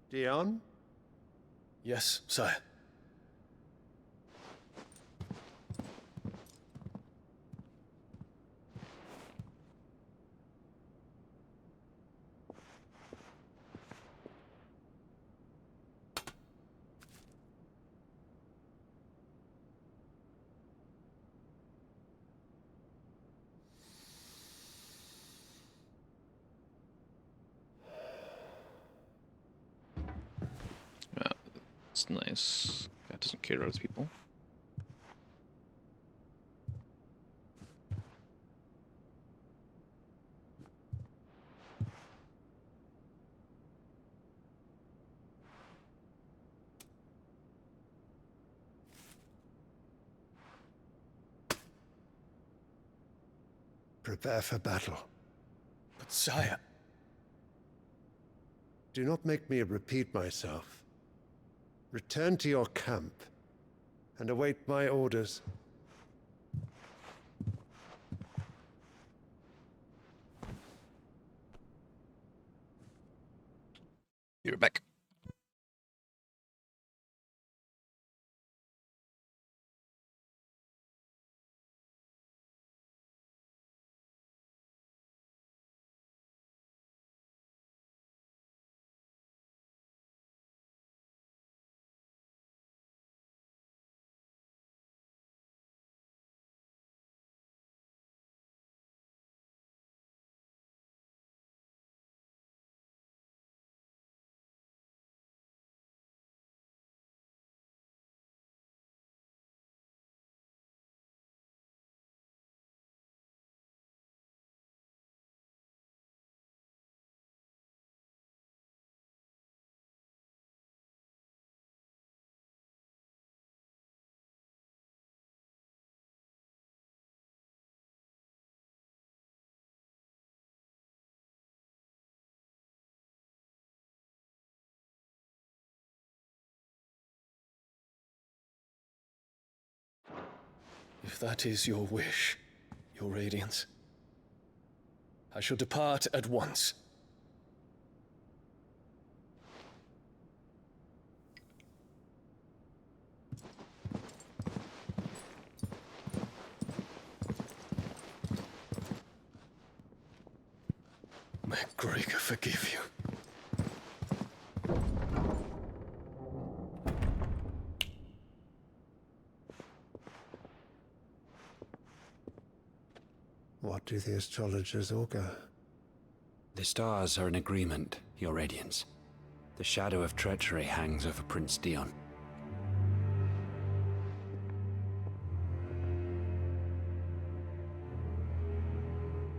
Dion? Yes, sire. It's nice. That doesn't care about people. Prepare for battle. But sire... Do not make me repeat myself. Return to your camp and await my orders. You're back. If that is your wish, Your Radiance, I shall depart at once. May Gregor forgive you. What do the astrologers augur? The stars are in agreement, Your Radiance. The shadow of treachery hangs over Prince Dion.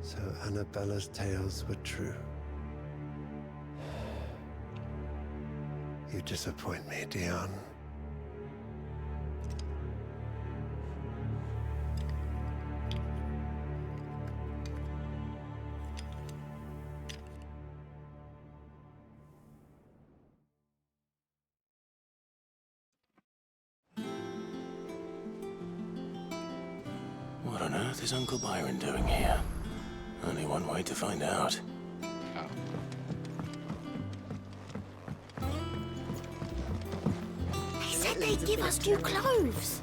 So Annabella's tales were true. You disappoint me, Dion. What on earth is Uncle Byron doing here? Only one way to find out. They said they'd give us new clothes.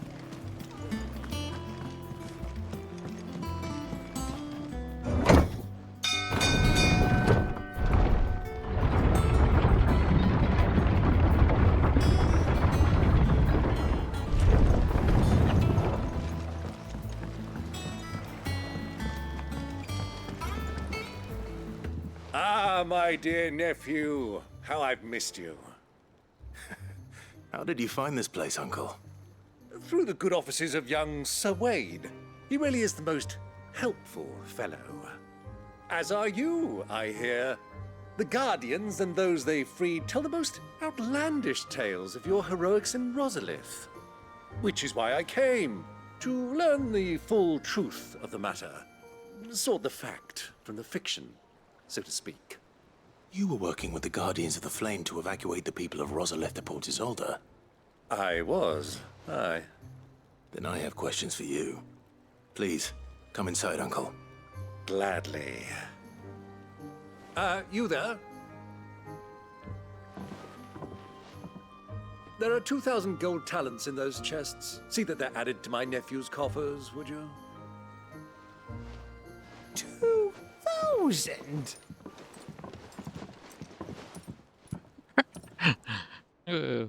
Ah, my dear nephew. How I've missed you. How did you find this place, Uncle? Through the good offices of young Sir Wade. He really is the most helpful fellow. As are you, I hear. The Guardians and those they freed tell the most outlandish tales of your heroics in Rosalith. Which is why I came, to learn the full truth of the matter. Sort the fact from the fiction, so to speak. You were working with the Guardians of the Flame to evacuate the people of Rosalith to Port Isolde. I was, aye. Then I have questions for you. Please, come inside, Uncle. Gladly. You there? There are 2,000 gold talents in those chests. See that they're added to my nephew's coffers, would you? 2,000? Yeah,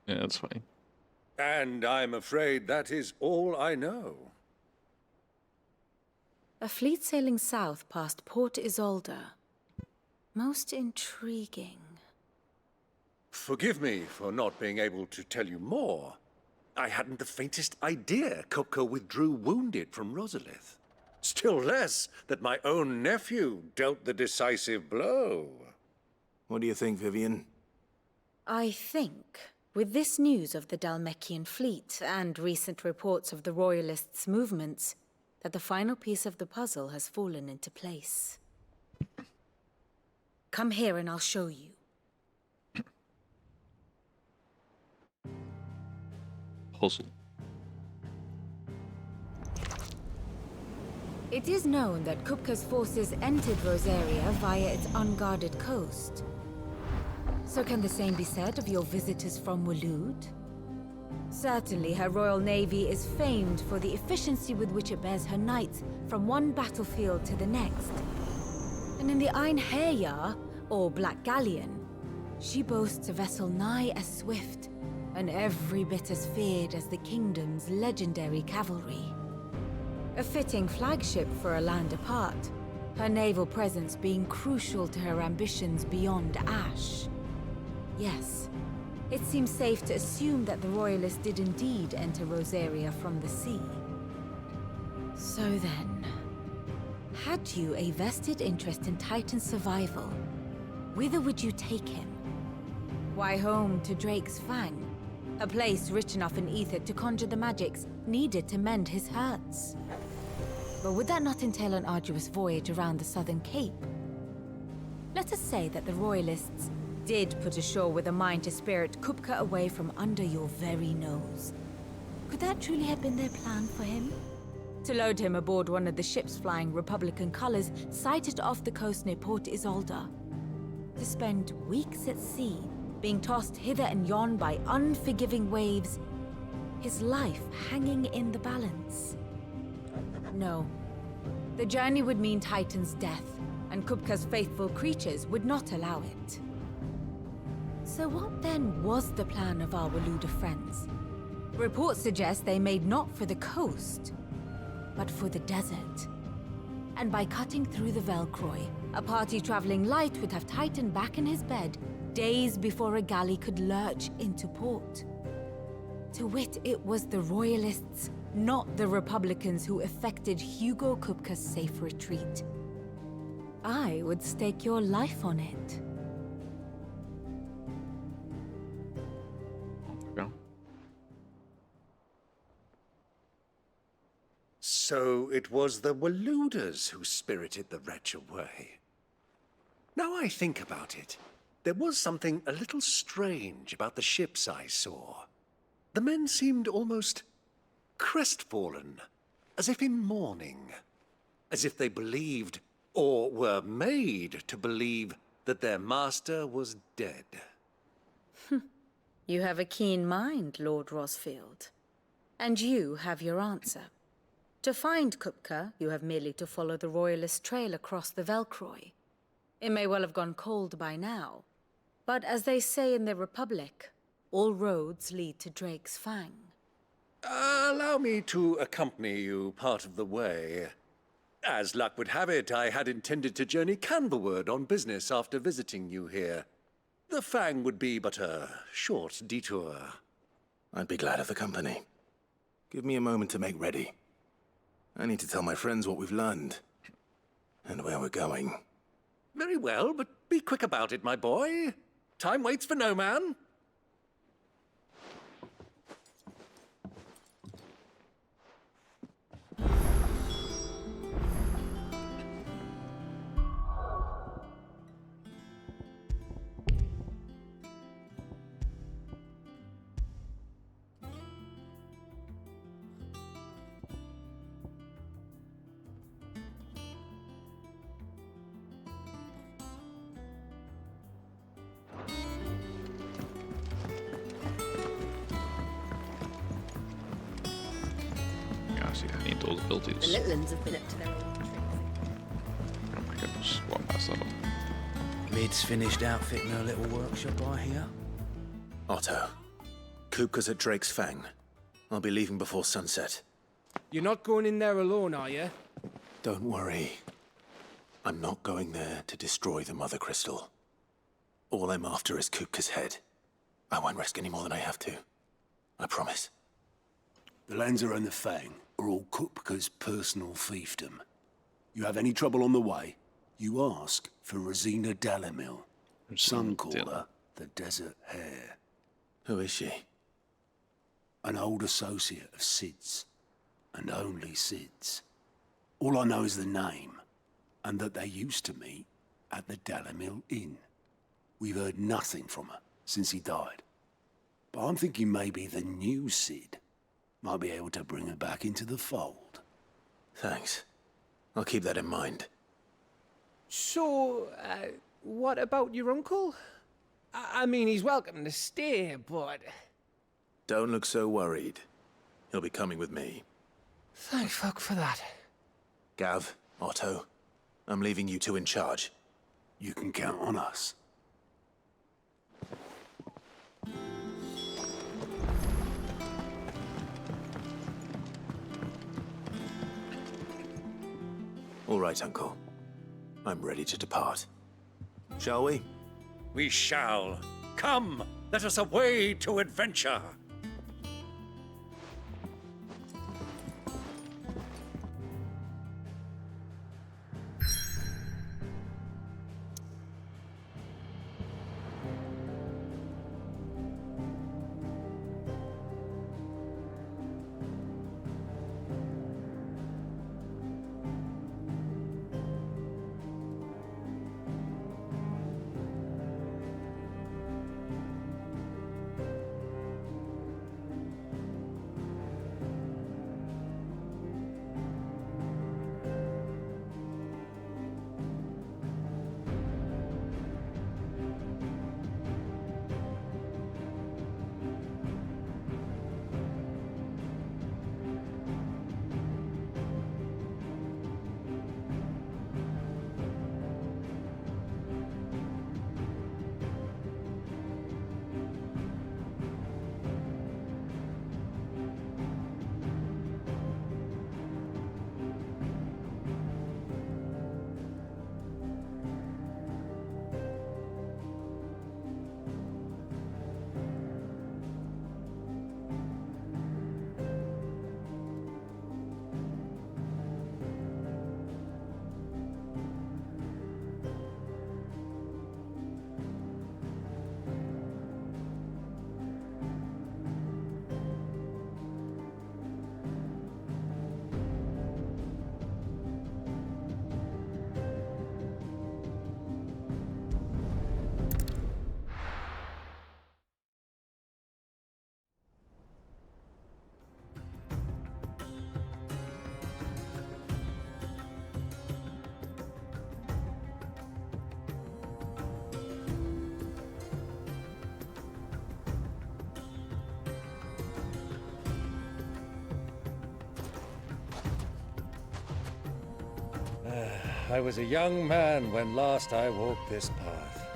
that's fine. And I'm afraid that is all I know. A fleet sailing south past Port Isolde. Most intriguing. Forgive me for not being able to tell you more. I hadn't the faintest idea Kupka withdrew wounded from Rosalith. Still less that my own nephew dealt the decisive blow. What do you think, Vivian? I think, with this news of the Dhalmekian fleet and recent reports of the Royalists' movements, that the final piece of the puzzle has fallen into place. Come here and I'll show you. Puzzle. It is known that Kupka's forces entered Rosaria via its unguarded coast. So can the same be said of your visitors from Waloed? Certainly, her Royal Navy is famed for the efficiency with which it bears her knights from one battlefield to the next. And in the Einherjar, or Black Galleon, she boasts a vessel nigh as swift and every bit as feared as the kingdom's legendary cavalry. A fitting flagship for a land apart, her naval presence being crucial to her ambitions beyond Ash. Yes, it seems safe to assume that the Royalists did indeed enter Rosaria from the sea. So then, had you a vested interest in Titan's survival, whither would you take him? Why, home to Drake's Fang, a place rich enough in ether to conjure the magics needed to mend his hurts. But would that not entail an arduous voyage around the southern cape? Let us say that the Royalists did put ashore with a mind to spirit Kupka away from under your very nose. Could that truly have been their plan for him? To load him aboard one of the ships flying Republican colors sighted off the coast near Port Isolde. To spend weeks at sea, being tossed hither and yon by unforgiving waves, his life hanging in the balance. No. The journey would mean Titan's death, and Kupka's faithful creatures would not allow it. So what then was the plan of our Waloed friends? Reports suggest they made not for the coast, but for the desert. And by cutting through the Velcroy, a party traveling light would have Titan back in his bed days before a galley could lurch into port. To wit, it was the Royalists, not the Republicans, who effected Hugo Kupka's safe retreat. I would stake your life on it. So it was the Waluders who spirited the wretch away. Now I think about it, there was something a little strange about the ships I saw. The men seemed almost crestfallen, as if in mourning, as if they believed, or were made to believe, that their master was dead. You have a keen mind, Lord Rosfield. And you have your answer. To find Kupka, you have merely to follow the Royalist trail across the Velcroy. It may well have gone cold by now, but as they say in the Republic, all roads lead to Drake's Fang. Allow me to accompany you part of the way. As luck would have it, I had intended to journey Canverward on business after visiting you here. The Fang would be but a short detour. I'd be glad of the company. Give me a moment to make ready. I need to tell my friends what we've learned. And where we're going. Very well, but be quick about it, my boy. Time waits for no man. Yeah, see, I need all the abilities. The little ones have been up to their old tricks. Oh my goodness, what a mess that up. Mid's finished outfitting her little workshop, I hear. Otto, Kupka's at Drake's Fang. I'll be leaving before sunset. You're not going in there alone, are you? Don't worry. I'm not going there to destroy the Mother Crystal. All I'm after is Kupka's head. I won't risk any more than I have to. I promise. The Lanza and the Fang are all Kupka's personal fiefdom. You have any trouble on the way, you ask for Rosina Dalimil. Some call her the Desert Hare. Who is she? An old associate of Sid's, and only Sid's. All I know is the name, and that they used to meet at the Dalimil Inn. We've heard nothing from her since he died. But I'm thinking maybe the new Sid might be able to bring her back into the fold. Thanks. I'll keep that in mind. So, what about your uncle? I mean, he's welcome to stay, but... Don't look so worried. He'll be coming with me. Thank fuck for that. Gav, Otto, I'm leaving you two in charge. You can count on us. All right, Uncle. I'm ready to depart. Shall we? We shall. Come, let us away to adventure. I was a young man when last I walked this path.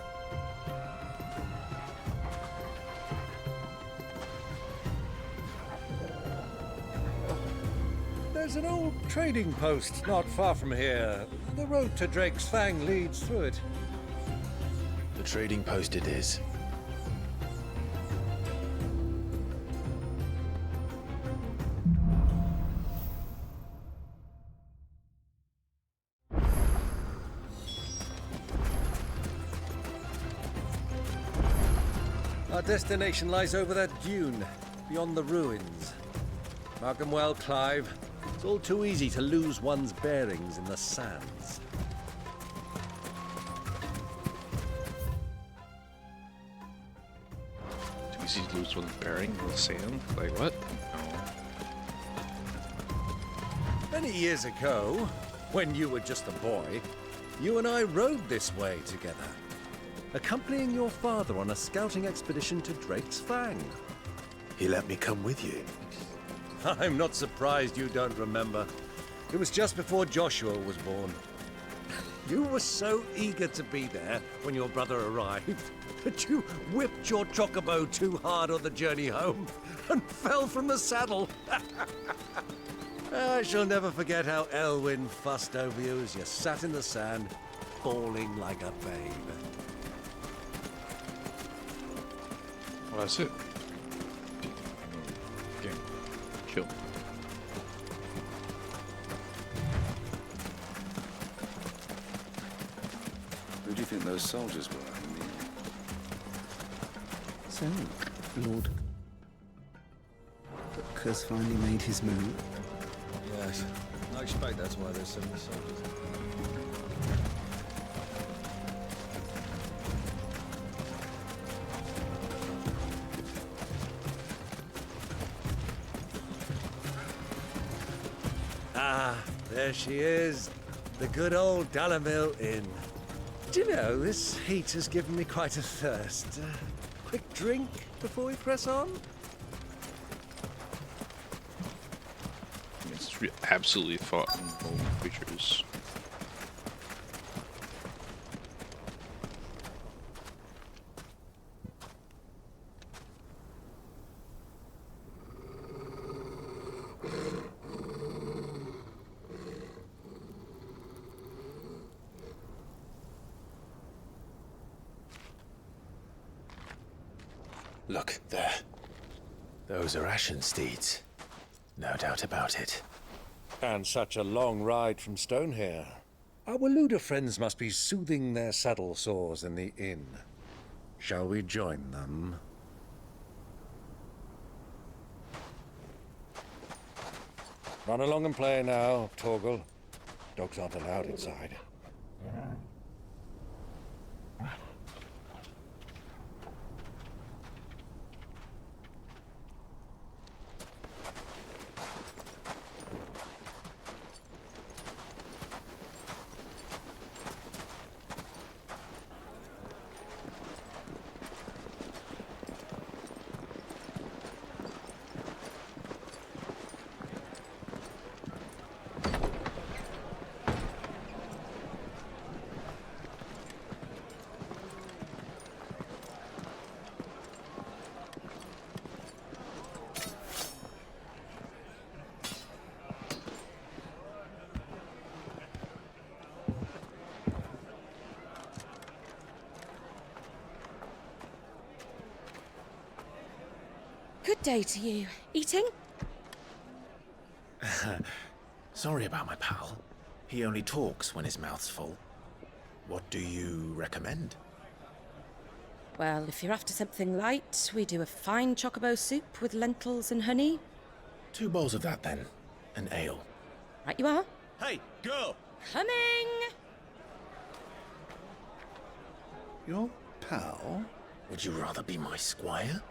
There's an old trading post not far from here. The road to Drake's Fang leads through it. The trading post it is. Our destination lies over that dune, beyond the ruins. Mark 'em well, Clive. It's all too easy to lose one's bearings in the sands. Too easy to lose one's bearing in the sand? Like what? No. Many years ago, when you were just a boy, you and I rode this way together, accompanying your father on a scouting expedition to Drake's Fang. He let me come with you. I'm not surprised you don't remember. It was just before Joshua was born. You were so eager to be there when your brother arrived that you whipped your chocobo too hard on the journey home and fell from the saddle. I shall never forget how Elwyn fussed over you as you sat in the sand, bawling like a babe. Well, that's it. Okay. Chill. Who do you think those soldiers were? So, Lord Cook has finally made his move. Yes, I expect that's why there's so many soldiers. Ah, there she is. The good old Dalamil Inn. Do you know, this heat has given me quite a thirst. Quick drink before we press on? It's absolutely fought in bone creatures. Look, there. Those are Ashen steeds. No doubt about it. And such a long ride from Stonehair. Our Waluda friends must be soothing their saddle sores in the inn. Shall we join them? Run along and play now, Torgal. Dogs aren't allowed inside. Good day to you. Eating? Sorry about my pal. He only talks when his mouth's full. What do you recommend? Well, if you're after something light, we do a fine chocobo soup with lentils and honey. 2 bowls of that, then. An ale. Right you are. Hey, girl! Coming! Your pal? Would you rather be my squire?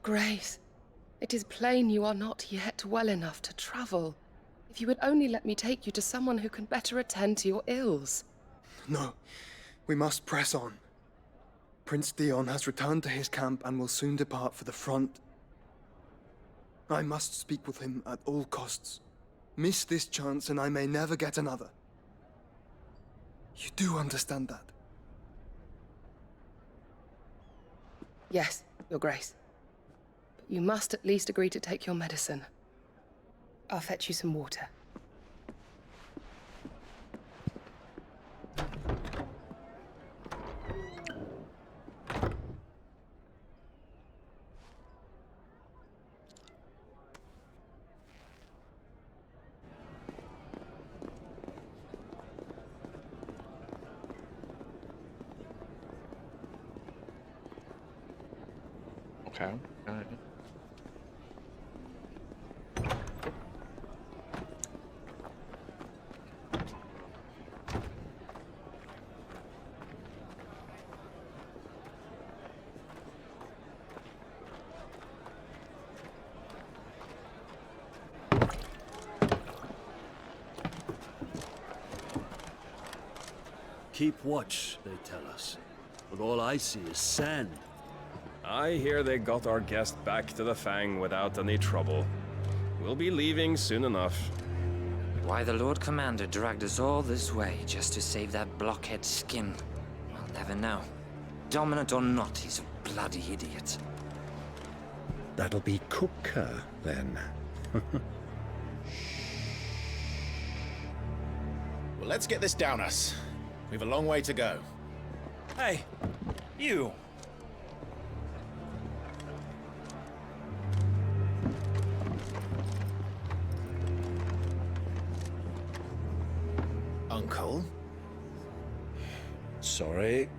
Grace, it is plain you are not yet well enough to travel. If you would only let me take you to someone who can better attend to your ills. No, we must press on. Prince Dion has returned to his camp and will soon depart for the front. I must speak with him at all costs. Miss this chance and I may never get another. You do understand that? Yes, Your Grace. But you must at least agree to take your medicine. I'll fetch you some water. Okay. Alright. Keep watch, they tell us. But all I see is sand. I hear they got our guest back to the Fang without any trouble. We'll be leaving soon enough. Why the Lord Commander dragged us all this way just to save that blockhead skin, I'll never know. Dominant or not, he's a bloody idiot. That'll be Kupka, then. Well, let's get this down us. We've a long way to go. Hey, you! Uncle? Sorry.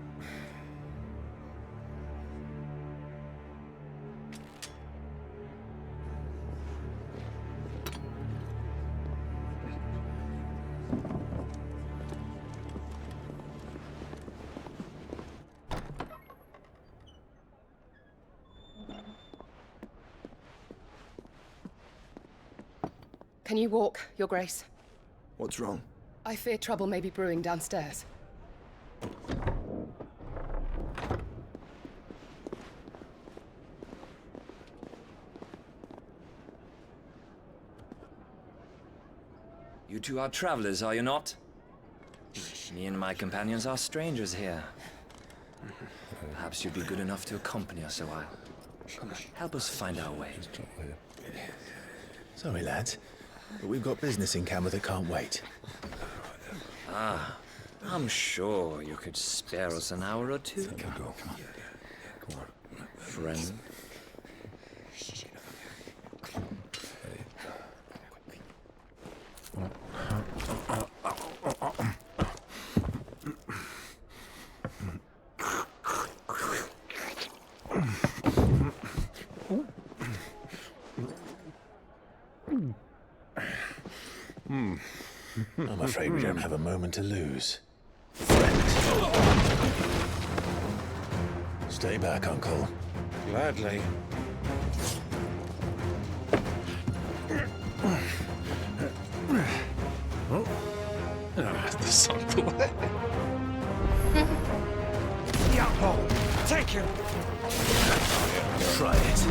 Can you walk, Your Grace? What's wrong? I fear trouble may be brewing downstairs. You two are travelers, are you not? Me and my companions are strangers here. Perhaps you'd be good enough to accompany us a while. Help us find our way. Sorry, lads, but we've got business in Camber that can't wait. Ah, I'm sure you could spare us an hour or two. Come on. Friend. I'm afraid we don't have a moment to lose. Stay back, Uncle. Gladly. This uncle. Take him! Try it.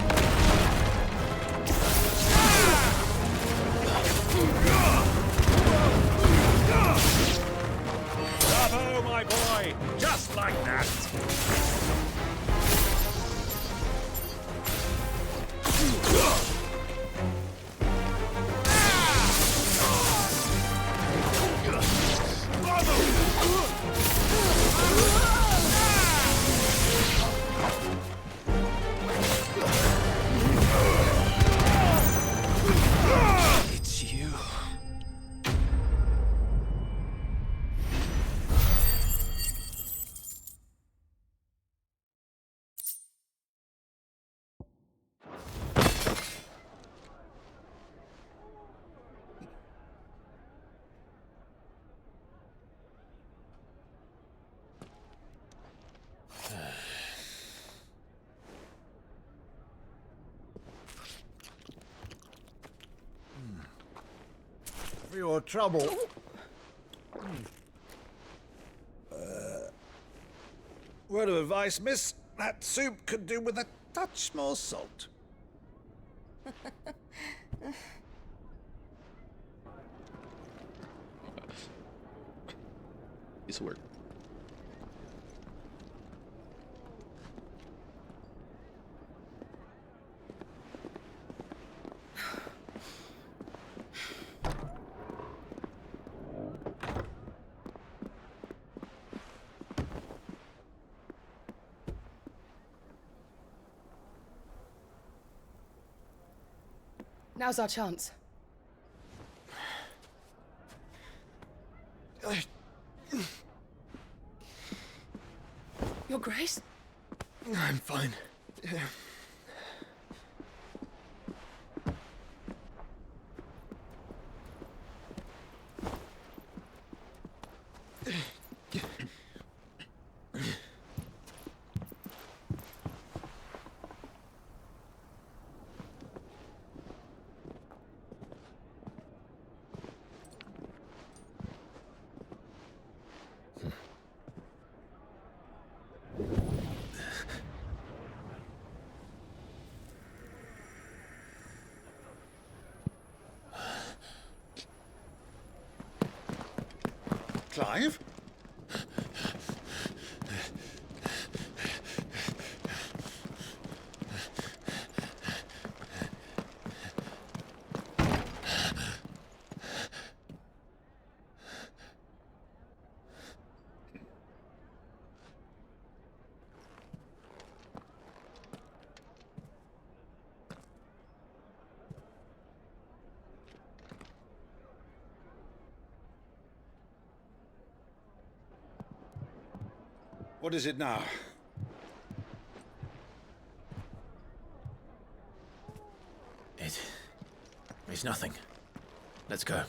Bravo, my boy! Just like that! for your trouble. Word of advice, miss. That soup could do with a touch more salt. Piece of work. Now's our chance. Your Grace? I'm fine. Clive? What is it now? It's nothing. Let's go.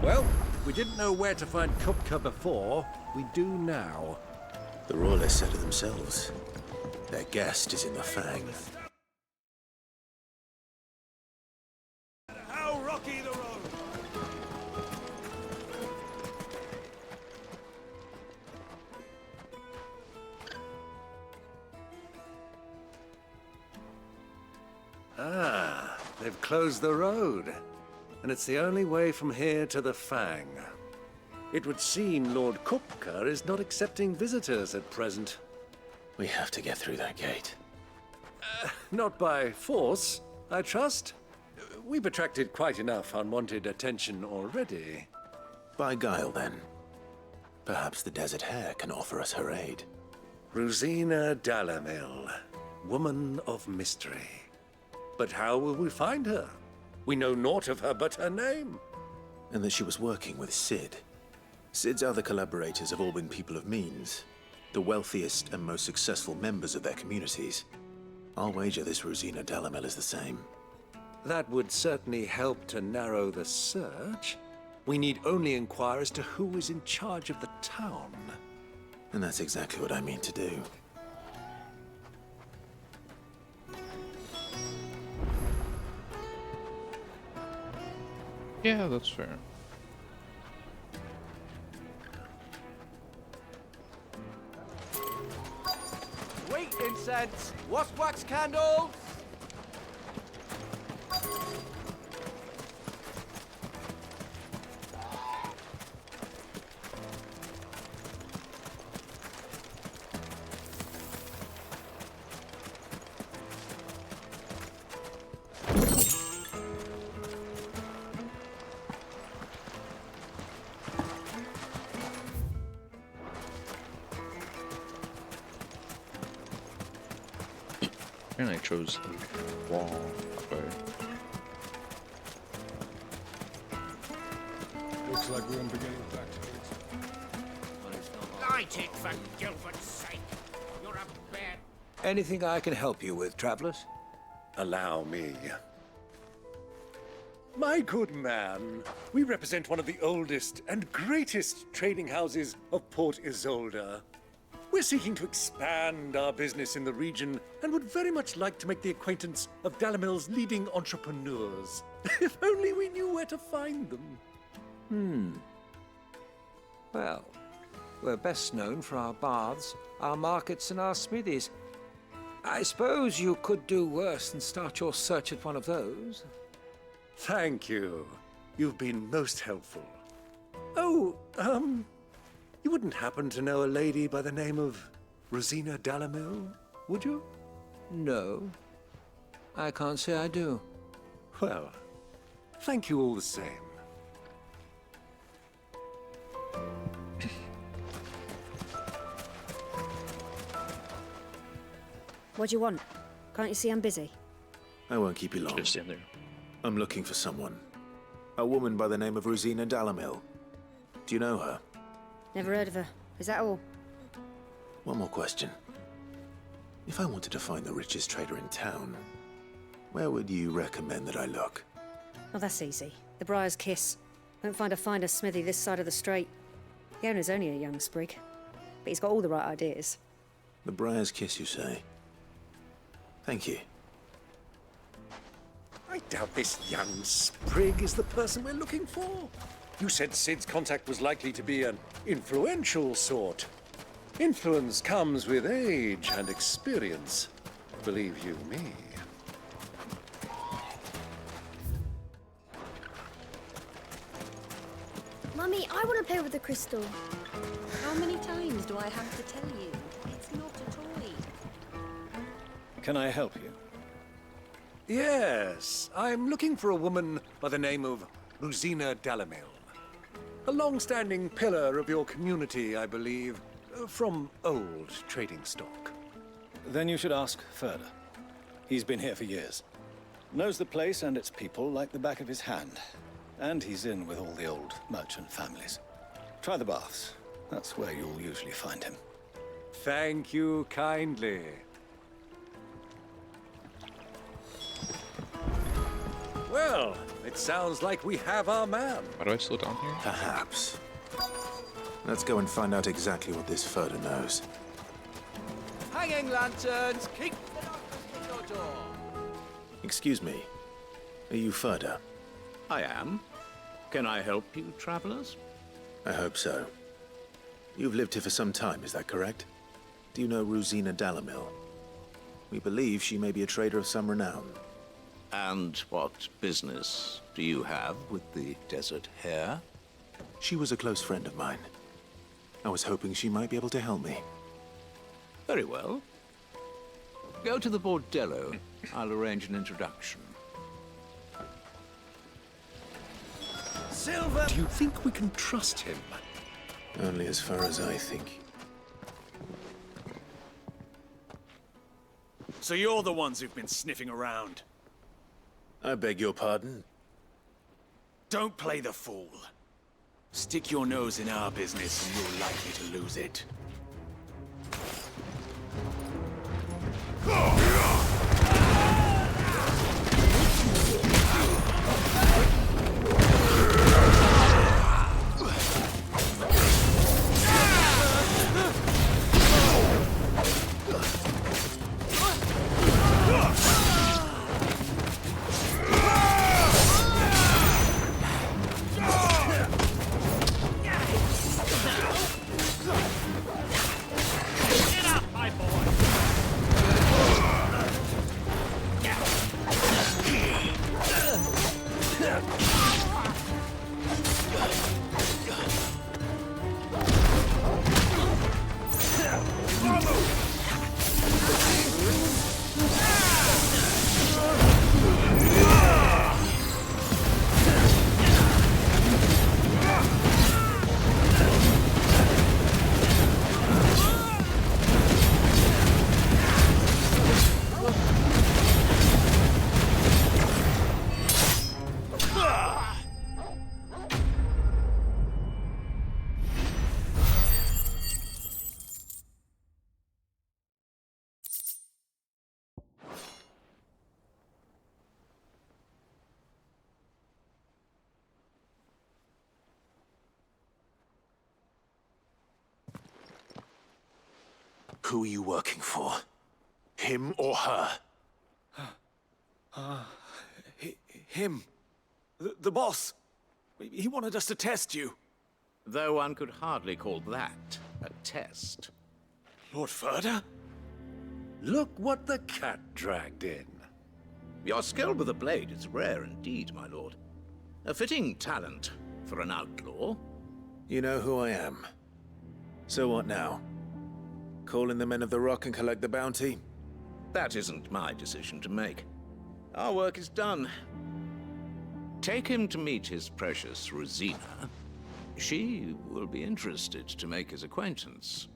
Well, we didn't know where to find Kupka before. We do now. The Royalists said it themselves. Their guest is in the Fang. How rocky the road! Ah, they've closed the road. And it's the only way from here to the Fang. It would seem Lord Kupka is not accepting visitors at present. We have to get through that gate. Not by force, I trust. We've attracted quite enough unwanted attention already. By guile, then. Perhaps the Desert Hare can offer us her aid. Rosina Dalamil, woman of mystery. But how will we find her? We know naught of her but her name. And that she was working with Cid. Cid's other collaborators have all been people of means, the wealthiest and most successful members of their communities. I'll wager this Rosina Dalamil is the same. That would certainly help to narrow the search. We need only inquire as to who is in charge of the town. And that's exactly what I mean to do. Yeah, that's fair. Wait, incense! What's wax candles? Apparently I chose the wall that way. Looks like we're beginning back to Light it, for Gilbert's sake. You're a bad... Anything I can help you with, travelers? Allow me. My good man, we represent one of the oldest and greatest trading houses of Port Isolde. We're seeking to expand our business in the region and would very much like to make the acquaintance of Dalamil's leading entrepreneurs. If only we knew where to find them. Well, we're best known for our baths, our markets, and our smithies. I suppose you could do worse than start your search at one of those. Thank you. You've been most helpful. Oh, you wouldn't happen to know a lady by the name of Rosina Dalamil, would you? No. I can't say I do. Well, thank you all the same. What do you want? Can't you see I'm busy? I won't keep you long. Just stand there. I'm looking for someone. A woman by the name of Rosina Dalamil. Do you know her? Never heard of her. Is that all? One more question. If I wanted to find the richest trader in town, where would you recommend that I look? Oh, that's easy. The Briar's Kiss. Won't find a finer smithy this side of the strait. The owner's only a young sprig, but he's got all the right ideas. The Briar's Kiss, you say? Thank you. I doubt this young sprig is the person we're looking for. You said Sid's contact was likely to be an influential sort. Influence comes with age and experience, believe you me. Mummy, I want to play with the crystal. How many times do I have to tell you? It's not a toy. Can I help you? Yes, I'm looking for a woman by the name of Rosina Dalamil. A long-standing pillar of your community, I believe, from old trading stock. Then you should ask Ferda. He's been here for years. Knows the place and its people like the back of his hand. And he's in with all the old merchant families. Try the baths. That's where you'll usually find him. Thank you kindly. Well, it sounds like we have our man. Why do I slow down here? Perhaps. Let's go and find out exactly what this Ferda knows. Hanging lanterns, keep the darkness from your door. Excuse me. Are you Ferda? I am. Can I help you, travelers? I hope so. You've lived here for some time, is that correct? Do you know Rosina Dalamil? We believe she may be a trader of some renown. And what business do you have with the Desert Hare? She was a close friend of mine. I was hoping she might be able to help me. Very well. Go to the Bordello. I'll arrange an introduction. Silver! Do you think we can trust him? Only as far as I think. So you're the ones who've been sniffing around. I beg your pardon? Don't play the fool. Stick your nose in our business and you're likely to lose it. Who are you working for? Him or her? Him. The boss. He wanted us to test you. Though one could hardly call that a test. Lord Ferda? Look what the cat dragged in. Your skill with the blade is rare indeed, my lord. A fitting talent for an outlaw. You know who I am. So what now? Call in the Men of the Rock and collect the bounty? That isn't my decision to make. Our work is done. Take him to meet his precious Rosina. She will be interested to make his acquaintance.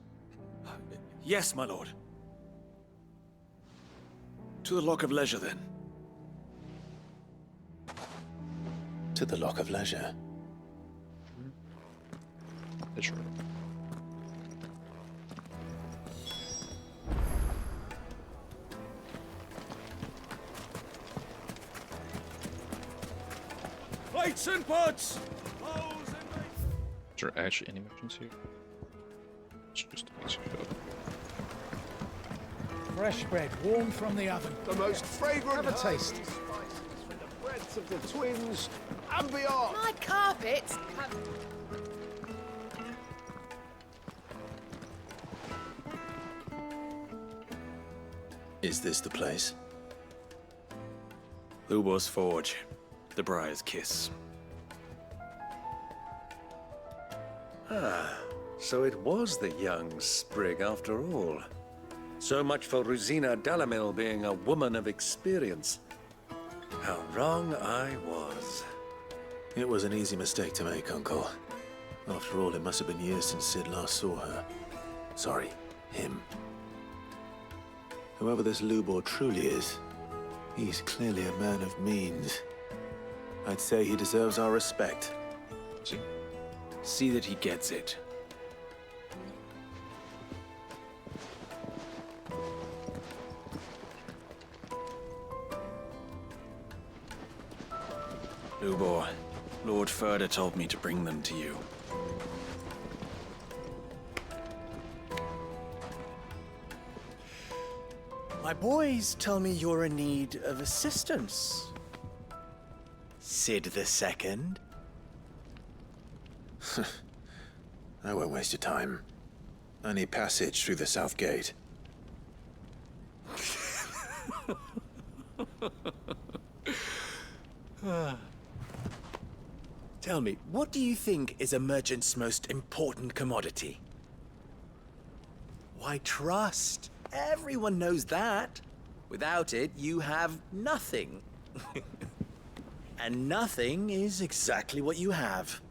Yes, my lord. To the Lock of Leisure, then. To the Lock of Leisure. Leisure. Lights and pots! Is there actually any missions here? It's just a basic show. Fresh bread, warm from the oven. The most fragrant. Have a taste. Spices from the breads of the twins and beyond. My carpet! Is this the place? Lubor's Forge. The Briar's Kiss. Ah, so it was the young sprig after all. So much for Rosina Dalamil being a woman of experience. How wrong I was. It was an easy mistake to make, Uncle. After all, it must have been years since Sid last saw her. Sorry, him. Whoever this Lubor truly is, he's clearly a man of means. I'd say he deserves our respect. See that he gets it. Lubor, Lord Ferda told me to bring them to you. My boys tell me you're in need of assistance. Sid the Second? I won't waste your time. I need passage through the south gate. Tell me, what do you think is a merchant's most important commodity? Why, trust. Everyone knows that. Without it, you have nothing. And nothing is exactly what you have.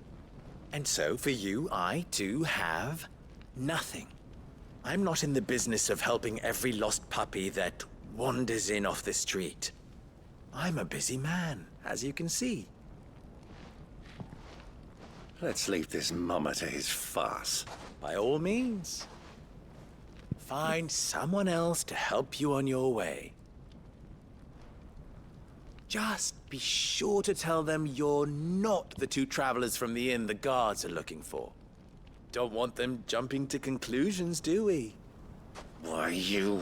And so, for you, I, too, have nothing. I'm not in the business of helping every lost puppy that wanders in off the street. I'm a busy man, as you can see. Let's leave this mummer to his farce. By all means. Find someone else to help you on your way. Just be sure to tell them you're not the two travelers from the inn the guards are looking for. Don't want them jumping to conclusions, do we? Why, you...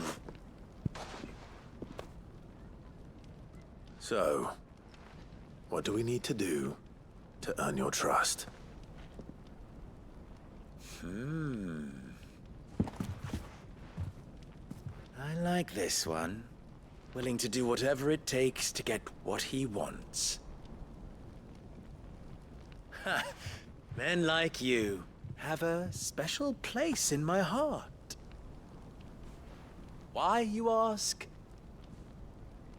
So, what do we need to do to earn your trust? I like this one. Willing to do whatever it takes to get what he wants. Ha! Men like you have a special place in my heart. Why, you ask?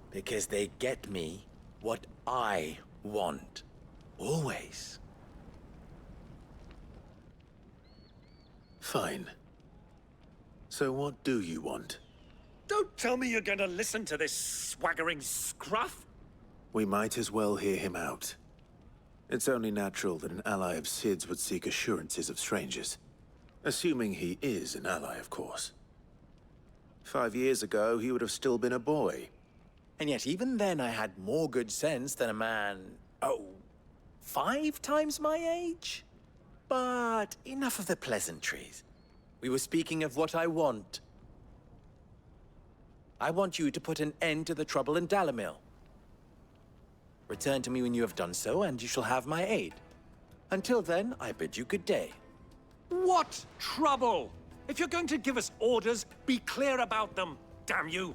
Because they get me what I want. Always. Fine. So what do you want? Don't tell me you're going to listen to this swaggering scruff! We might as well hear him out. It's only natural that an ally of Sid's would seek assurances of strangers. Assuming he is an ally, of course. 5 years ago, he would have still been a boy. And yet even then I had more good sense than a man, 5 times my age? But enough of the pleasantries. We were speaking of what I want. I want you to put an end to the trouble in Dalamil. Return to me when you have done so, and you shall have my aid. Until then, I bid you good day. What trouble? If you're going to give us orders, be clear about them, damn you!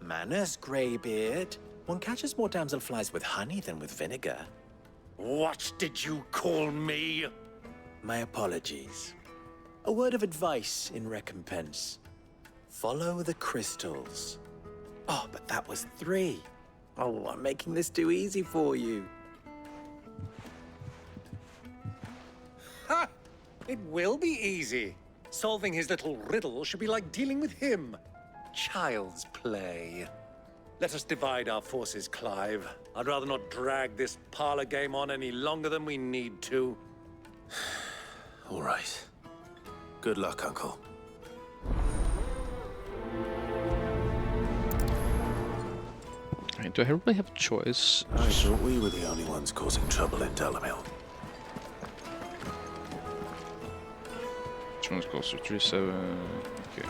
Manners, Greybeard. One catches more damselflies with honey than with vinegar. What did you call me? My apologies. A word of advice in recompense. Follow the crystals. Oh, but that was 3. Oh, I'm making this too easy for you. Ha! It will be easy. Solving his little riddle should be like dealing with him. Child's play. Let us divide our forces, Clive. I'd rather not drag this parlor game on any longer than we need to. All right. Good luck, Uncle. Right, do I really have a choice? I thought we were the only ones causing trouble in Dalamil. Which one's closer? 37. Okay.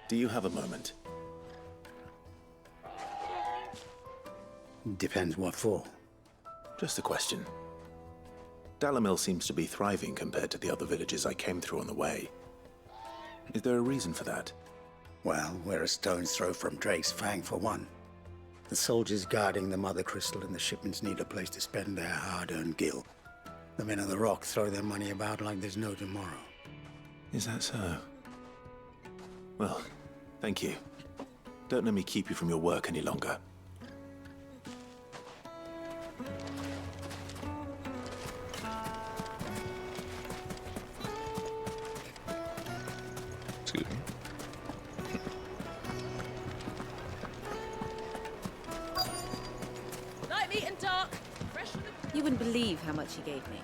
Do you have a moment? Depends what for. Just a question. Dalamil seems to be thriving compared to the other villages I came through on the way. Is there a reason for that? Well, we're a stone's throw from Drake's Fang for one. The soldiers guarding the Mother Crystal and the shipments need a place to spend their hard-earned gil. The men of the Rock throw their money about like there's no tomorrow. Is that so? Well, thank you. Don't let me keep you from your work any longer. Excuse me. Light meat and dark. Fresh from the... You wouldn't believe how much he gave me.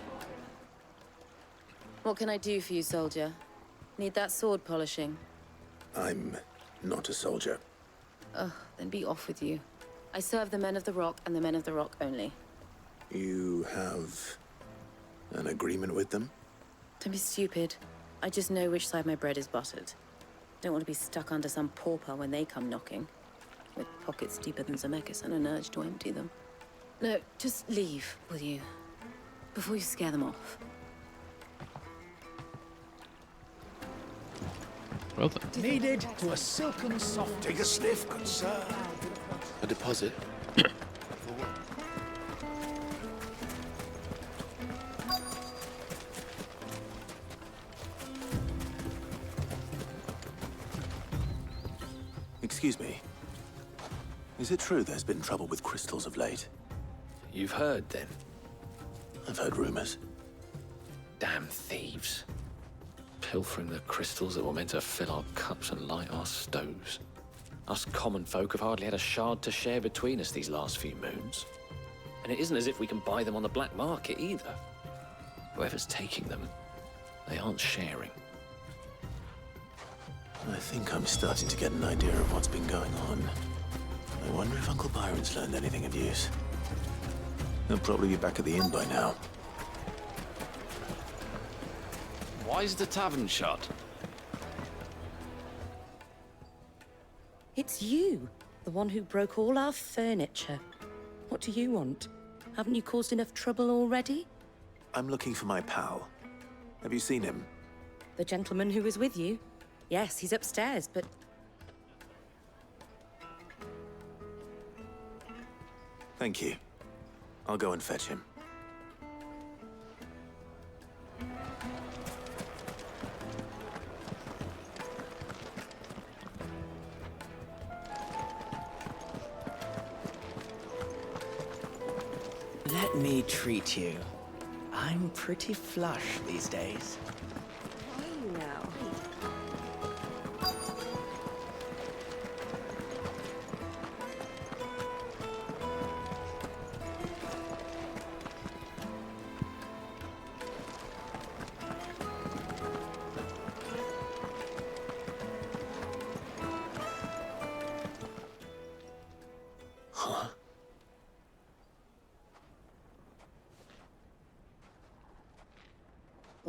What can I do for you, soldier? Need that sword polishing? I'm not a soldier. Ugh, then be off with you. I serve the men of the Rock and the men of the Rock only. You have an agreement with them? Don't be stupid. I just know which side my bread is buttered. Don't want to be stuck under some pauper when they come knocking. With pockets deeper than Zemeckis and an urge to empty them. No, just leave, will you? Before you scare them off. Well then. Needed to a silken soft. Take a sniff, good sir. A deposit? Excuse me. Is it true there's been trouble with crystals of late? You've heard, then? I've heard rumors. Damn thieves. Pilfering the crystals that were meant to fill our cups and light our stoves. Us common folk have hardly had a shard to share between us these last few moons. And it isn't as if we can buy them on the black market either. Whoever's taking them, they aren't sharing. I think I'm starting to get an idea of what's been going on. I wonder if Uncle Byron's learned anything of use. He'll probably be back at the inn by now. Why's the tavern shut? It's you, the one who broke all our furniture. What do you want? Haven't you caused enough trouble already? I'm looking for my pal. Have you seen him? The gentleman who was with you? Yes, he's upstairs, but... Thank you. I'll go and fetch him. Let me treat you. I'm pretty flush these days. Now. Huh?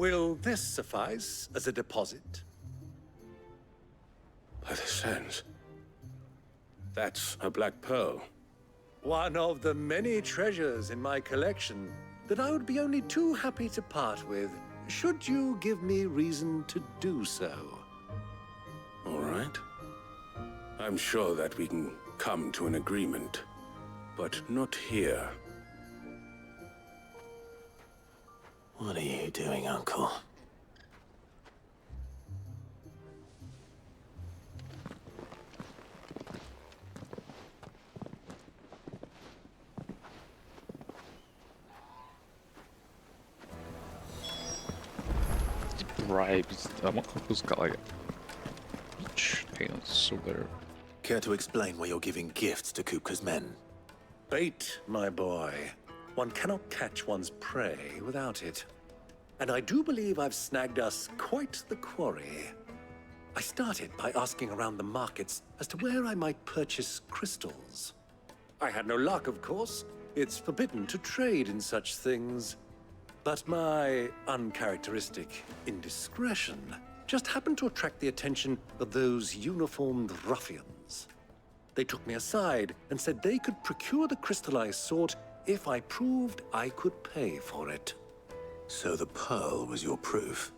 Will this suffice as a deposit? By the sands. That's a black pearl. One of the many treasures in my collection that I would be only too happy to part with, should you give me reason to do so. All right. I'm sure that we can come to an agreement, but not here. What are you doing, Uncle? Bribes. I want Uncle's got like payments so better. Care to explain why you're giving gifts to Kupka's men? Bait, my boy. One cannot catch one's prey without it. And I do believe I've snagged us quite the quarry. I started by asking around the markets as to where I might purchase crystals. I had no luck, of course. It's forbidden to trade in such things. But my uncharacteristic indiscretion just happened to attract the attention of those uniformed ruffians. They took me aside and said they could procure the crystal I sought if I proved I could pay for it. So the pearl was your proof?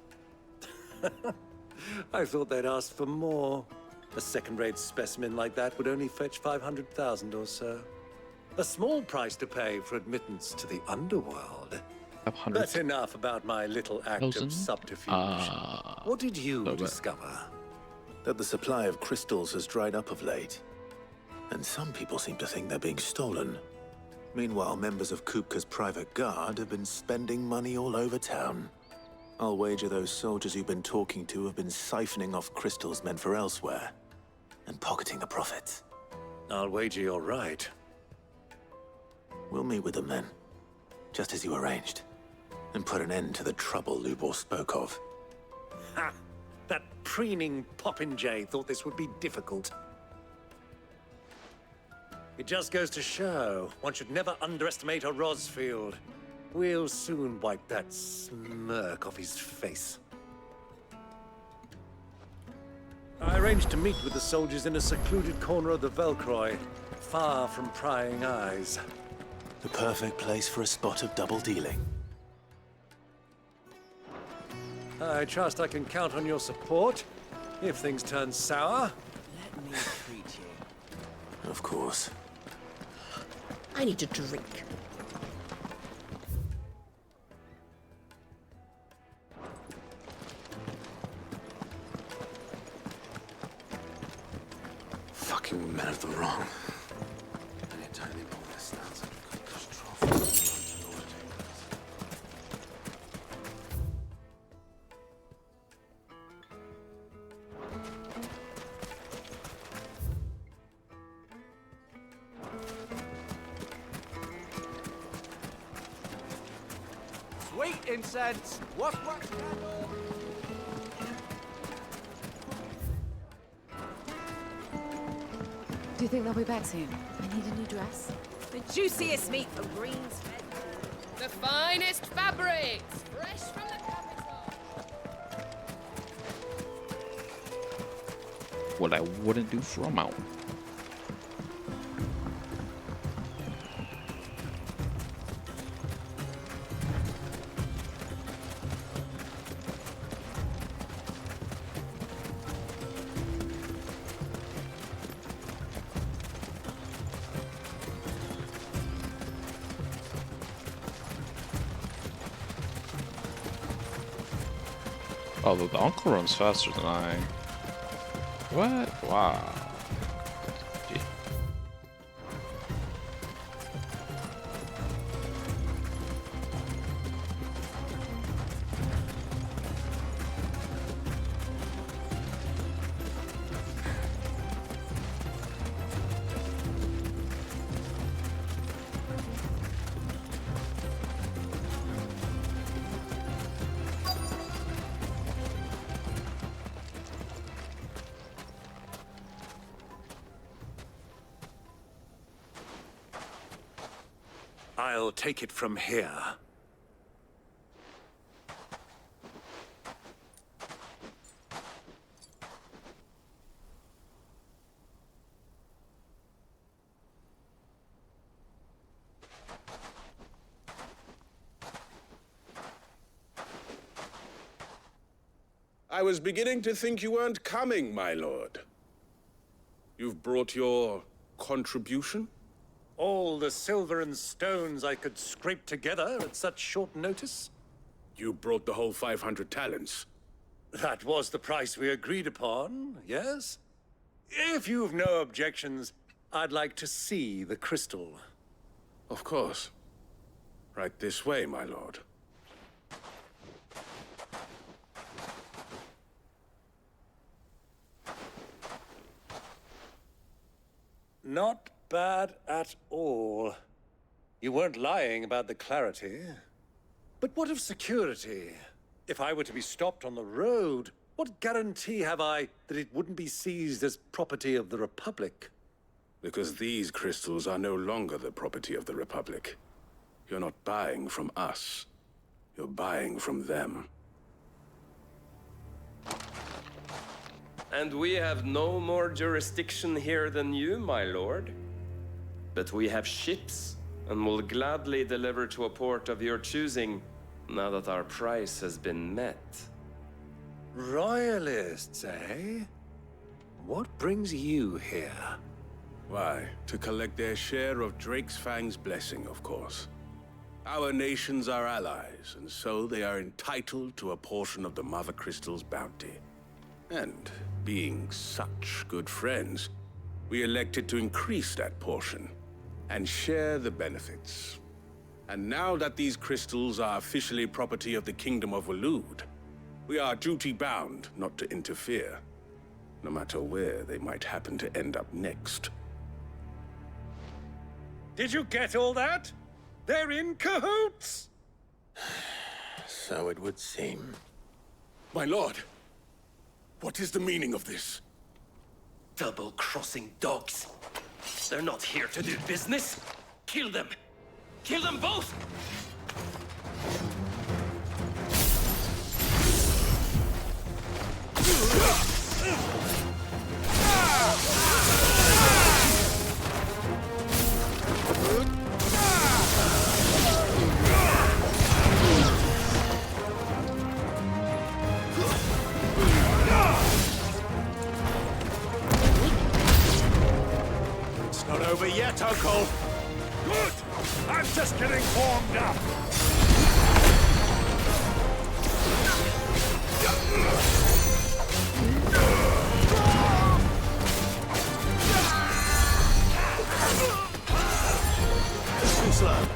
I thought they'd asked for more. A second-rate specimen like that would only fetch 500,000 or so. A small price to pay for admittance to the underworld. That's enough about my little act of subterfuge. What did you discover? That the supply of crystals has dried up of late. And some people seem to think they're being stolen. Meanwhile, members of Kupka's private guard have been spending money all over town. I'll wager those soldiers you've been talking to have been siphoning off crystals meant for elsewhere, and pocketing the profits. I'll wager you're right. We'll meet with them then, just as you arranged, and put an end to the trouble Lubor spoke of. Ha! That preening popinjay thought this would be difficult. It just goes to show, one should never underestimate a Rosfield. We'll soon wipe that smirk off his face. I arranged to meet with the soldiers in a secluded corner of the Velcroy, far from prying eyes. The perfect place for a spot of double dealing. I trust I can count on your support, if things turn sour. Let me treat you. Of course. I need a drink. Fucking men of the wrong. Anytime they pull this nonsense, Kupka's trophy. Sweet incense! What candle? Do you think they'll be back soon? I need a new dress. The juiciest meat from Green's Head. The finest fabrics, fresh from the capital. What I wouldn't do for a mountain. Oh, the uncle runs faster than I. What? Wow. Gee. I'll take it from here. I was beginning to think you weren't coming, my lord. You've brought your contribution? All the silver and stones I could scrape together at such short notice? You brought the whole 500 talents. That was the price we agreed upon, yes? If you've no objections, I'd like to see the crystal. Of course. Right this way, my lord. Not bad at all. You weren't lying about the clarity. But what of security? If I were to be stopped on the road, what guarantee have I that it wouldn't be seized as property of the Republic? Because these crystals are no longer the property of the Republic. You're not buying from us. You're buying from them. And we have no more jurisdiction here than you, my lord. But we have ships, and will gladly deliver to a port of your choosing, now that our price has been met. Royalists, eh? What brings you here? Why, to collect their share of Drake's Fang's blessing, of course. Our nations are allies, and so they are entitled to a portion of the Mother Crystal's bounty. And being such good friends, we elected to increase that portion and share the benefits. And now that these crystals are officially property of the Kingdom of Waloed, we are duty-bound not to interfere, no matter where they might happen to end up next. Did you get all that? They're in cahoots! So it would seem. My lord, what is the meaning of this? Double-crossing dogs. They're not here to do business. Kill them! Kill them both! It's not over yet, Uncle! Good! I'm just getting warmed up! Too slow.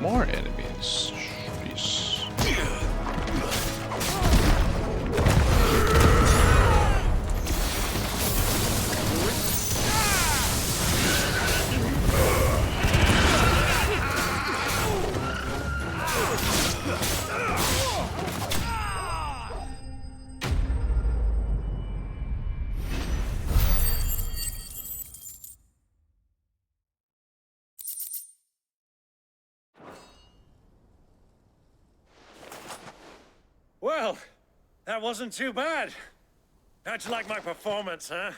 More enemies. Jeez. Well, that wasn't too bad. How'd you like my performance, huh?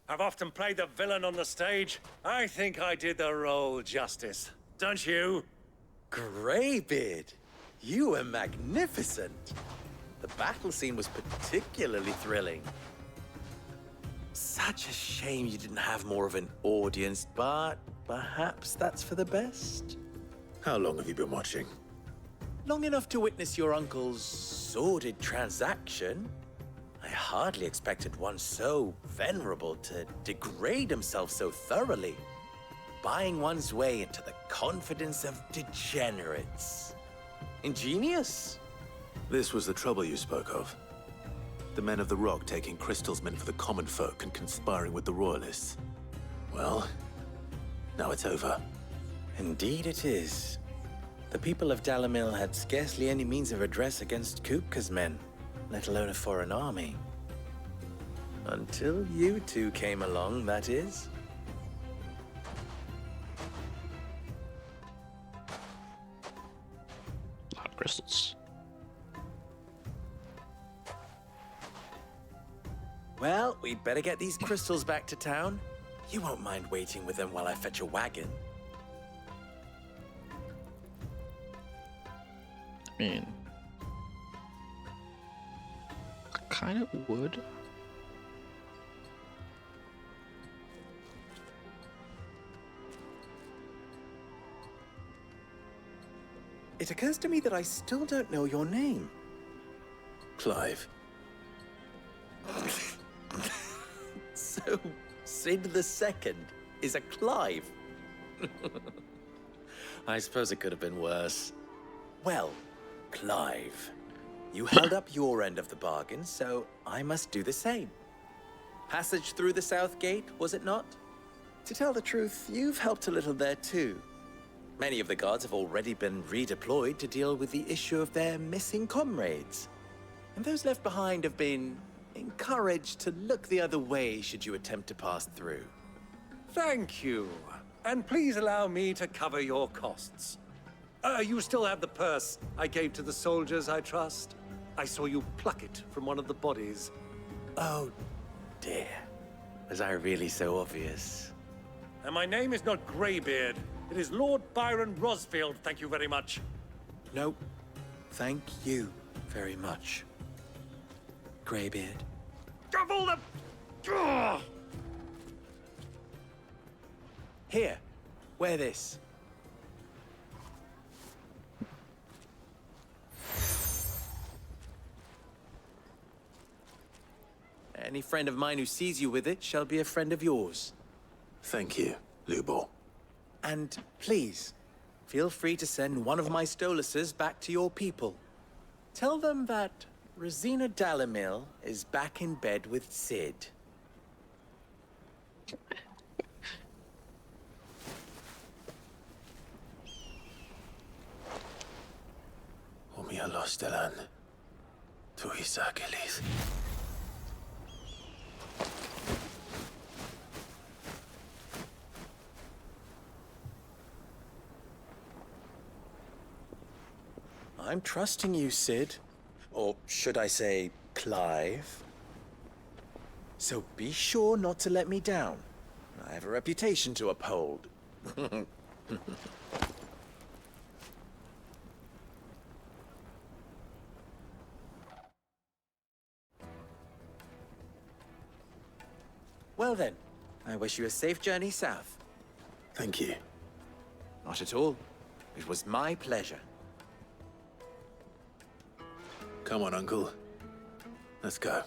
I've often played the villain on the stage. I think I did the role justice. Don't you? Greybeard, you were magnificent. The battle scene was particularly thrilling. Such a shame you didn't have more of an audience, but perhaps that's for the best. How long have you been watching? Long enough to witness your uncle's sordid transaction. I hardly expected one so venerable to degrade himself so thoroughly, buying one's way into the confidence of degenerates. Ingenious. This was the trouble you spoke of. The men of the Rock taking crystals meant for the common folk and conspiring with the Royalists. Well, now it's over. Indeed it is. The people of Dalamil had scarcely any means of redress against Kupka's men, let alone a foreign army. Until you two came along, that is. A lot of crystals. Well, we'd better get these crystals back to town. You won't mind waiting with them while I fetch a wagon. I mean, I kind of would. It occurs to me that I still don't know your name. Clive. So, Sid the Second is a Clive. I suppose it could have been worse. Well, Clive, you held up your end of the bargain, so I must do the same. Passage through the South Gate, was it not? To tell the truth, you've helped a little there too. Many of the guards have already been redeployed to deal with the issue of their missing comrades. And those left behind have been encouraged to look the other way should you attempt to pass through. Thank you. And please allow me to cover your costs. You still have the purse I gave to the soldiers, I trust? I saw you pluck it from one of the bodies. Oh, dear. Was I really so obvious? And my name is not Greybeard. It is Lord Byron Rosfield, thank you very much. No, thank you very much, Greybeard. Of all the... Ugh! Here, wear this. Any friend of mine who sees you with it shall be a friend of yours. Thank you, Lubor. And please, feel free to send one of my Stoluses back to your people. Tell them that Rosina Dalamil is back in bed with Sid. Umia Lostelan. Tuisa Gelith. I'm trusting you, Sid. Or should I say, Clive. So be sure not to let me down. I have a reputation to uphold. Well then, I wish you a safe journey south. Thank you. Not at all. It was my pleasure. Come on, Uncle. Let's go.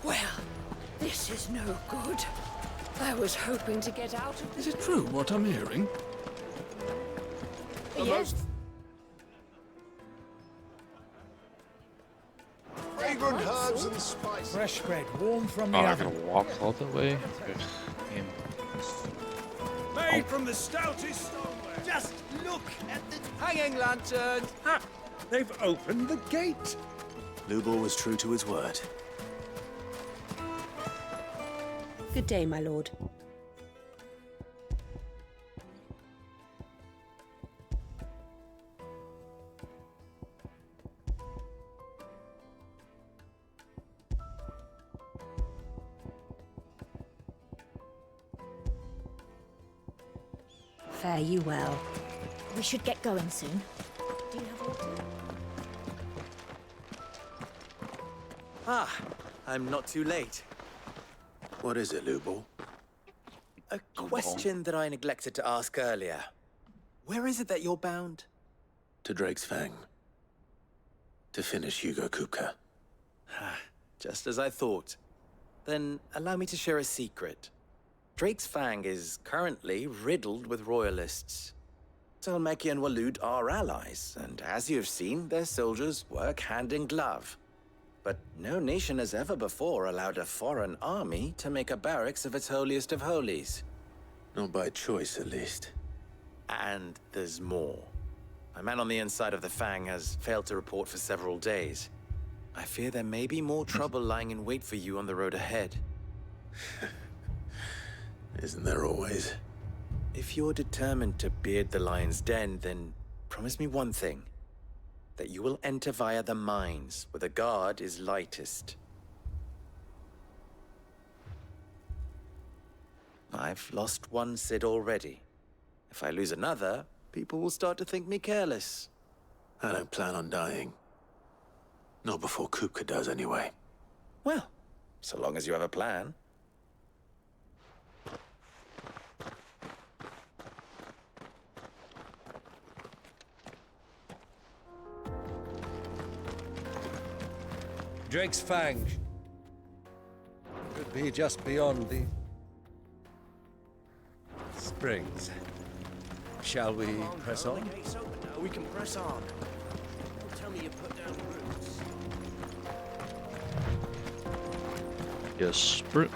Well, this is no good. I was hoping to get out of this. Is it true what I'm hearing? Yes. Fragrant herbs and spices. Fresh bread, warm from the Oh, I'm oven. gonna walk all the way. Ugh, game. Made from the stoutest stoneware. Just look at the hanging lanterns! Ha! They've opened the gate! Lubor was true to his word. Good day, my lord. Fare you well. We should get going soon. Do you have water? Ah, I'm not too late. What is it, Lubor? A question that I neglected to ask earlier. Where is it that you're bound? To Drake's Fang. To finish Hugo Kupka. Just as I thought. Then allow me to share a secret. Drake's Fang is currently riddled with royalists. Tolmeki and Waloed are allies, and as you've seen, their soldiers work hand in glove. But no nation has ever before allowed a foreign army to make a barracks of its holiest of holies. Not by choice, at least. And there's more. A man on the inside of the Fang has failed to report for several days. I fear there may be more trouble lying in wait for you on the road ahead. Isn't there always? If you're determined to beard the lion's den, then promise me one thing. That you will enter via the mines, where the guard is lightest. I've lost one Cid already. If I lose another, people will start to think me careless. I don't plan on dying. Not before Kupka does, anyway. Well, so long as you have a plan. Drake's Fang could be just beyond the springs. Shall we press on? The gate's open now. We can press on. Don't tell me you put down roots. Yes, Brute.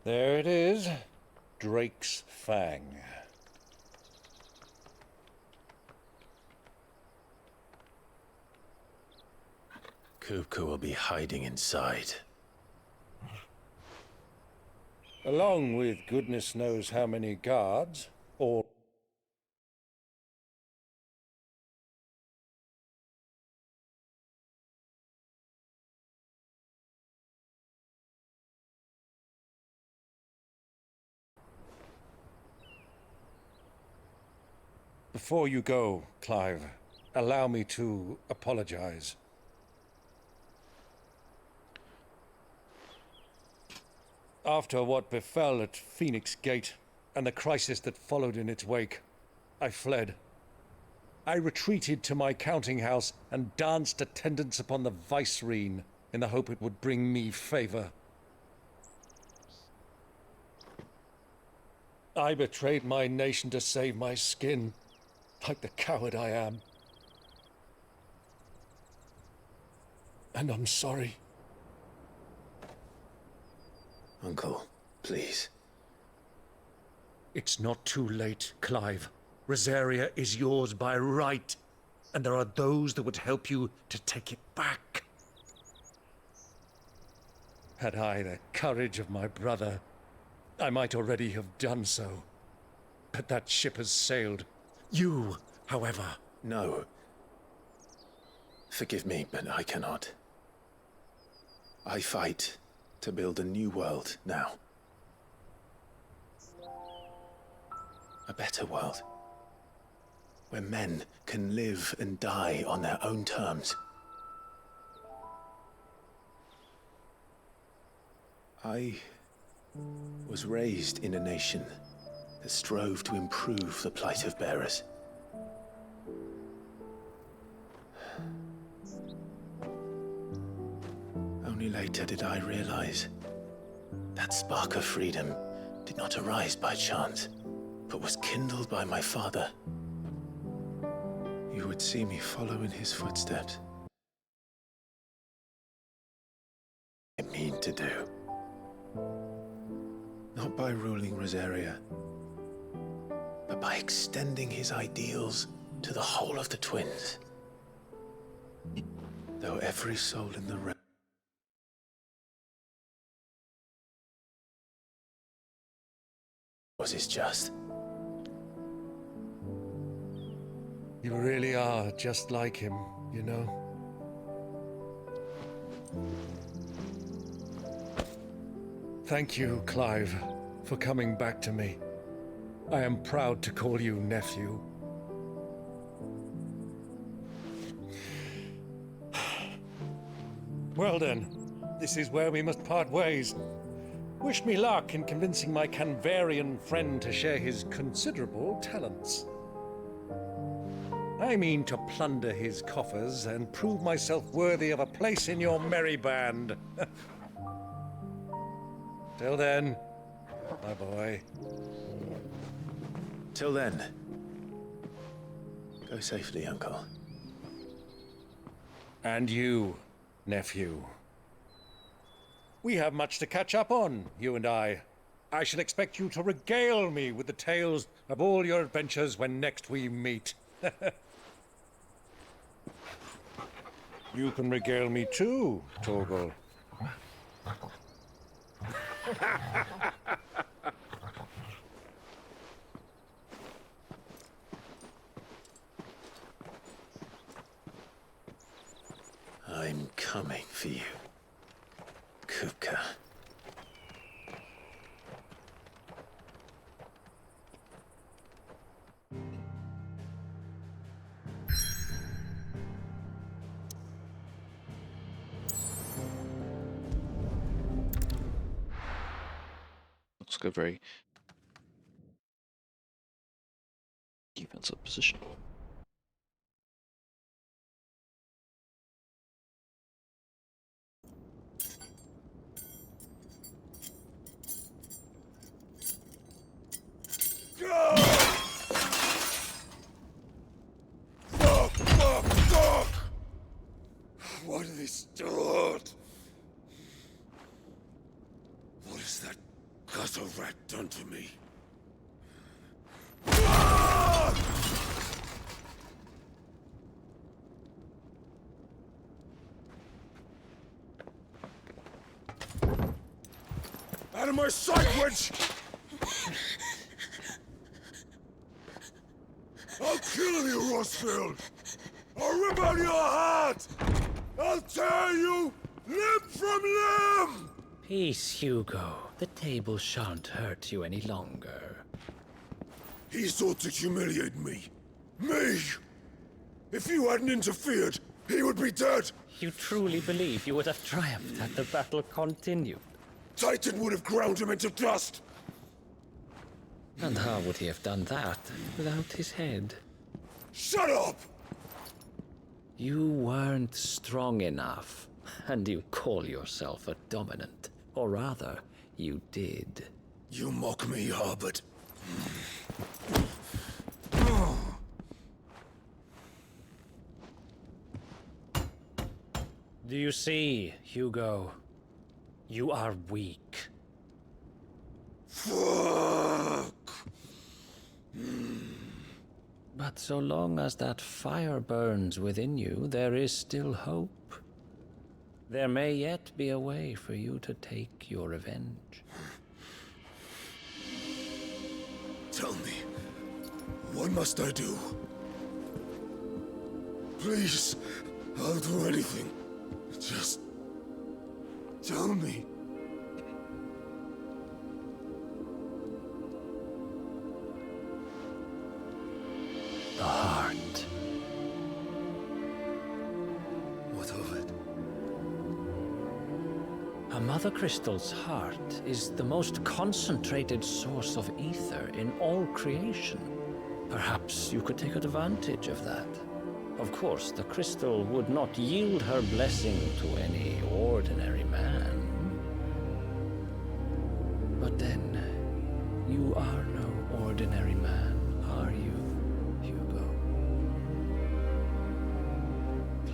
There it is. Drake's Fang. Kupka will be hiding inside. Along with goodness knows how many guards, all Before you go, Clive, allow me to apologize. After what befell at Phoenix Gate and the crisis that followed in its wake, I fled. I retreated to my counting house and danced attendance upon the vicereine in the hope it would bring me favor. I betrayed my nation to save my skin, like the coward I am. And I'm sorry. Uncle, please. It's not too late, Clive. Rosaria is yours by right, and there are those that would help you to take it back. Had I the courage of my brother, I might already have done so. But that ship has sailed. You, however... No. Forgive me, but I cannot. I fight to build a new world now. A better world. Where men can live and die on their own terms. I was raised in a nation that strove to improve the plight of bearers. Only later did I realize That spark of freedom did not arise by chance, but was kindled by my father. You would see me follow in his footsteps. I mean to do. Not by ruling Rosaria, but by extending his ideals to the whole of the twins. Though every soul in the realm is just. You really are just like him, you know? Thank you, Clive, for coming back to me. I am proud to call you nephew. Well then, this is where we must part ways. Wish me luck in convincing my Canvarian friend to share his considerable talents. I mean to plunder his coffers and prove myself worthy of a place in your merry band. Till then, my boy. Till then, go safely, Uncle. And you, nephew. We have much to catch up on, you and I. I shall expect you to regale me with the tales of all your adventures when next we meet. You can regale me too, Torgal. I'm coming for you, Kupka. Looks like a very defensive position. Fuck! Why do they start? What has that gutter rat done to me? Out of my sight, wench! I'll kill you, Rosfield! I'll rip out your heart! I'll tear you limb from limb! Peace, Hugo. The table shan't hurt you any longer. He sought to humiliate me. Me! If you hadn't interfered, he would be dead! You truly believe you would have triumphed had the battle continued? Titan would have ground him into dust! And how would he have done that without his head? Shut up! You weren't strong enough, and you call yourself a dominant. Or rather, you did. You mock me, Harbert. Do you see, Hugo? You are weak. Fuck! But so long as that fire burns within you, there is still hope. There may yet be a way for you to take your revenge. Tell me, what must I do? Please, I'll do anything. Just tell me. The heart. What of it? A Mother Crystal's heart is the most concentrated source of ether in all creation. Perhaps you could take advantage of that. Of course, the crystal would not yield her blessing to any ordinary man.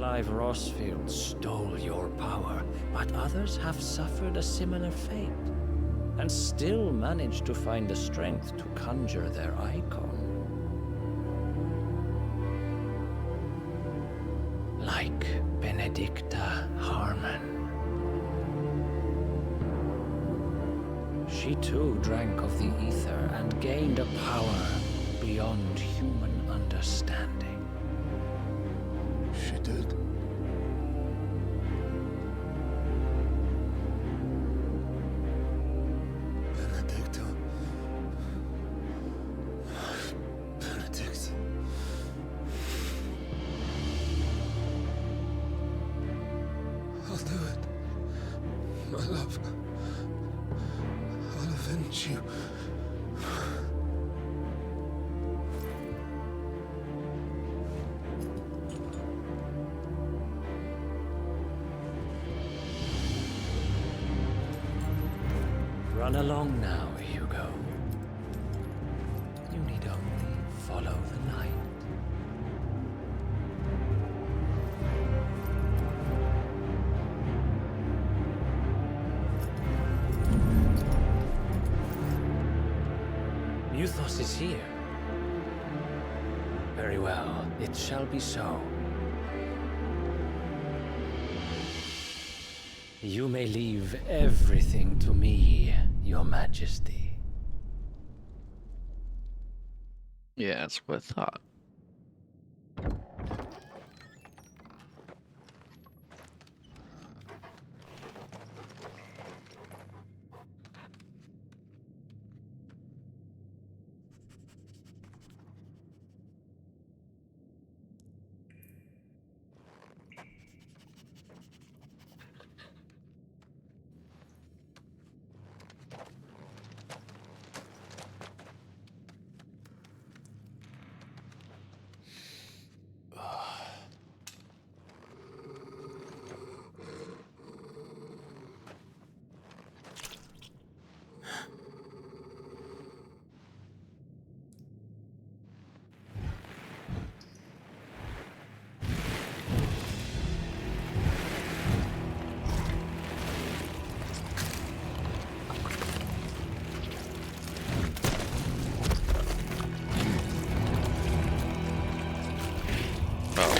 Clive Rossfield stole your power, but others have suffered a similar fate, and still managed to find the strength to conjure their icon. Like Benedicta Harmon. She too drank of the ether and gained a power beyond human understanding. She did. Benedicta. Benedict. I'll do it. My love. I'll avenge you. Run along now, Hugo. You need only follow the light. Muthos is here. Very well, it shall be so. You may leave everything to me, Your Majesty. Yeah, that's what I thought.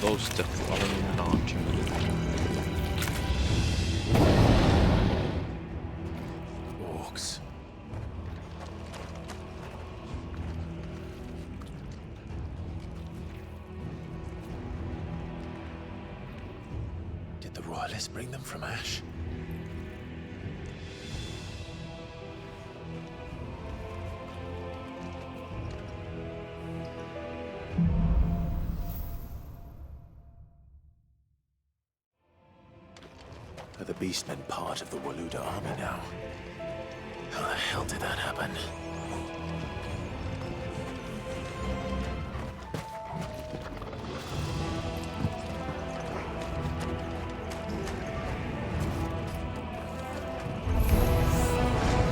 Those definitely are not. Orcs. Did the Royalists bring them from Ash? Are the Beastmen part of the Waluda army now? How the hell did that happen?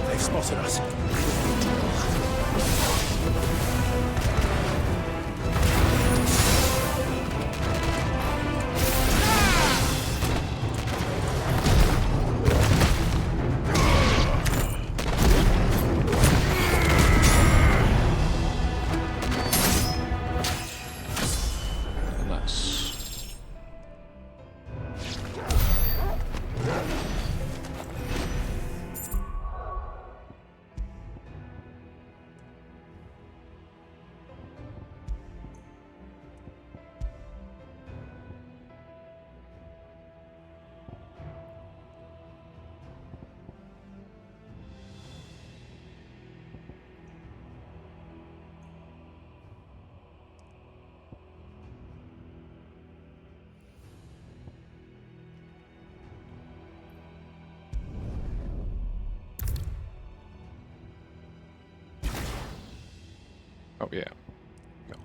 They've spotted us. Oh yeah. No.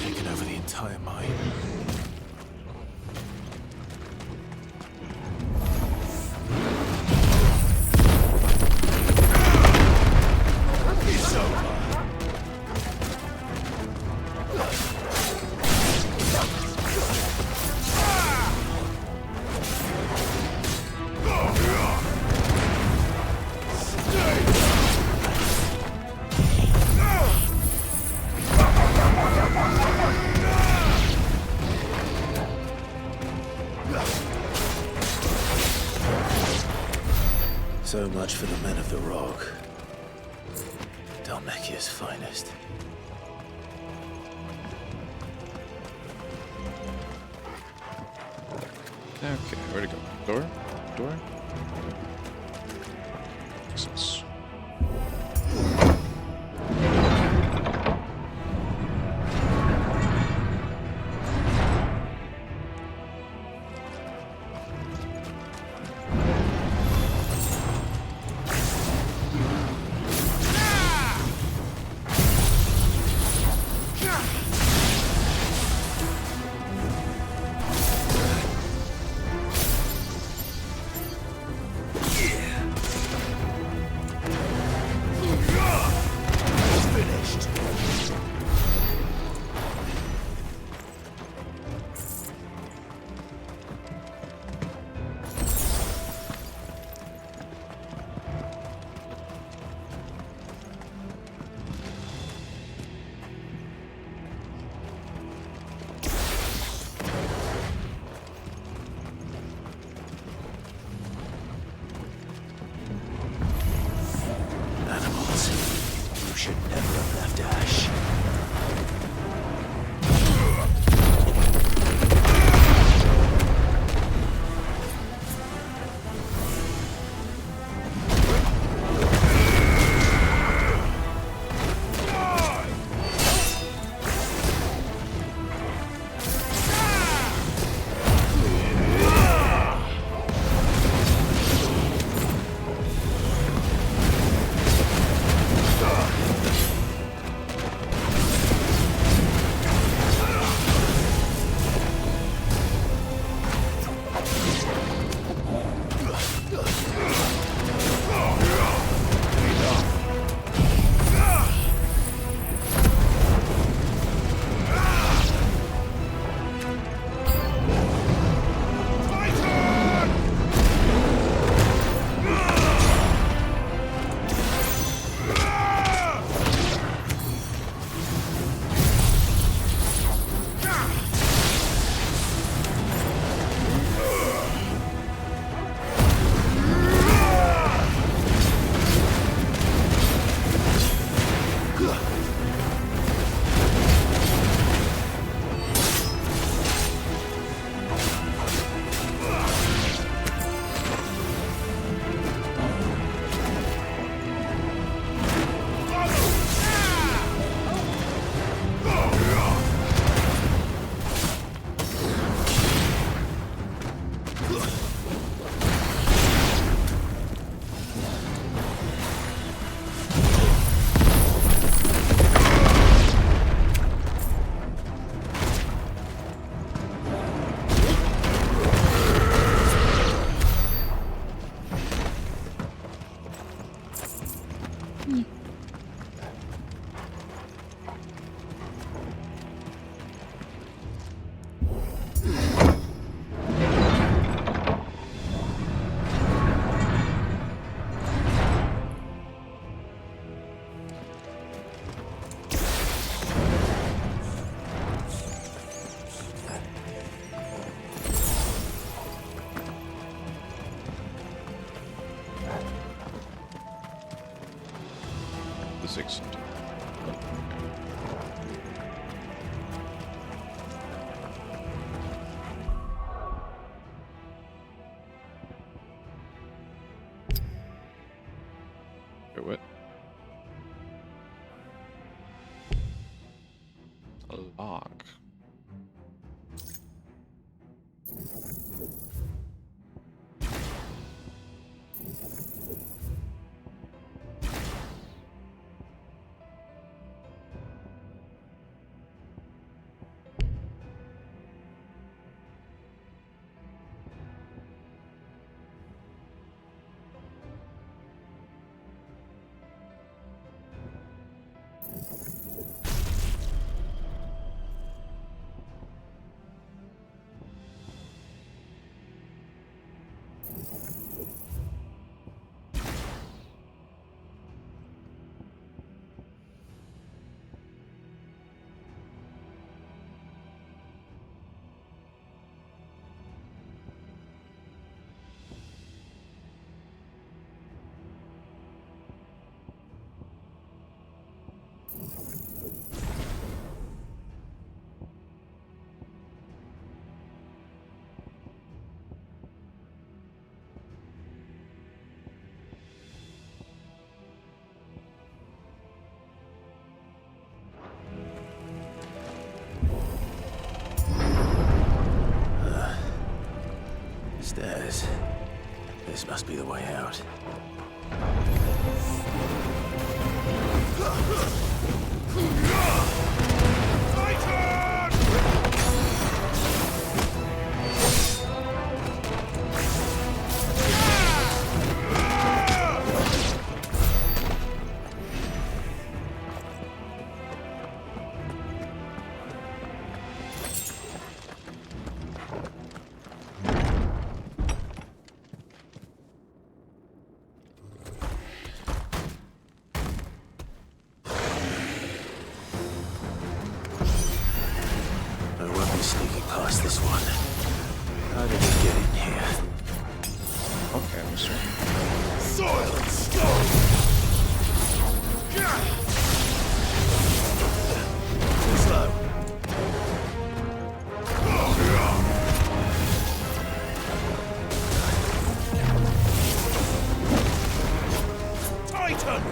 Taken over the entire mine. It's over. So much for the men of the Rock. Dhalmekia's finest. Okay, where to go? Door? Door? Makes sense. You should never have left Ash. Physics. Wait, what? is. This must be the way out. Sneaking past this one. How did he get in here? Okay, I'm sorry. Soil and stone! Too slow. Titan!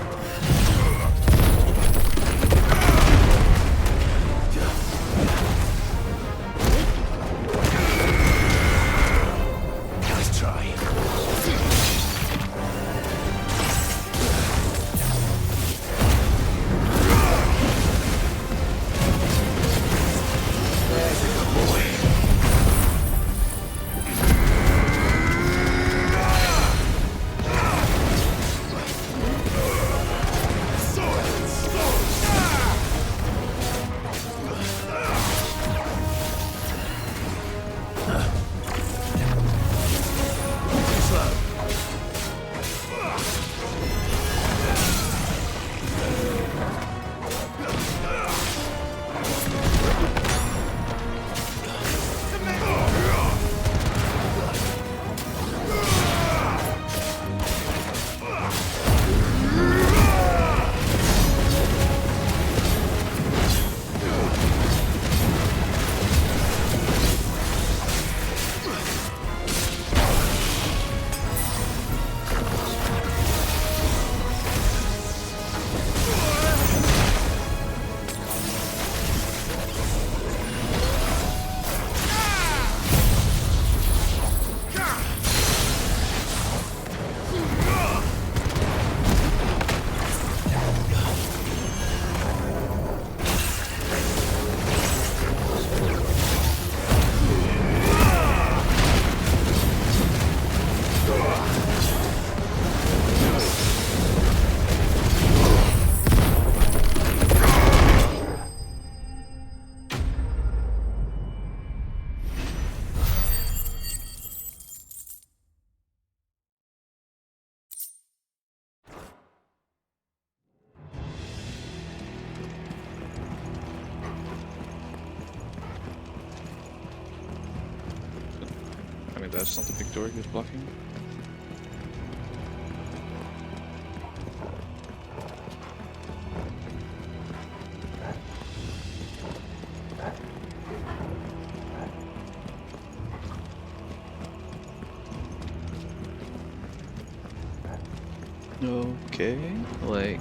That's not the Victoria who's blocking. Okay, like...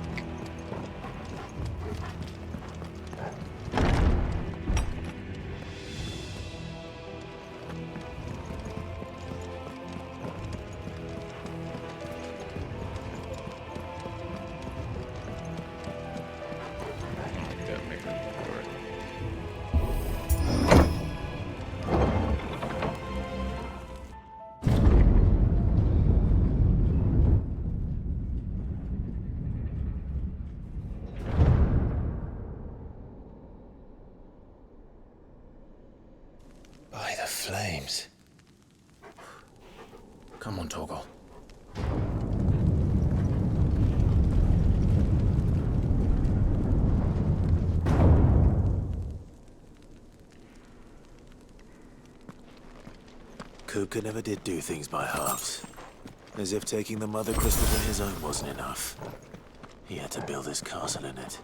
By the flames. Come on, Torgal. Kupka never did do things by halves. As if taking the Mother Crystal on his own wasn't enough. He had to build his castle in it.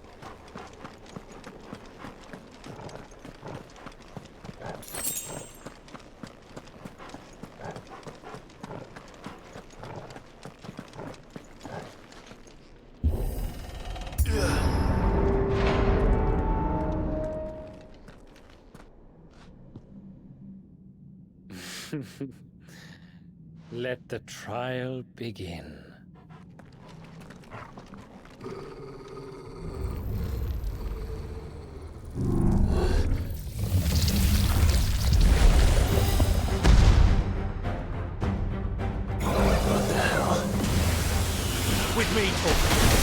Let the trial begin. What the hell? With me, Torgal.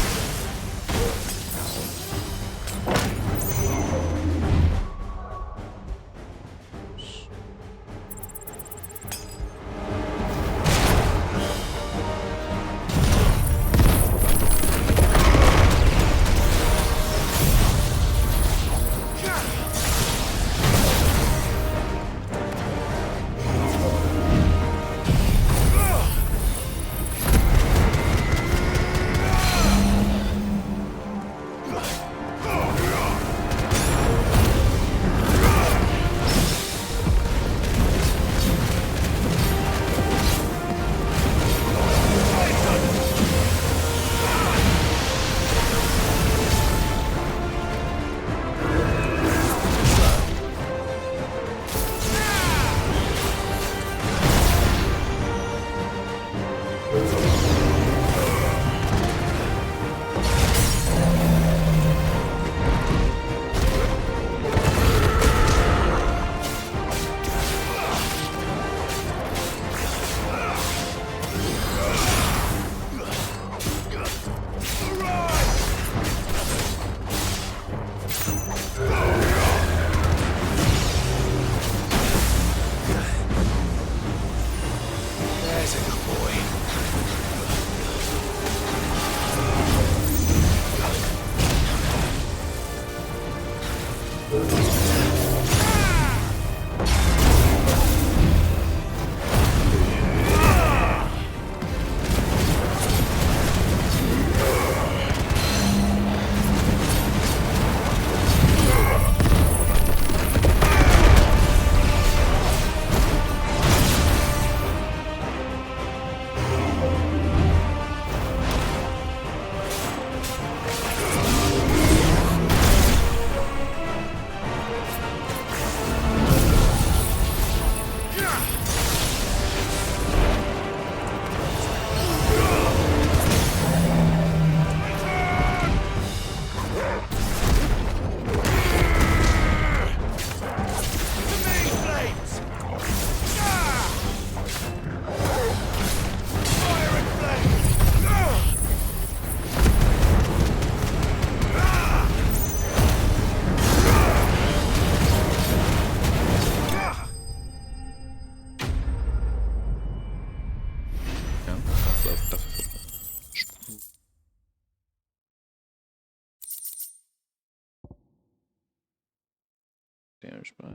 Damage by.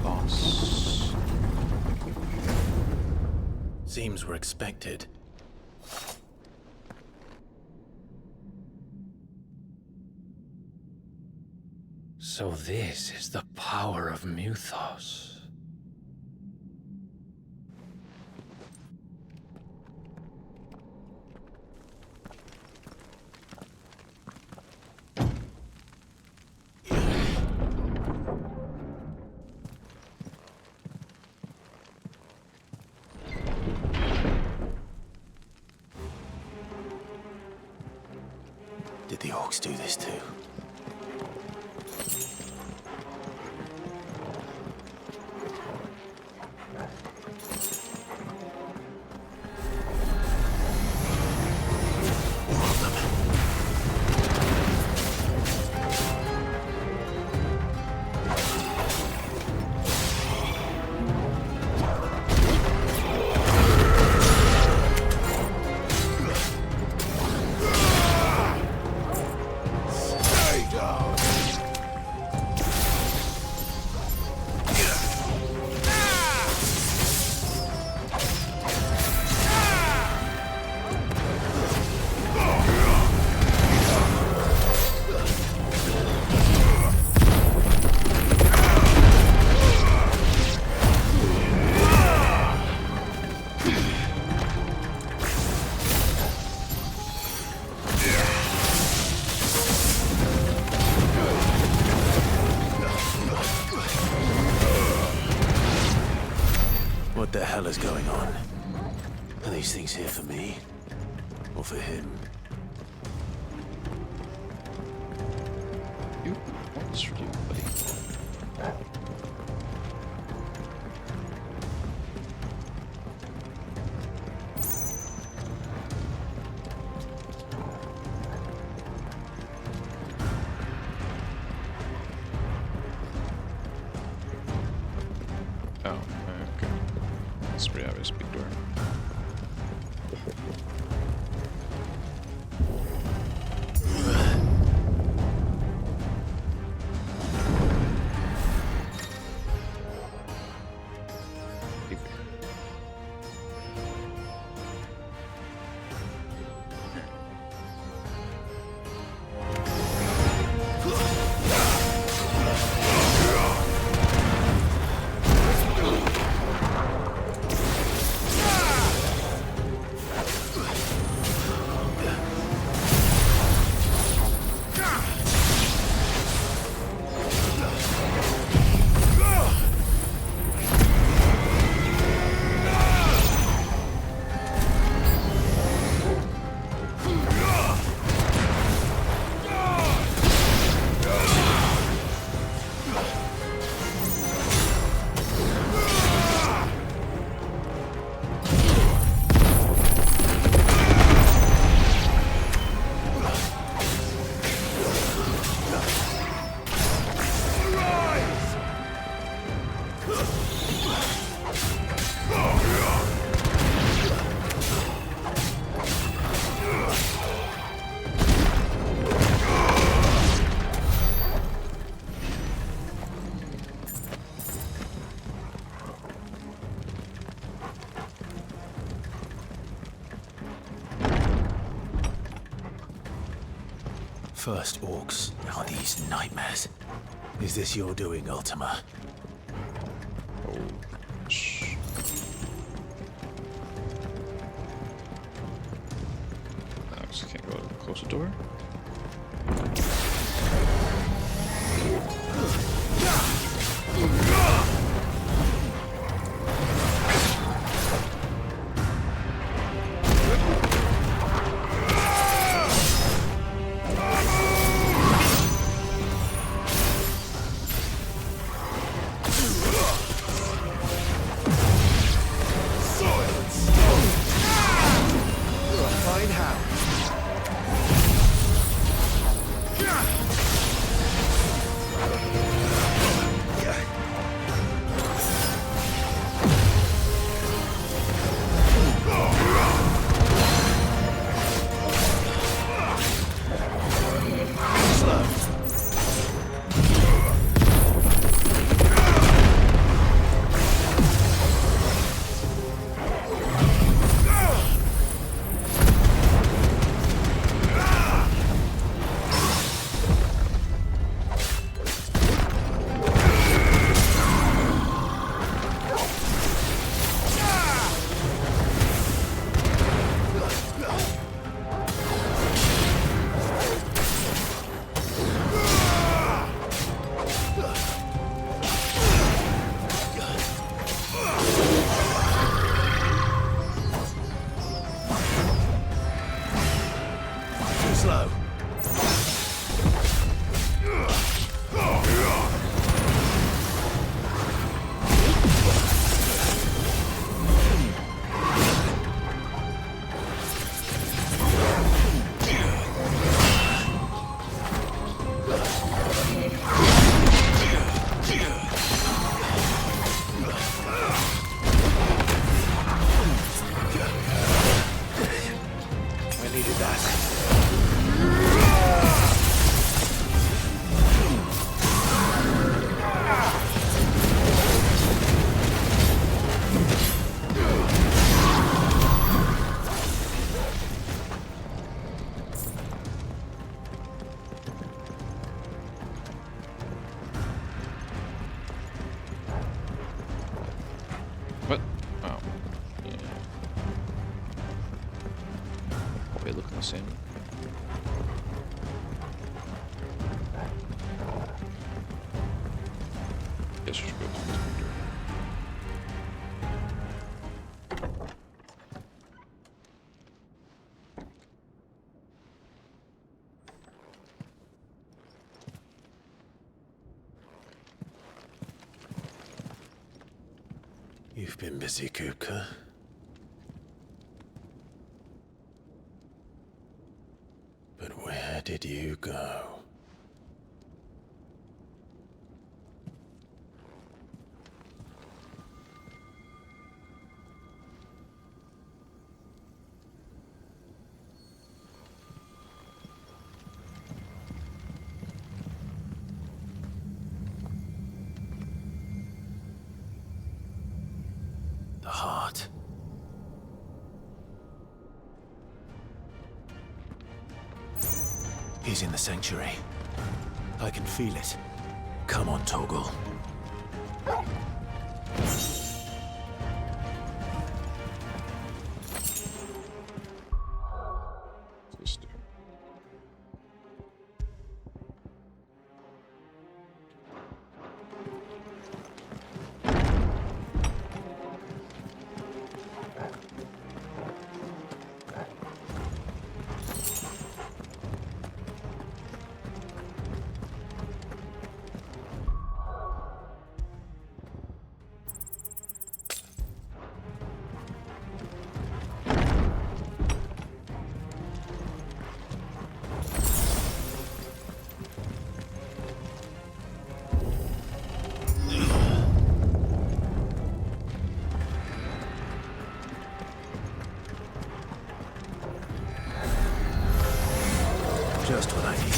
Boss. Seems we're expected. So this is the power of Muthos. Did the orcs do this too? hell is going on? Are these things here for me? Or for him? What's for you, buddy? Oh, okay. It's pretty obvious, big door. First orcs, now these nightmares. Is this your doing, Ultima? Oh, shh. I just can't go close the door. Find how. What? Oh. Yeah. Probably looking the same. Guess we should go to the You've been busy, Kupka. But where did you go? The heart. He's in the sanctuary. I can feel it. Come on, Torgal. Just what I needed.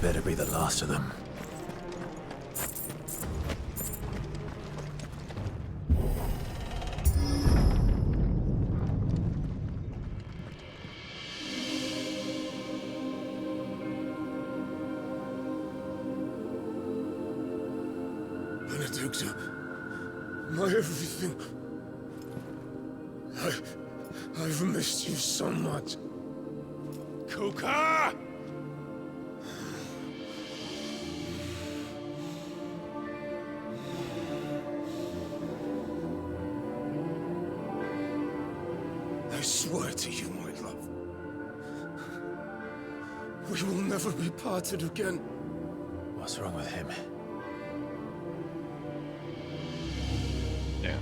Better be the last of them. Benedicta, my everything. I've missed you so much. Kupka! I swear to you, my love, we will never be parted again. What's wrong with him? Yeah.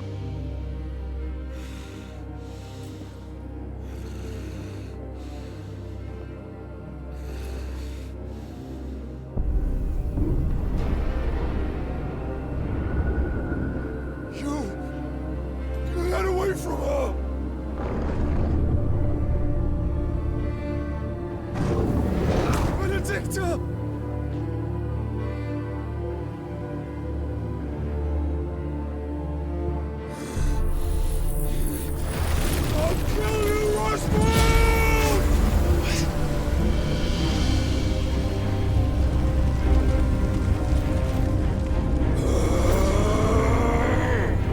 You ran away from her! Benedicta! I'll kill you, Roswell!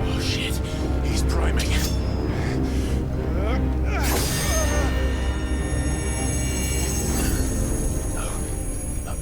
Oh shit, he's priming. No, not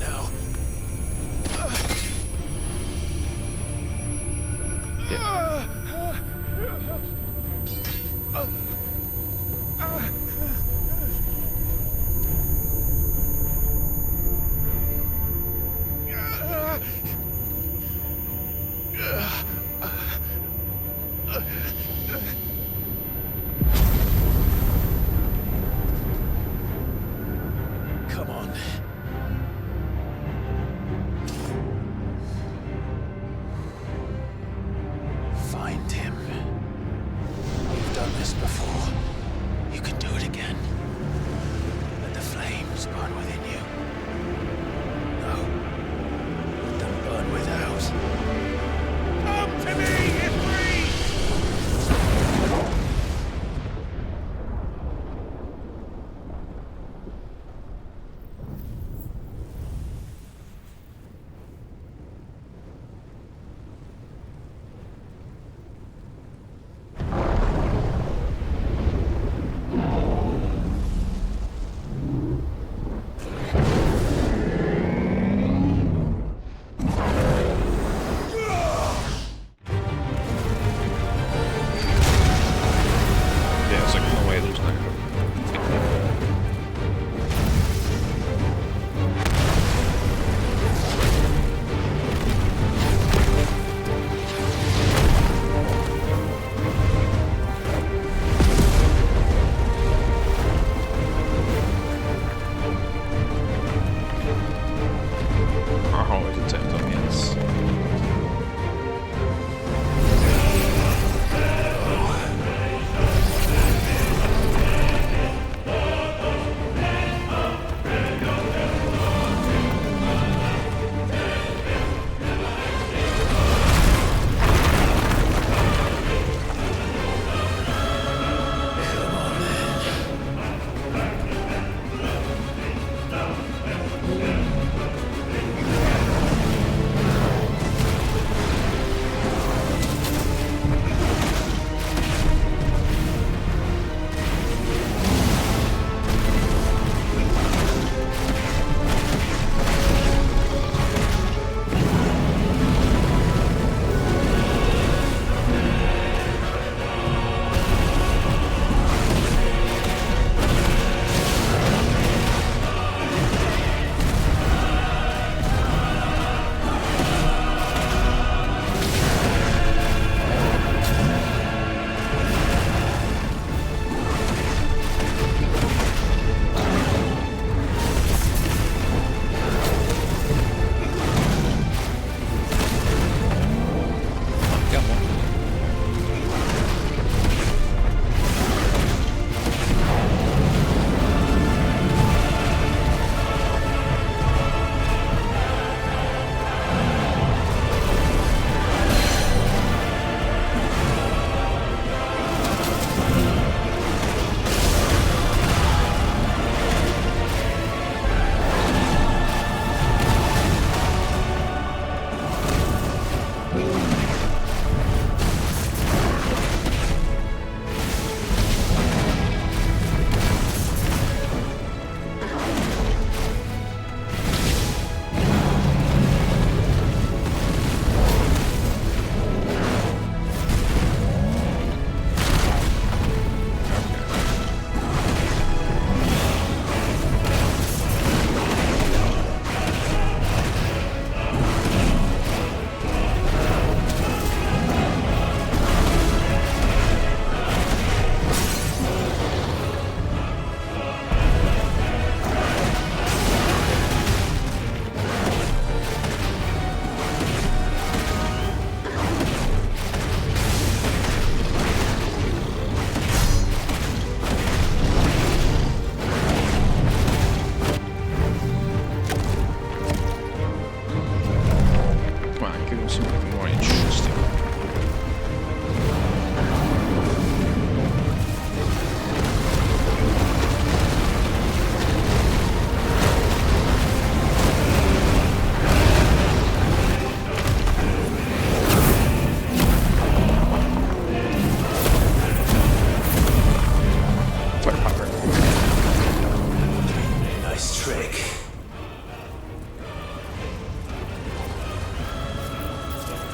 nice trick.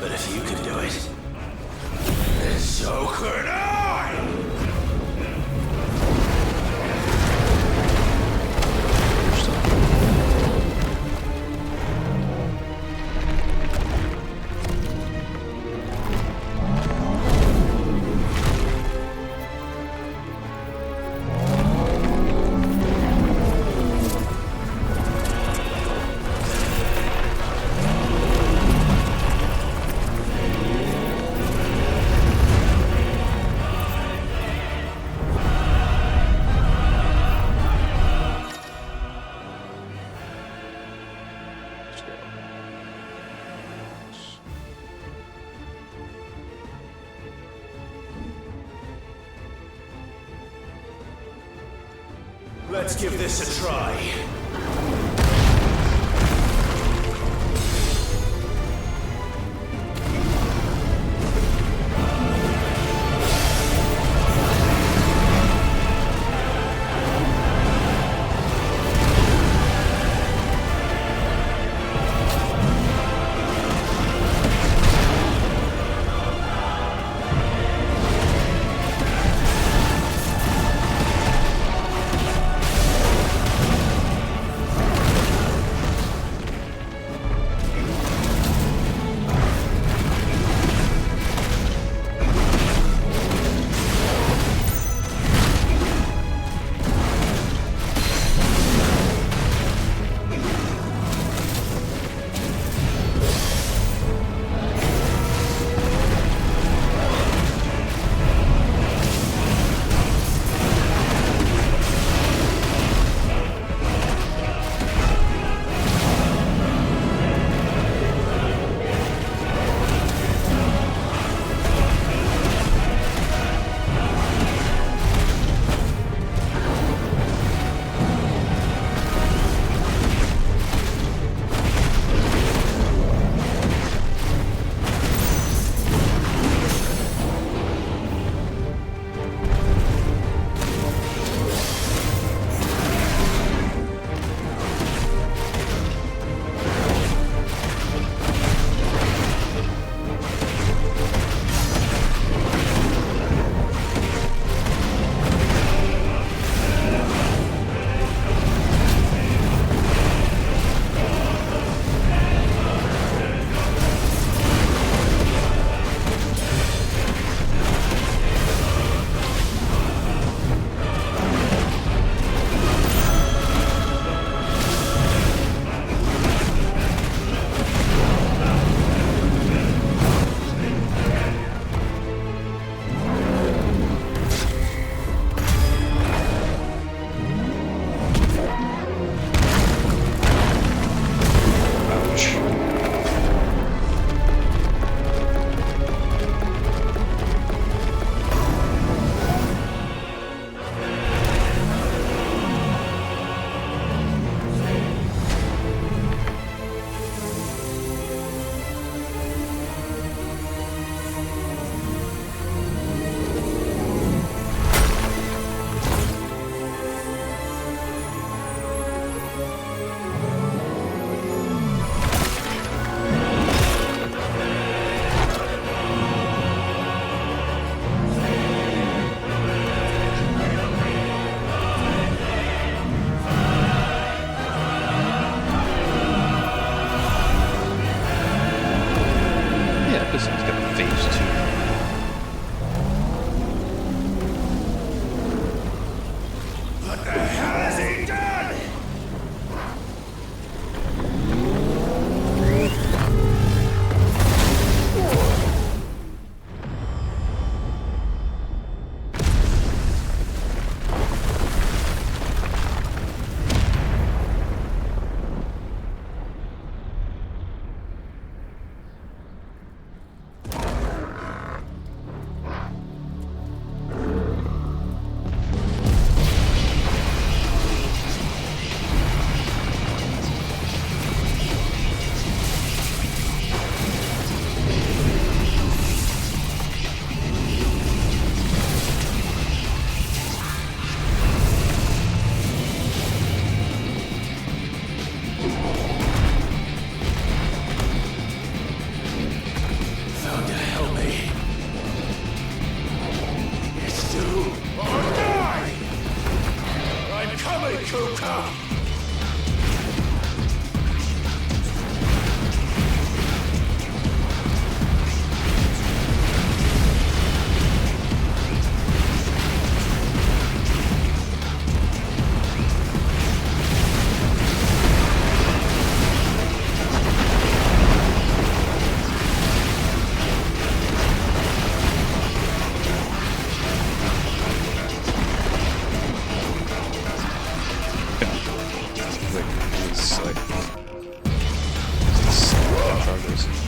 But if you can do it, then so could I! Let's give this a try. It's like it's progress.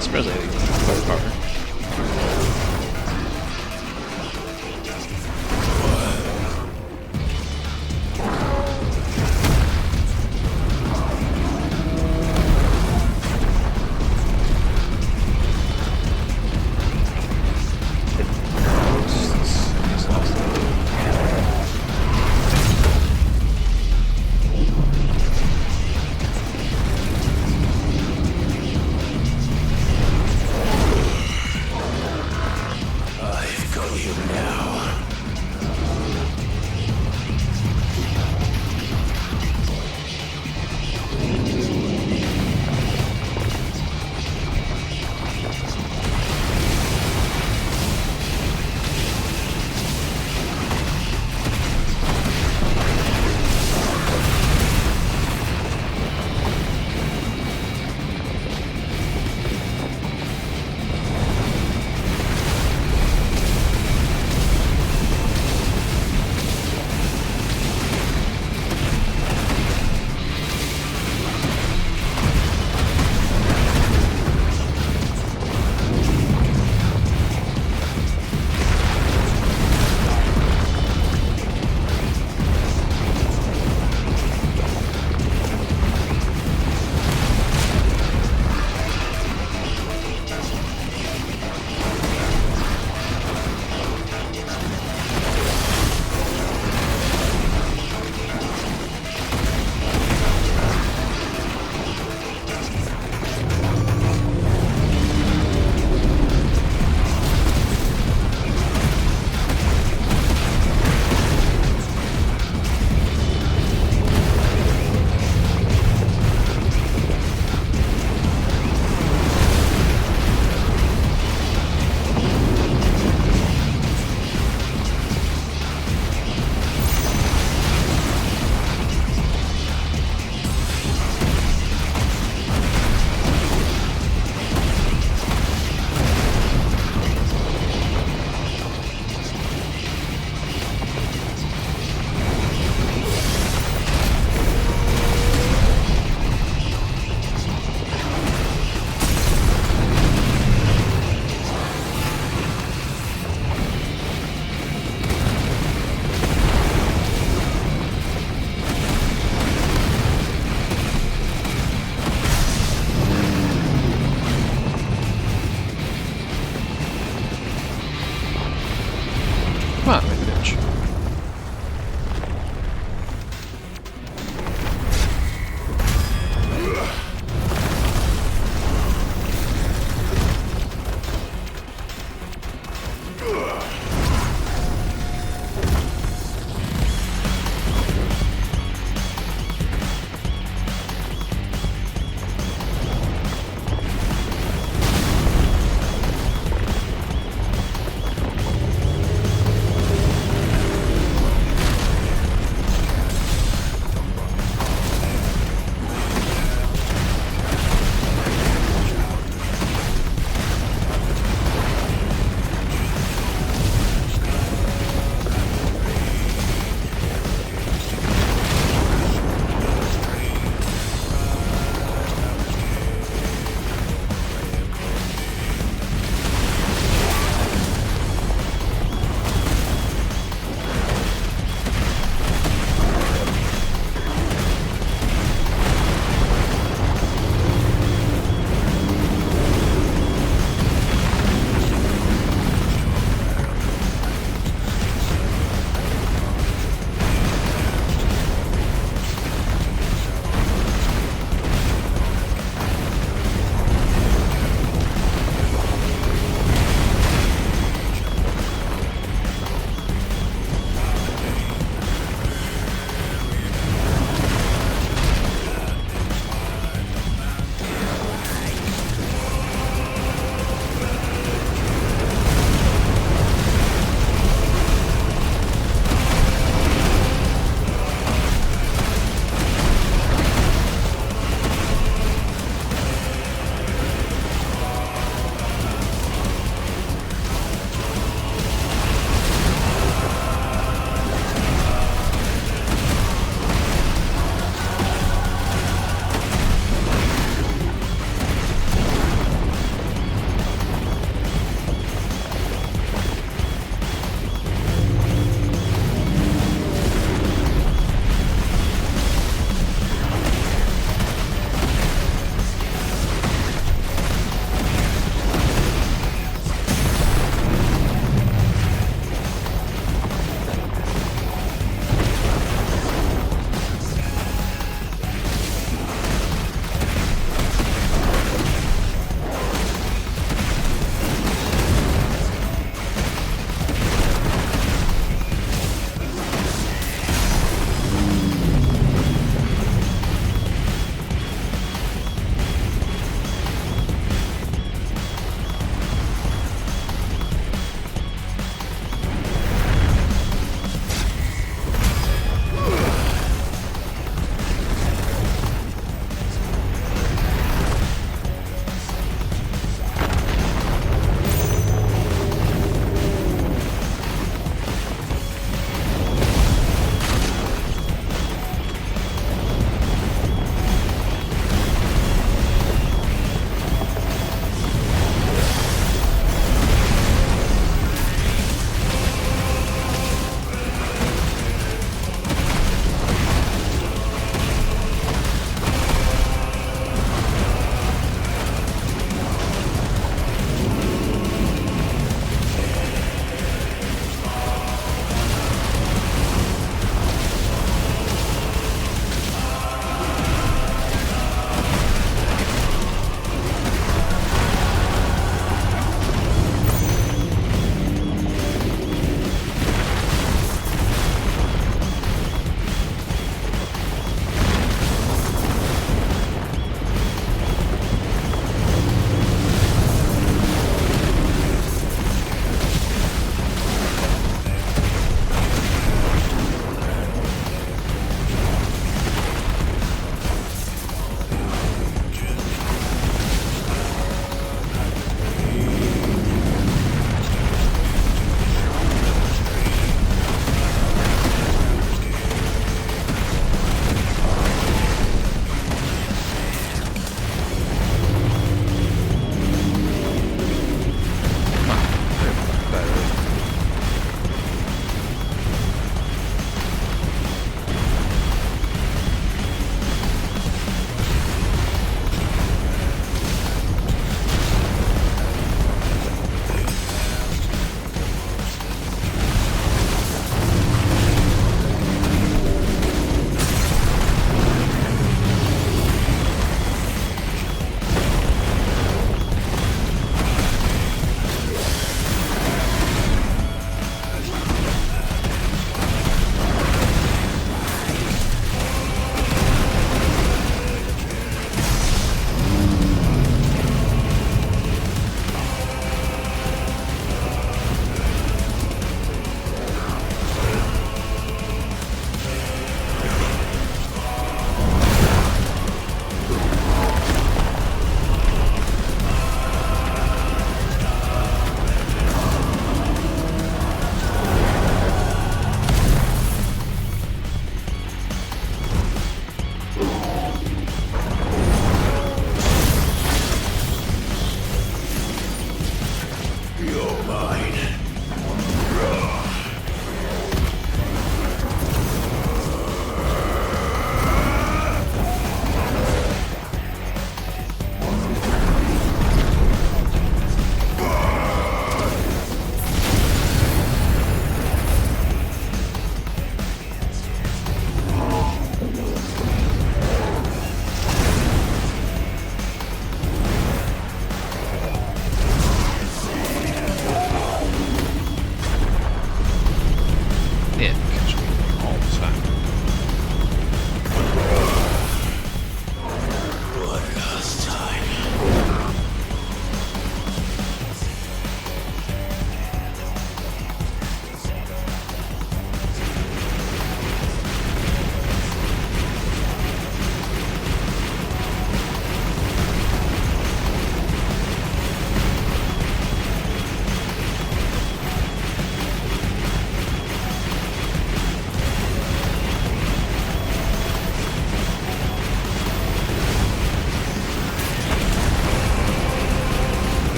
Surprisingly, quite proper.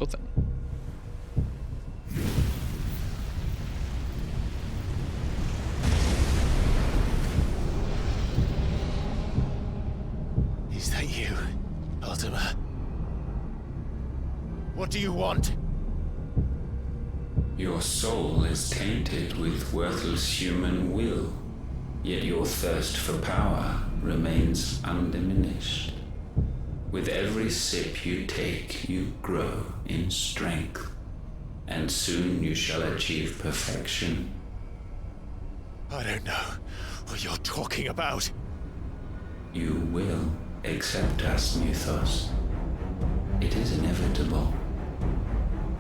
go then. Is that you, Ultima? What do you want? Your soul is tainted with worthless human will, yet your thirst for power remains undiminished. With every sip you take, you grow in strength, and soon you shall achieve perfection. I don't know what you're talking about. You will accept us, Mythos. It is inevitable.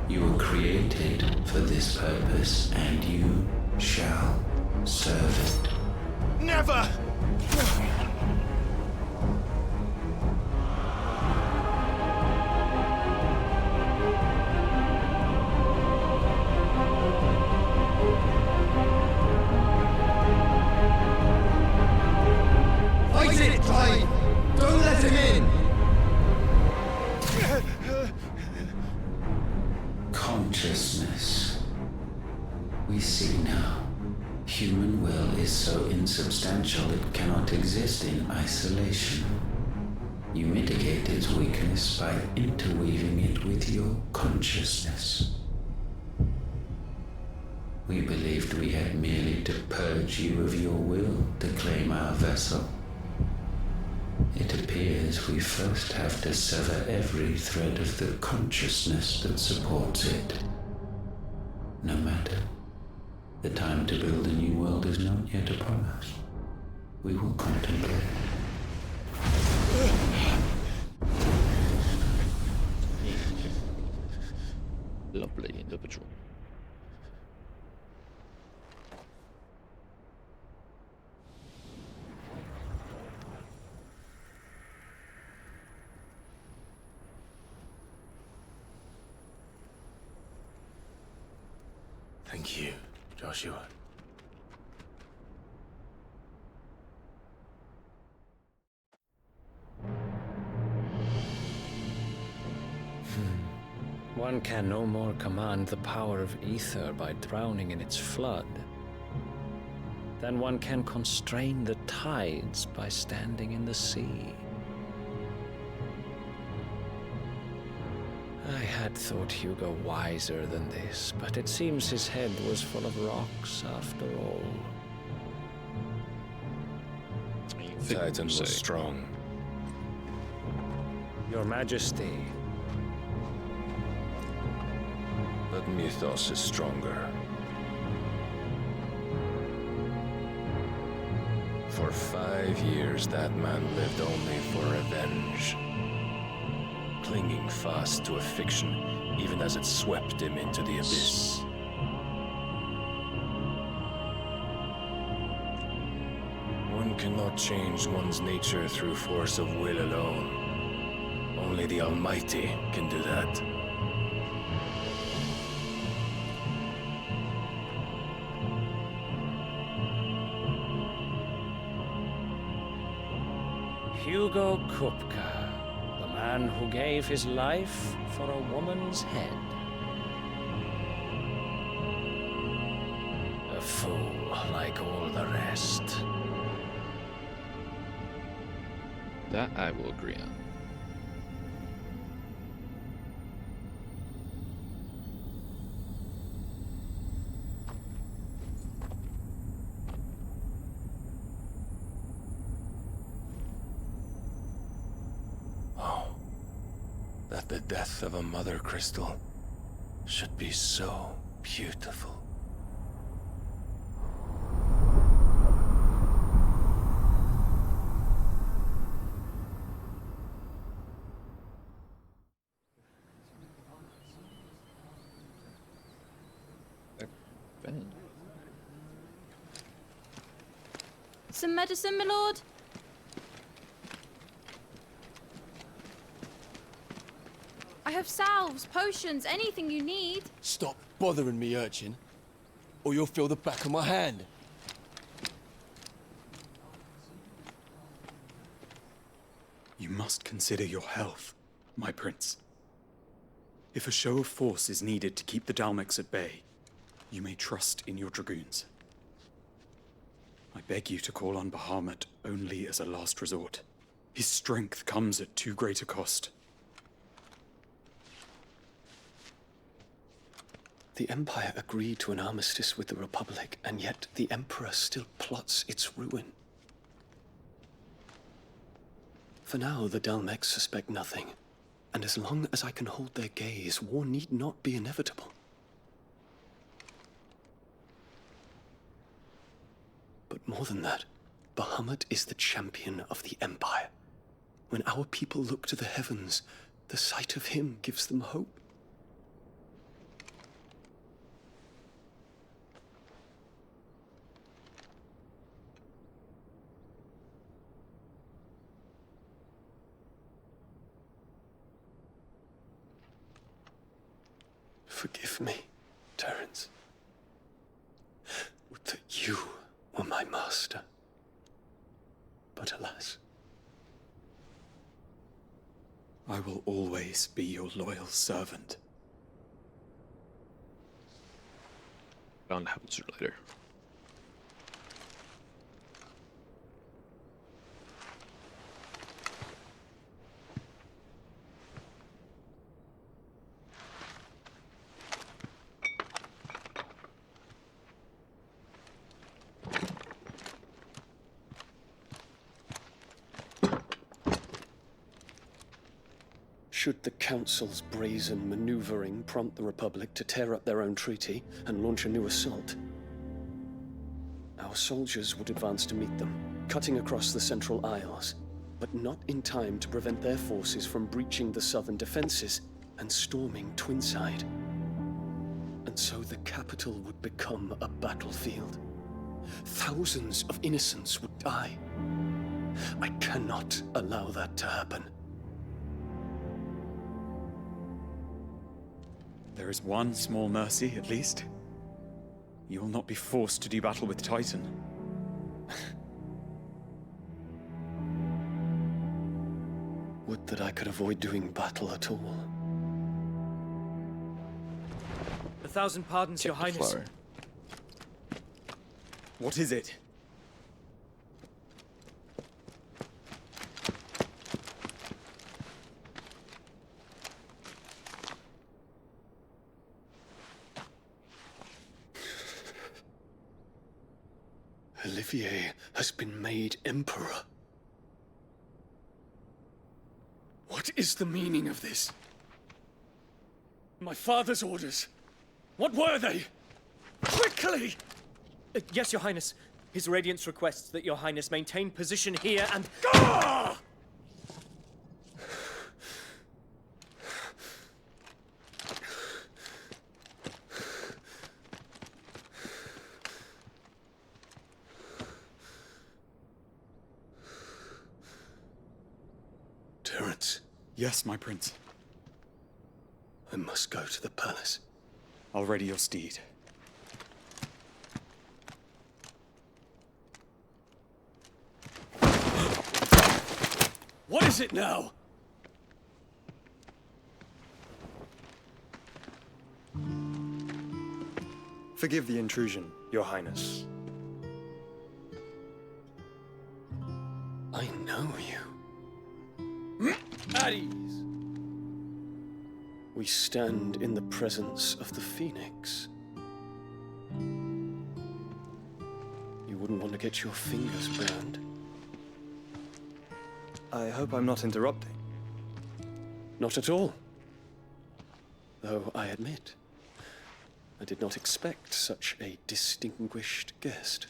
You were created for this purpose, and you shall serve it. Never! Fight it, Clive! Don't let him in! Consciousness. We see now. Human will is so insubstantial it cannot exist in isolation. You mitigate its weakness by interweaving it with your consciousness. We believed we had merely to purge you of your will to claim our vessel. It appears we first have to sever every thread of the consciousness that supports it. No matter. The time to build a new world is not yet upon us. We will contemplate. Lovely individual. Thank you, Joshua. One can no more command the power of ether by drowning in its flood than one can constrain the tides by standing in the sea. I had thought Hugo wiser than this, but it seems his head was full of rocks after all. Titan was strong. Your Majesty. But Mythos is stronger. For 5 years, that man lived only for revenge. Clinging fast to a fiction, even as it swept him into the abyss. One cannot change one's nature through force of will alone. Only the Almighty can do that. Hugo Kupka, the man who gave his life for a woman's head. A fool like all the rest. That I will agree on. That the death of a mother crystal should be so beautiful. Ben. Some medicine, my lord? I have salves, potions, anything you need. Stop bothering me, urchin, or you'll feel the back of my hand. You must consider your health, my prince. If a show of force is needed to keep the Dalmex at bay, you may trust in your dragoons. I beg you to call on Bahamut only as a last resort. His strength comes at too great a cost. The Empire agreed to an armistice with the Republic, and yet the Emperor still plots its ruin. For now, the Dalmex suspect nothing, and as long as I can hold their gaze, war need not be inevitable. But more than that, Bahamut is the champion of the Empire. When our people look to the heavens, the sight of him gives them hope. Forgive me, Terence. Would that you were my master. But alas. I will always be your loyal servant. Bound happens sooner or later. Should the Council's brazen maneuvering prompt the Republic to tear up their own treaty and launch a new assault, our soldiers would advance to meet them, cutting across the Central Isles, but not in time to prevent their forces from breaching the southern defenses and storming Twinside. And so the capital would become a battlefield. Thousands of innocents would die. I cannot allow that to happen. There is one small mercy, at least. You will not be forced to do battle with Titan. Would that I could avoid doing battle at all. 1,000 pardons, Your Highness. Flower. What is it? Olivier has been made Emperor. What is the meaning of this? My father's orders. What were they? Quickly! Yes, Your Highness. His Radiance requests that Your Highness maintain position here and... Ah! Terence. Yes, my prince. I must go to the palace. I'll ready your steed. What is it now? Forgive the intrusion, Your Highness. I know you. At ease. We stand in the presence of the Phoenix. You wouldn't want to get your fingers burned. I hope I'm not interrupting. Not at all. Though I admit, I did not expect such a distinguished guest.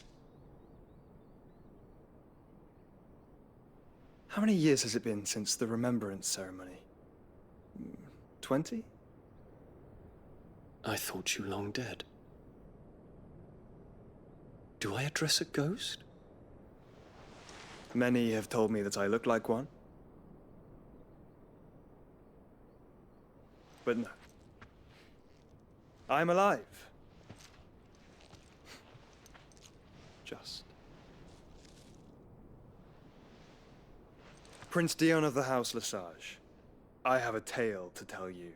How many years has it been since the Remembrance ceremony? 20? I thought you long dead. Do I address a ghost? Many have told me that I look like one. But no. I'm alive. Just. Prince Dion of the House Lesage, I have a tale to tell you.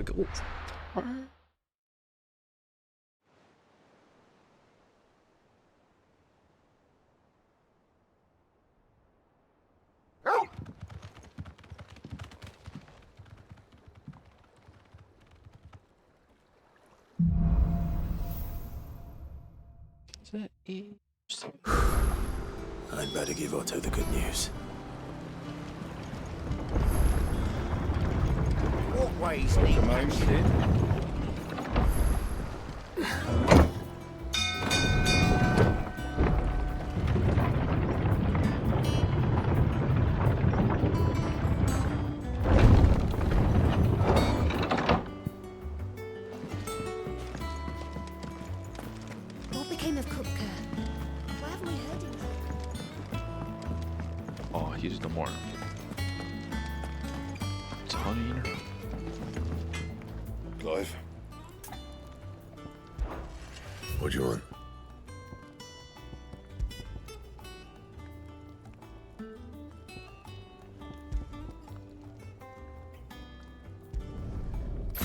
gold. I'd better give Otto the good news. What ways need What became of Kupka? Why haven't we heard him? Oh, he's no more. It's honey. Clive. What do you want?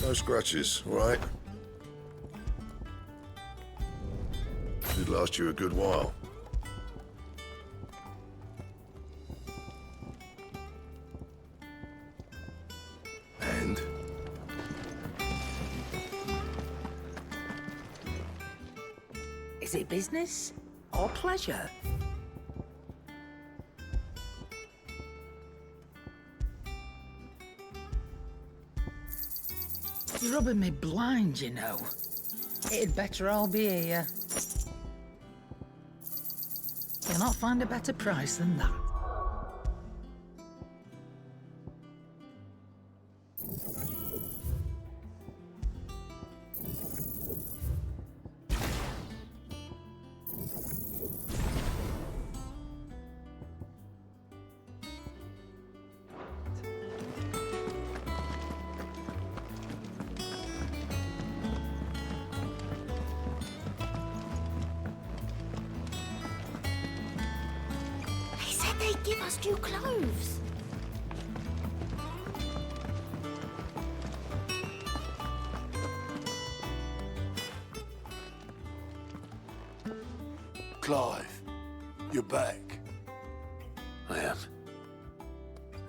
No scratches, all right? Should last you a good while. And? Is it business or pleasure? You're rubbing me blind, you know. It'd better all be here. You'll not find a better price than that. They said they'd give us new clothes. Clive, you're back. I am.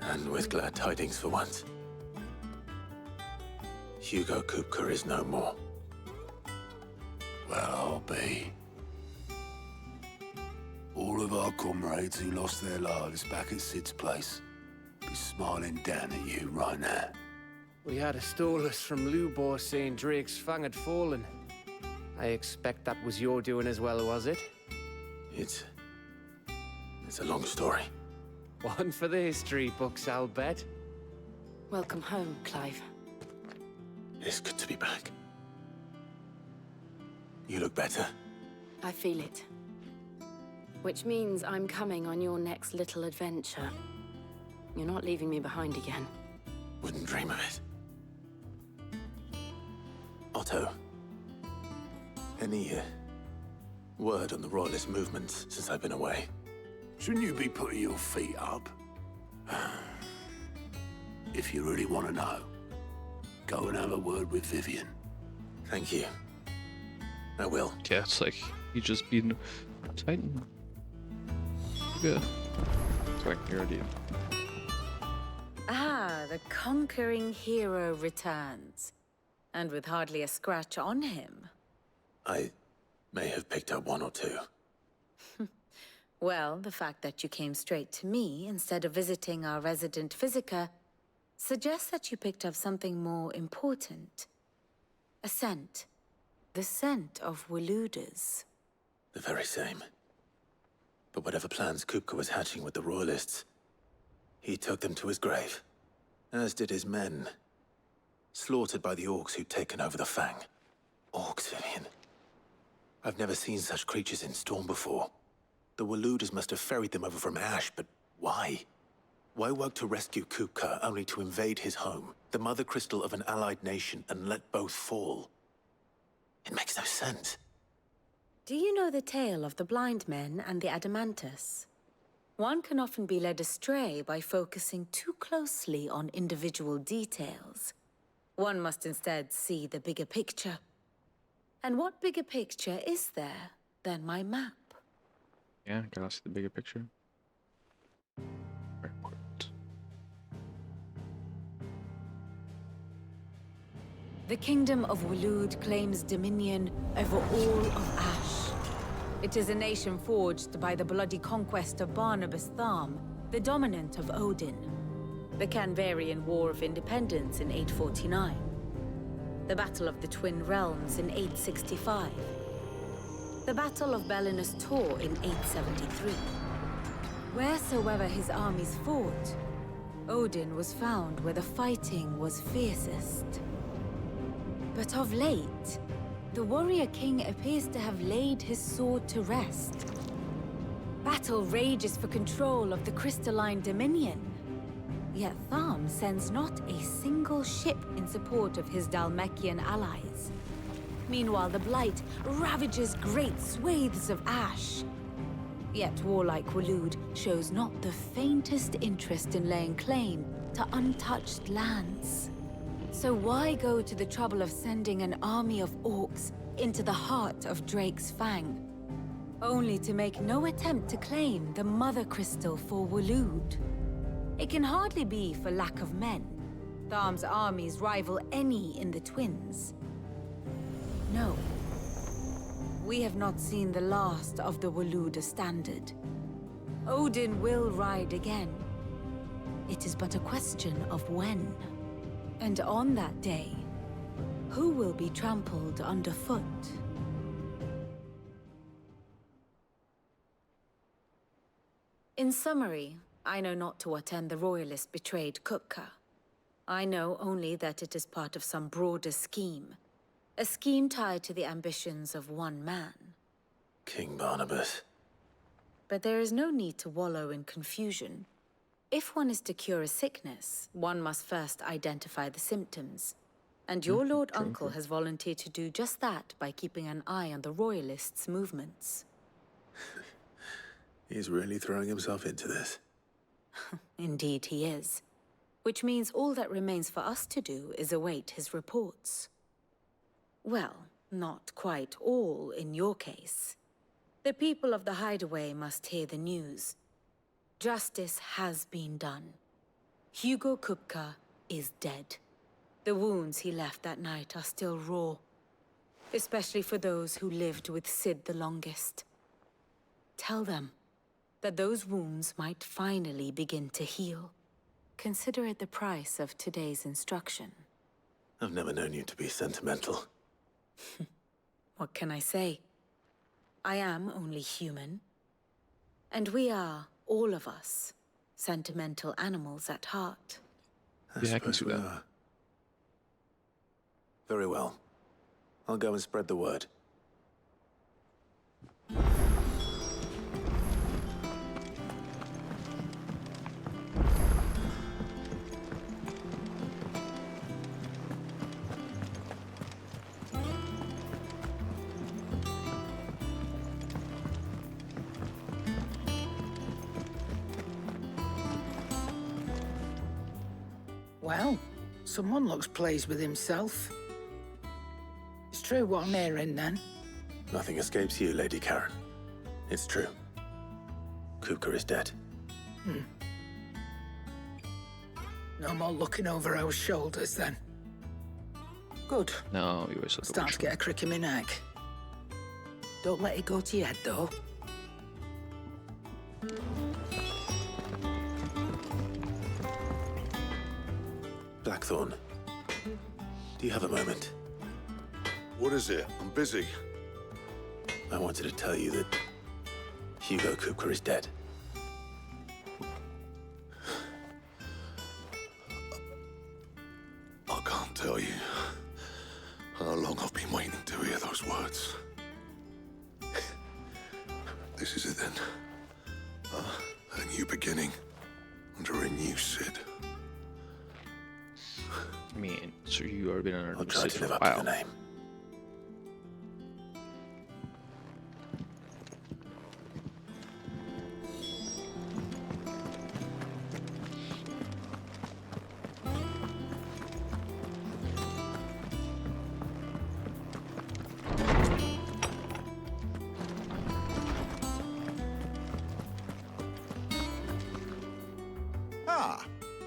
And with glad tidings for once. Hugo Kupka is no more. Well, I'll be. All of our comrades who lost their lives back at Sid's place be smiling down at you right now. We had a stolus from Lubor saying Drake's Fang had fallen. I expect that was your doing as well, was it? It's a long story. One for the history books, I'll bet. Welcome home, Clive. It's good to be back. You look better. I feel it. Which means I'm coming on your next little adventure. You're not leaving me behind again. Wouldn't dream of it. Otto, any word on the Royalist movements since I've been away? Shouldn't you be putting your feet up? If you really want to know, go and have a word with Vivian. Thank you. I will. Yeah, it's like you just been Titan. Yeah. It's like your idea. Ah, the conquering hero returns. And with hardly a scratch on him. I may have picked up one or two. Well, the fact that you came straight to me instead of visiting our resident Physica suggests that you picked up something more important. A scent. The scent of Waludas. The very same. But whatever plans Kupka was hatching with the Royalists, he took them to his grave. As did his men. Slaughtered by the orcs who'd taken over the Fang. Orcs, Vivian. I've never seen such creatures in Storm before. The Waludas must have ferried them over from Ash, but why? Why work to rescue Kupka only to invade his home, the mother crystal of an allied nation, and let both fall? It makes no sense. Do you know the tale of the blind men and the Adamantus? One can often be led astray by focusing too closely on individual details. One must instead see the bigger picture. And what bigger picture is there than my map? Yeah, gotta see the bigger picture. Very important. The kingdom of Waloed claims dominion over all of Ash. It is a nation forged by the bloody conquest of Barnabas Tharm, the dominant of Odin. The Canvarian War of Independence in 849. The Battle of the Twin Realms in 865. The Battle of Belinus Tor in 873. Wheresoever his armies fought, Odin was found where the fighting was fiercest. But of late, the warrior king appears to have laid his sword to rest. Battle rages for control of the crystalline dominion. Yet Tharm sends not a single ship in support of his Dhalmekian allies. Meanwhile, the Blight ravages great swathes of Ash. Yet warlike Waloed shows not the faintest interest in laying claim to untouched lands. So why go to the trouble of sending an army of orcs into the heart of Drake's Fang, only to make no attempt to claim the Mother Crystal for Waloed? It can hardly be for lack of men. Tharm's armies rival any in the Twins. No. We have not seen the last of the Waloed Standard. Odin will ride again. It is but a question of when. And on that day, who will be trampled underfoot? In summary, I know not to what end the Royalist betrayed Kupka. I know only that it is part of some broader scheme. A scheme tied to the ambitions of one man. King Barnabas. But there is no need to wallow in confusion. If one is to cure a sickness, one must first identify the symptoms. And your Lord Uncle has volunteered to do just that by keeping an eye on the Royalists' movements. He's really throwing himself into this. Indeed he is. Which means all that remains for us to do is await his reports. Well, not quite all in your case. The people of the Hideaway must hear the news. Justice has been done. Hugo Kupka is dead. The wounds he left that night are still raw, especially for those who lived with Sid the longest. Tell them that those wounds might finally begin to heal. Consider it the price of today's instruction. I've never known you to be sentimental. What can I say? I am only human. And we are, all of us, sentimental animals at heart. Yeah, I can see that. Very well. I'll go and spread the word. Well, someone looks pleased with himself. It's true what I'm hearing, then. Nothing escapes you, Lady Karen. It's true. Kupka is dead. No more looking over our shoulders, then. Good. No, you always Start to get a crick in my neck. Don't let it go to your head, though. Blackthorn, do you have a moment? What is it? I'm busy. I wanted to tell you that Hugo Kupka is dead. I can't tell you how long I've been waiting to hear those words. This is it then. A new beginning under a new Sid. I mean, so you already been under I'll the try Sid to for live a up to while. the name.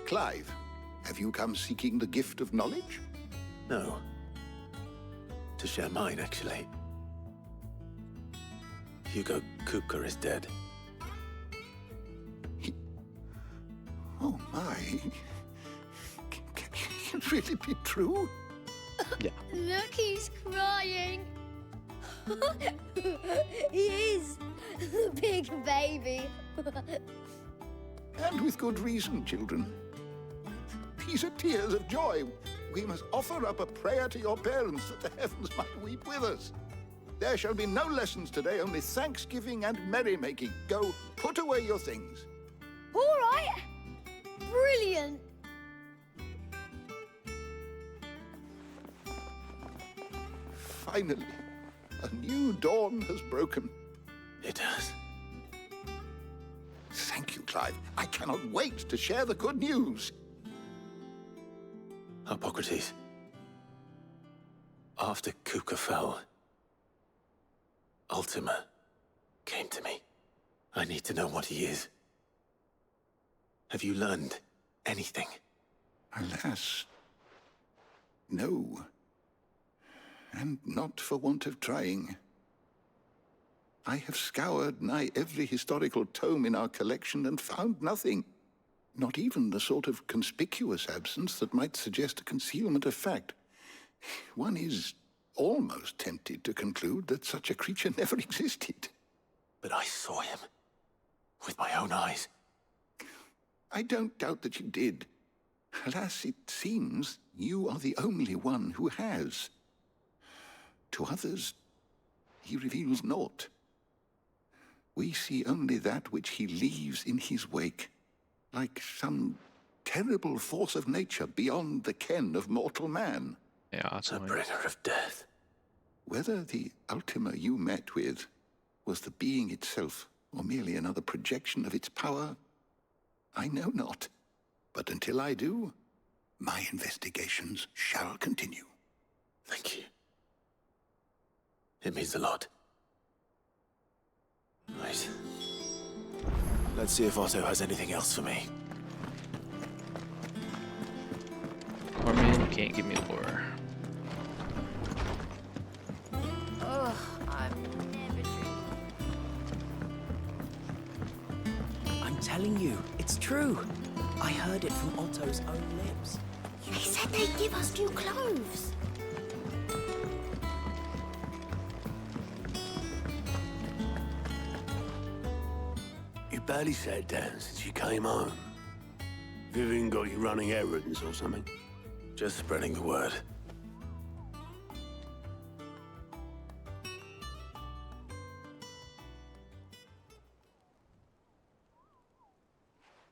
Clive, have you come seeking the gift of knowledge? No. To share mine, actually. Hugo Kupka is dead. Oh my. Can it really be true? Yeah. Look, he's crying. He is. The big baby. And with good reason, children. These are tears of joy. We must offer up a prayer to your parents that the heavens might weep with us. There shall be no lessons today, only thanksgiving and merrymaking. Go, put away your things. All right. Brilliant. Finally, a new dawn has broken. It has. Thank you, Clive. I cannot wait to share the good news. Hippocrates. After Kupka fell, Ultima came to me. I need to know what he is. Have you learned anything? Alas, no. And not for want of trying. I have scoured nigh every historical tome in our collection and found nothing. Not even the sort of conspicuous absence that might suggest a concealment of fact. One is almost tempted to conclude that such a creature never existed. But I saw him. With my own eyes. I don't doubt that you did. Alas, it seems you are the only one who has. To others, he reveals naught. We see only that which he leaves in his wake, like some terrible force of nature beyond the ken of mortal man. Yeah, that's a bringer of death. Whether the Ultima you met with was the being itself, or merely another projection of its power, I know not. But until I do, my investigations shall continue. Thank you. It means a lot. Right. Let's see if Otto has anything else for me. Corman can't give me lore. Ugh, I'm never drinking. I'm telling you, it's true. I heard it from Otto's own lips. They said they'd give us new clothes. You barely sat down since you came home. Vivian got you running errands or something? Just spreading the word.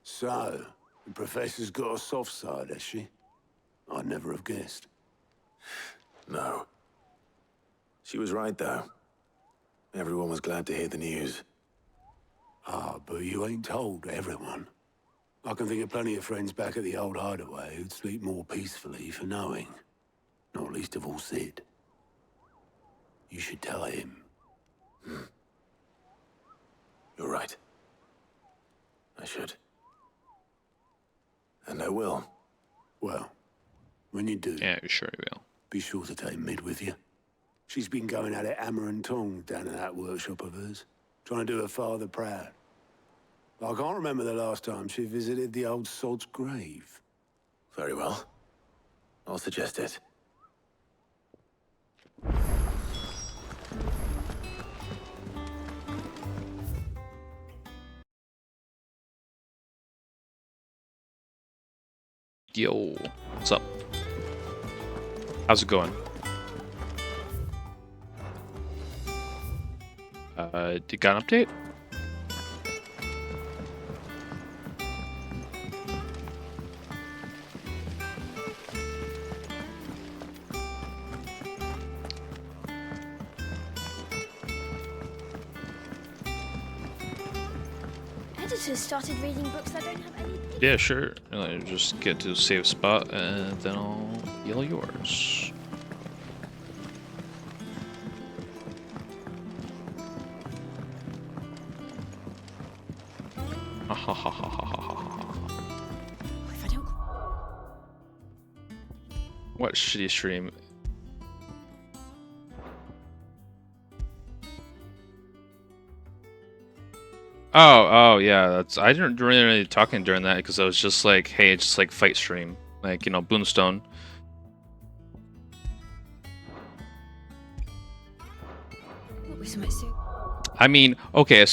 So, the Professor's got a soft side, has she? I'd never have guessed. No. She was right, though. Everyone was glad to hear the news. Ah, but you ain't told everyone. I can think of plenty of friends back at the old hideaway who'd sleep more peacefully for knowing. Not least of all Sid. You should tell him. You're right. I should. And I will. Well, when you do... Yeah, you sure you will. Be sure to take Mid with you. She's been going at it hammer and tongs down in that workshop of hers. Trying to do her father proud. I can't remember the last time she visited the old sod's grave. Very well. I'll suggest it. Yo, what's up? How's it going? You got an update? Editors started reading books that don't have any. Yeah, sure. Just get to a safe spot and then I'll yell yours. If I don't What shitty stream? Oh yeah, that's I didn't really talking during that because I was just like, hey, it's just like fight stream, like, you know, Bloomstone. I mean, okay,